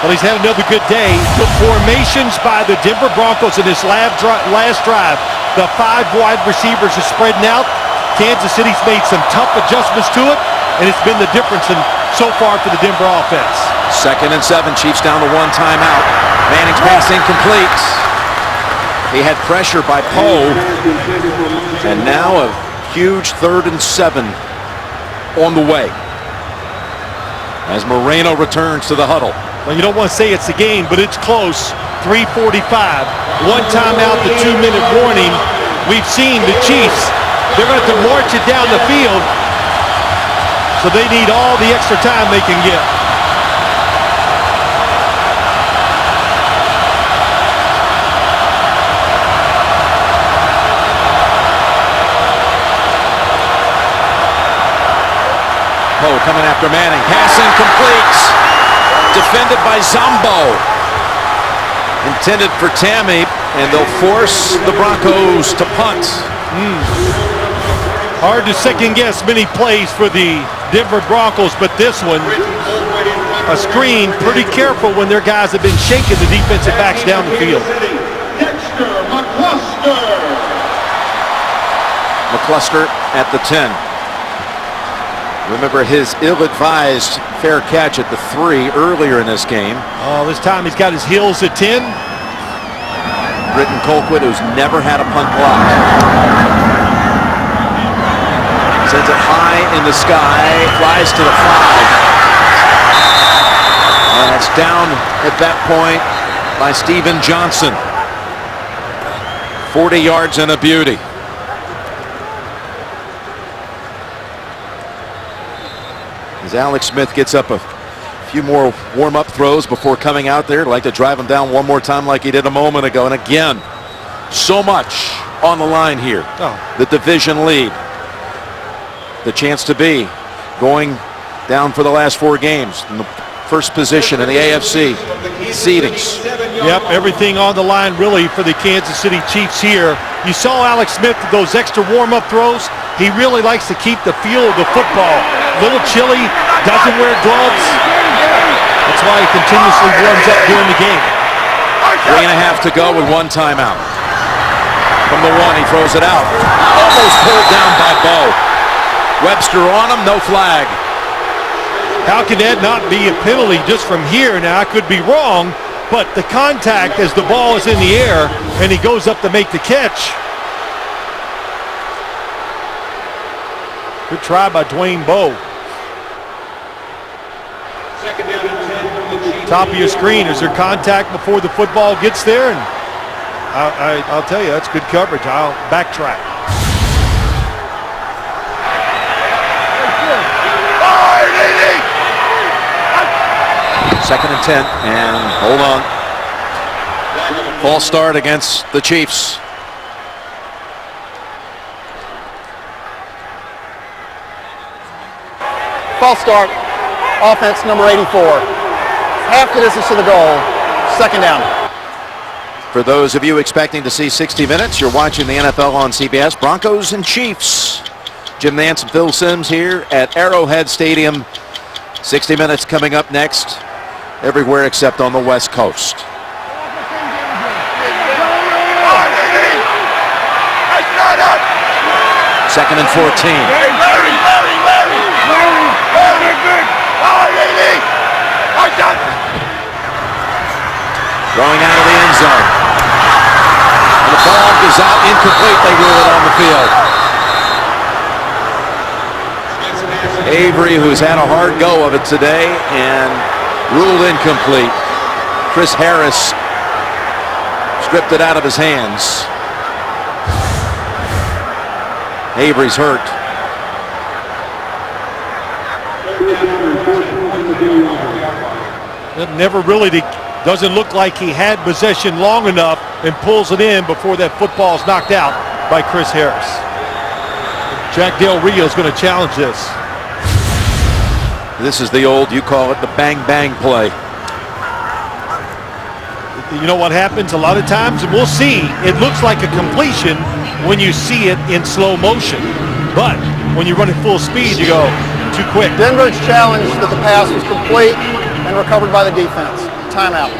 Well, he's had another good day. The formations by the Denver Broncos in this last drive. The 5 wide receivers are spreading out. Kansas City's made some tough adjustments to it, and it's been the difference so far for the Denver offense. 2nd and 7. Chiefs down to 1 timeout. Manning's pass incomplete. He had pressure by Poe. And now a huge 3rd and 7. on the way. As Moreno returns to the huddle. Well, you don't want to say it's the game, but it's close. 3:45. One timeout, the 2-minute warning. We've seen the Chiefs. They're going to have to march it down the field. So they need all the extra time they can get. Poe coming after Manning. Pass incomplete. Defended by Zombo. Intended for Tammy, and they'll force the Broncos to punt. Hard to second guess many plays for the Denver Broncos, but this one, a screen, pretty careful when their guys have been shaking the defensive backs down the field. McCluster at the 10. Remember his ill-advised fair catch at the 3 earlier in this game. Oh, this time he's got his heels at 10. Britton Colquitt, who's never had a punt block. Sends it high in the sky, flies to the 5. And it's down at that point by Steven Johnson. 40 yards and a beauty. As Alex Smith gets up a few more warm-up throws before coming out there. I'd like to drive him down one more time like he did a moment ago. And again, so much on the line here. The division lead. The chance to be going down for the last 4 games in the first position in the AFC seedings. Yep, everything on the line really for the Kansas City Chiefs here. You saw Alex Smith with those extra warm-up throws. He really likes to keep the feel of the football. A little chilly, doesn't wear gloves. That's why he continuously warms up during the game. 3.5 to go with 1 timeout. From the 1, he throws it out. Almost pulled down by Bo. Webster on him, no flag. How can that not be a penalty just from here? Now, I could be wrong, but the contact as the ball is in the air and he goes up to make the catch. Good try by Dwayne Bowe. Top of your screen, is there contact before the football gets there? And I'll tell you, that's good coverage. I'll backtrack. Second and 10, and hold on. False start against the Chiefs. False start, offense number 84. Half the distance to the goal, 2nd down. For those of you expecting to see 60 minutes, you're watching the NFL on CBS. Broncos and Chiefs. Jim Nantz and Phil Simms here at Arrowhead Stadium. 60 minutes coming up next, everywhere except on the West Coast. Second and 14. Going out of the end zone. And the ball goes out incomplete. They rule it on the field. Avery, who's had a hard go of it today, and ruled incomplete. Chris Harris stripped it out of his hands. Avery's hurt. It never really doesn't look like he had possession long enough and pulls it in before that football is knocked out by Chris Harris. Jack Del Rio is going to challenge this. This is the old, you call it the bang bang play. You know what happens a lot of times, and we'll see, it looks like a completion when you see it in slow motion. But when you're running full speed, you go too quick. Denver's challenged that the pass was complete and recovered by the defense. Timeout.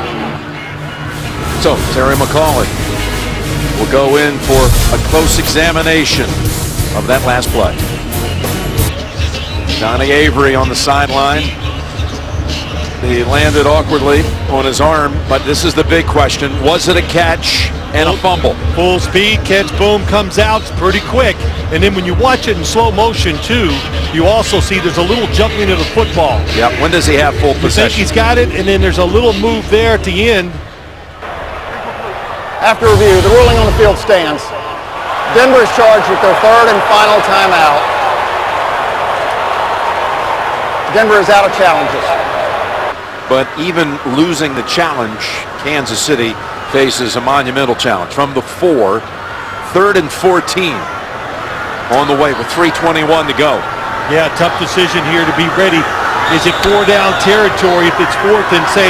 So Terry McAuliffe will go in for a close examination of that last play. Johnny Avery on the sideline. He landed awkwardly on his arm, but this is the big question. Was it a catch and a fumble? Full speed, catch, boom, comes out. It's pretty quick. And then when you watch it in slow motion, too, you also see there's a little juggling of the football. Yeah, when does he have full You think possession? he's got it, and then there's a little move there at the end. After review, the ruling on the field stands. Denver is charged with their third and final timeout. Denver is out of challenges. But even losing the challenge, Kansas City faces a monumental challenge. From the 4, 3rd and 14 on the way with 3:21 to go. Yeah, tough decision here to be ready. Is it 4-down territory if it's 4th and, say,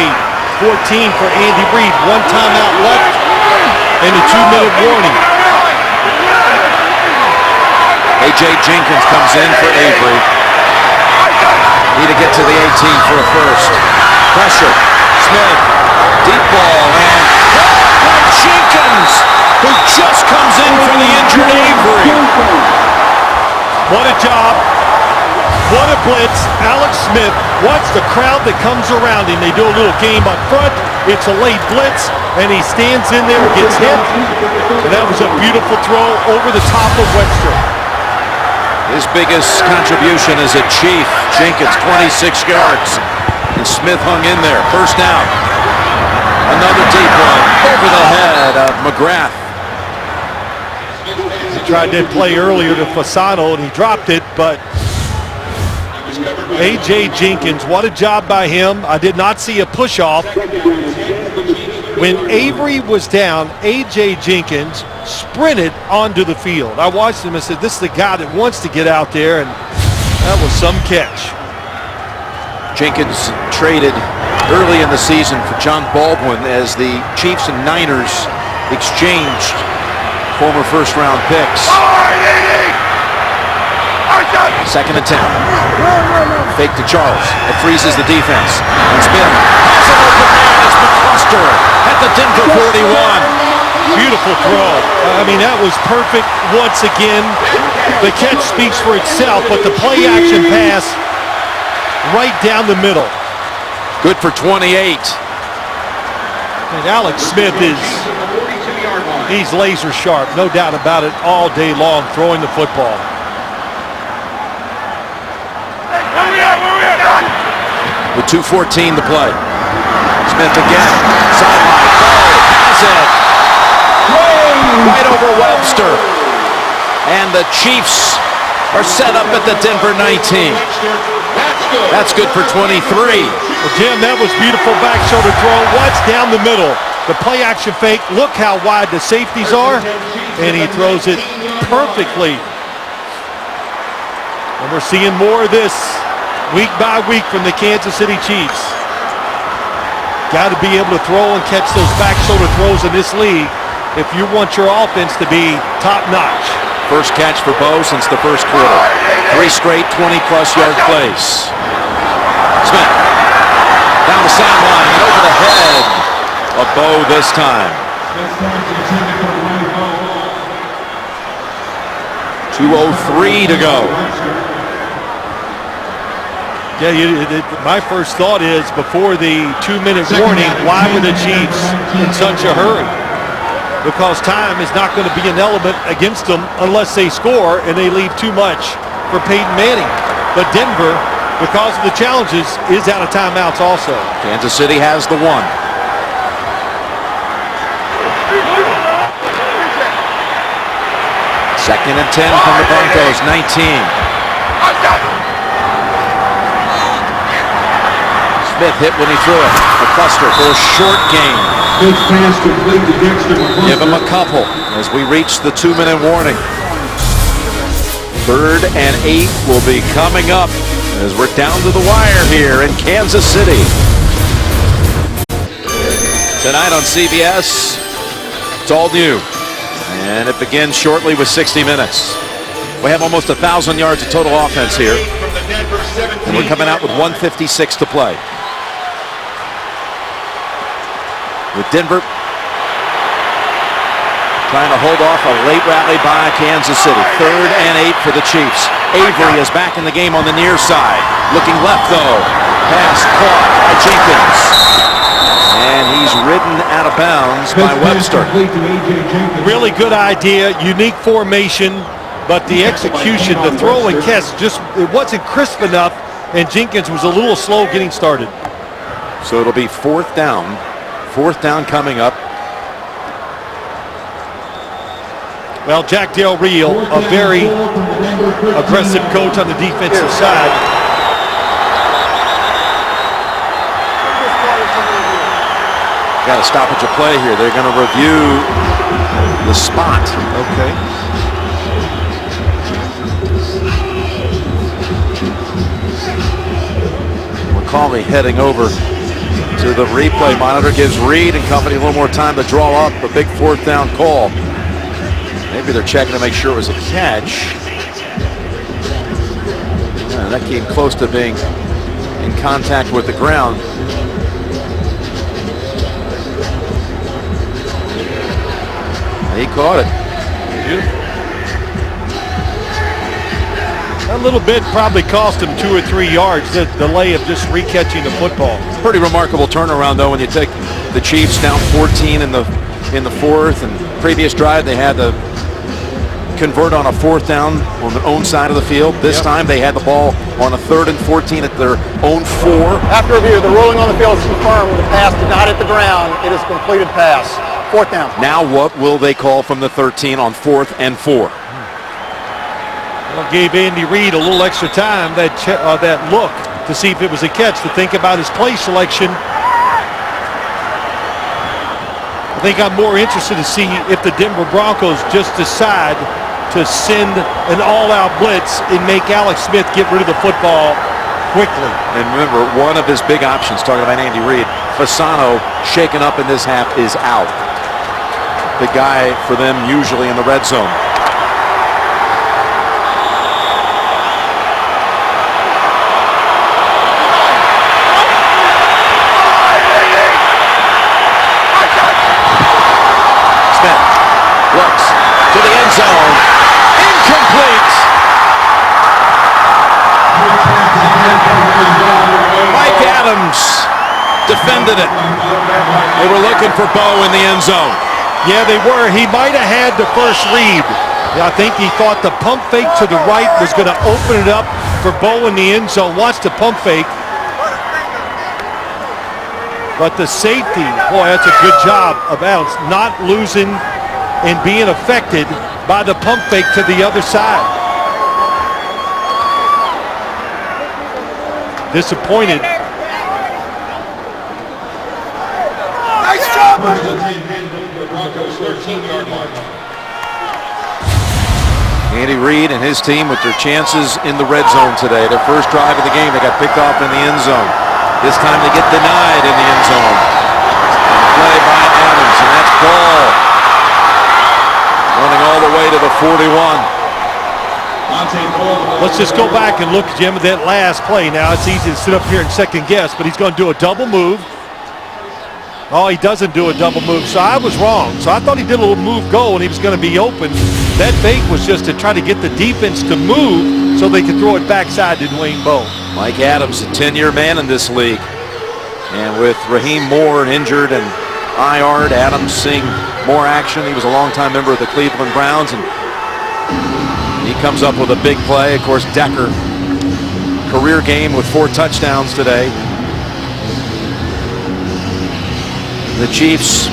14 for Andy Reid? One timeout left and a 2-minute warning. A.J. Jenkins comes in for Avery. Need to get to the 18 for a first. Pressure. Smith. Deep ball. And Jenkins, who just comes in for the injured Avery. What a job. What a blitz. Alex Smith, watch the crowd that comes around him. They do a little game up front. It's a late blitz, and he stands in there, gets hit. And that was a beautiful throw over the top of Webster. His biggest contribution as a Chief. Jenkins, 26 yards. And Smith hung in there. First down. Another deep one over the head of McGrath. He tried that play earlier to Fasano, and he dropped it, but A.J. Jenkins, what a job by him. I did not see a push-off. When Avery was down, A.J. Jenkins sprinted onto the field. I watched him and said, this is the guy that wants to get out there, and that was some catch. Jenkins traded early in the season for John Baldwin as the Chiefs and Niners exchanged former first-round picks. 2nd and 10. Fake to Charles. It freezes the defense. And Smith has an open man as McCluster at the Denver 41. Beautiful throw. I mean, that was perfect once again. The catch speaks for itself, but the play-action pass right down the middle. Good for 28. And Alex Smith he's laser sharp, no doubt about it, all day long throwing the football. With 2:14 to play. Smith again. Sideline. Has it. Right over Webster. And the Chiefs are set up at the Denver 19. That's good for 23. Well, Jim, that was beautiful back shoulder throw. Watch down the middle. The play action fake. Look how wide the safeties are. And he throws it perfectly. And we're seeing more of this week by week from the Kansas City Chiefs. Got to be able to throw and catch those back shoulder throws in this league if you want your offense to be top notch. First catch for Bo since the first quarter. 3 straight 20-plus yard plays. Smith down the sideline and over the head of Bo this time. 2:03 to go. Yeah, my first thought is before the 2-minute warning, why were the Chiefs in such a hurry? Because time is not going to be an element against them unless they score and they leave too much for Peyton Manning. But Denver, because of the challenges, is out of timeouts also. Kansas City has the 1. 2nd and 10 from the Broncos, 19. Smith hit when he threw it. McCluster for a short gain. Give him a couple as we reach the 2-minute warning. 3rd and 8 will be coming up as we're down to the wire here in Kansas City. Tonight on CBS, it's all new. And it begins shortly with 60 minutes. We have almost 1,000 yards of total offense here. And we're coming out with 1:56 to play. With Denver trying to hold off a late rally by Kansas City. 3rd and 8 for the Chiefs. Avery is back in the game on the near side. Looking left though. Pass caught by Jenkins. And he's ridden out of bounds by Webster. Really good idea, unique formation, but the execution, the throw and catch, just it wasn't crisp enough, and Jenkins was a little slow getting started. So it'll be fourth down. Fourth down coming up. Well, Jack Del Rio, a very aggressive coach on the defensive side. Got a stoppage of play here. They're going to review the spot. Okay. McCauley heading over to the replay monitor, gives Reed and company a little more time to draw up a big fourth down call. Maybe they're checking to make sure it was a catch. Yeah, that came close to being in contact with the ground. He caught it. A little bit probably cost him 2 or 3 yards, the delay of just recatching the football. Pretty remarkable turnaround though when you take the Chiefs down 14 in the fourth, and previous drive they had to convert on a fourth down on their own side of the field. This time they had the ball on a 3rd and 14 at their own 4. After review, the ruling on the field is confirmed. The pass did not hit the ground. It is a completed pass. Fourth down. Now what will they call from the 13 on 4th and 4? Well, gave Andy Reid a little extra time, that look, to see if it was a catch, to think about his play selection. I think I'm more interested to see if the Denver Broncos just decide to send an all-out blitz and make Alex Smith get rid of the football quickly. And remember, one of his big options, talking about Andy Reid, Fasano, shaken up in this half, is out. The guy for them usually in the red zone. Smith looks to the end zone. Incomplete. Mike Adams defended it. They were looking for Bo in the end zone. Yeah, they were. He might have had the first read. I think he thought the pump fake to the right was going to open it up for Bo in the end zone. Watch the pump fake. But the safety, boy, that's a good job of Adams not losing and being affected by the pump fake to the other side. Disappointed. Nice job. Andy Reid and his team with their chances in the red zone today. Their first drive of the game, they got picked off in the end zone. This time they get denied in the end zone. Play by Adams, and that's Ball. Running all the way to the 41. Let's just go back and look, Jim, at that last play. Now, it's easy to sit up here and second guess, but he's going to do a double move. Oh, he doesn't do a double move, so I was wrong. So I thought he did a little move go and he was going to be open. That fake was just to try to get the defense to move so they could throw it backside to Dwayne Bowe. Mike Adams, a 10-year man in this league. And with Raheem Moore injured and IR'd, Adams seeing more action. He was a longtime member of the Cleveland Browns, and he comes up with a big play. Of course, Decker, career game with 4 touchdowns today. The Chiefs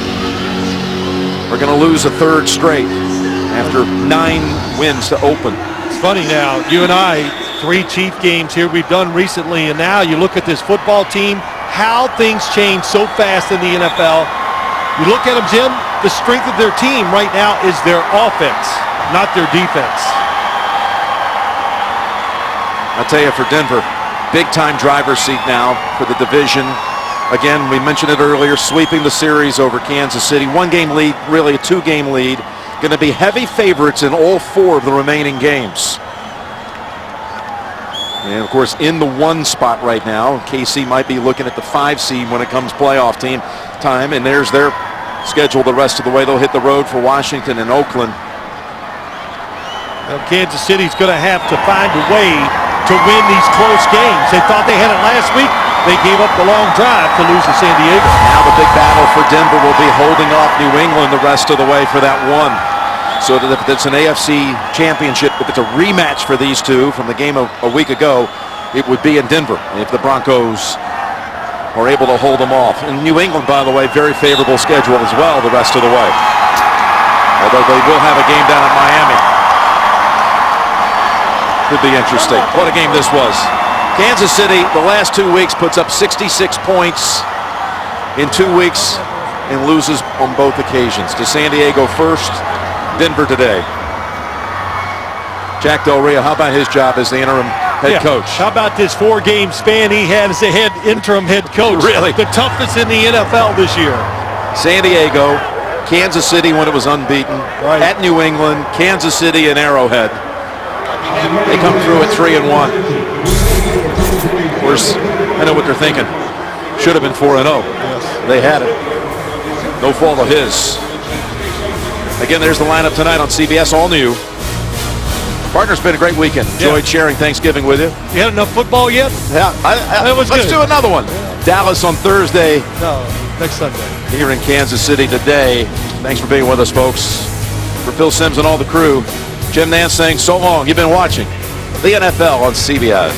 are going to lose a 3rd straight after 9 wins to open. It's funny now, you and I, 3 Chief games here we've done recently, and now you look at this football team, how things change so fast in the NFL. You look at them, Jim, the strength of their team right now is their offense, not their defense. I'll tell you, for Denver, big-time driver's seat now for the division. Again, we mentioned it earlier, sweeping the series over Kansas City. 1-game lead, really a 2-game lead. Going to be heavy favorites in all 4 of the remaining games. And, of course, in the 1 spot right now. KC might be looking at the 5 seed when it comes playoff team time. And there's their schedule the rest of the way. They'll hit the road for Washington and Oakland. Well, Kansas City's going to have to find a way to win these close games. They thought they had it last week. they gave up the long drive to lose to San Diego. Now the big battle for Denver will be holding off New England the rest of the way for that one. So that if it's an AFC championship, if it's a rematch for these two from the game a week ago, it would be in Denver if the Broncos are able to hold them off. And New England, by the way, very favorable schedule as well the rest of the way. Although they will have a game down in Miami. Could be interesting. What a game this was. Kansas City, the last 2 weeks, puts up 66 points in 2 weeks and loses on both occasions. To San Diego first, Denver today. Jack Del Rio, how about his job as the interim head coach? How about this 4-game span he had as the interim head coach? Really? The toughest in the NFL this year. San Diego, Kansas City when it was unbeaten, at New England, Kansas City, and Arrowhead. They come through at 3-1. Of course, I know what they're thinking. Should have been 4-0. Yes. They had it. No fault of his. Again, there's the lineup tonight on CBS, all new. Partner's been a great weekend. Enjoyed sharing Thanksgiving with you. You had enough football yet? Yeah, let's do another one. Dallas on Thursday. No, next Sunday. Here in Kansas City today. Thanks for being with us, folks. For Phil Simms and all the crew, Jim Nance saying so long. You've been watching the NFL on CBS.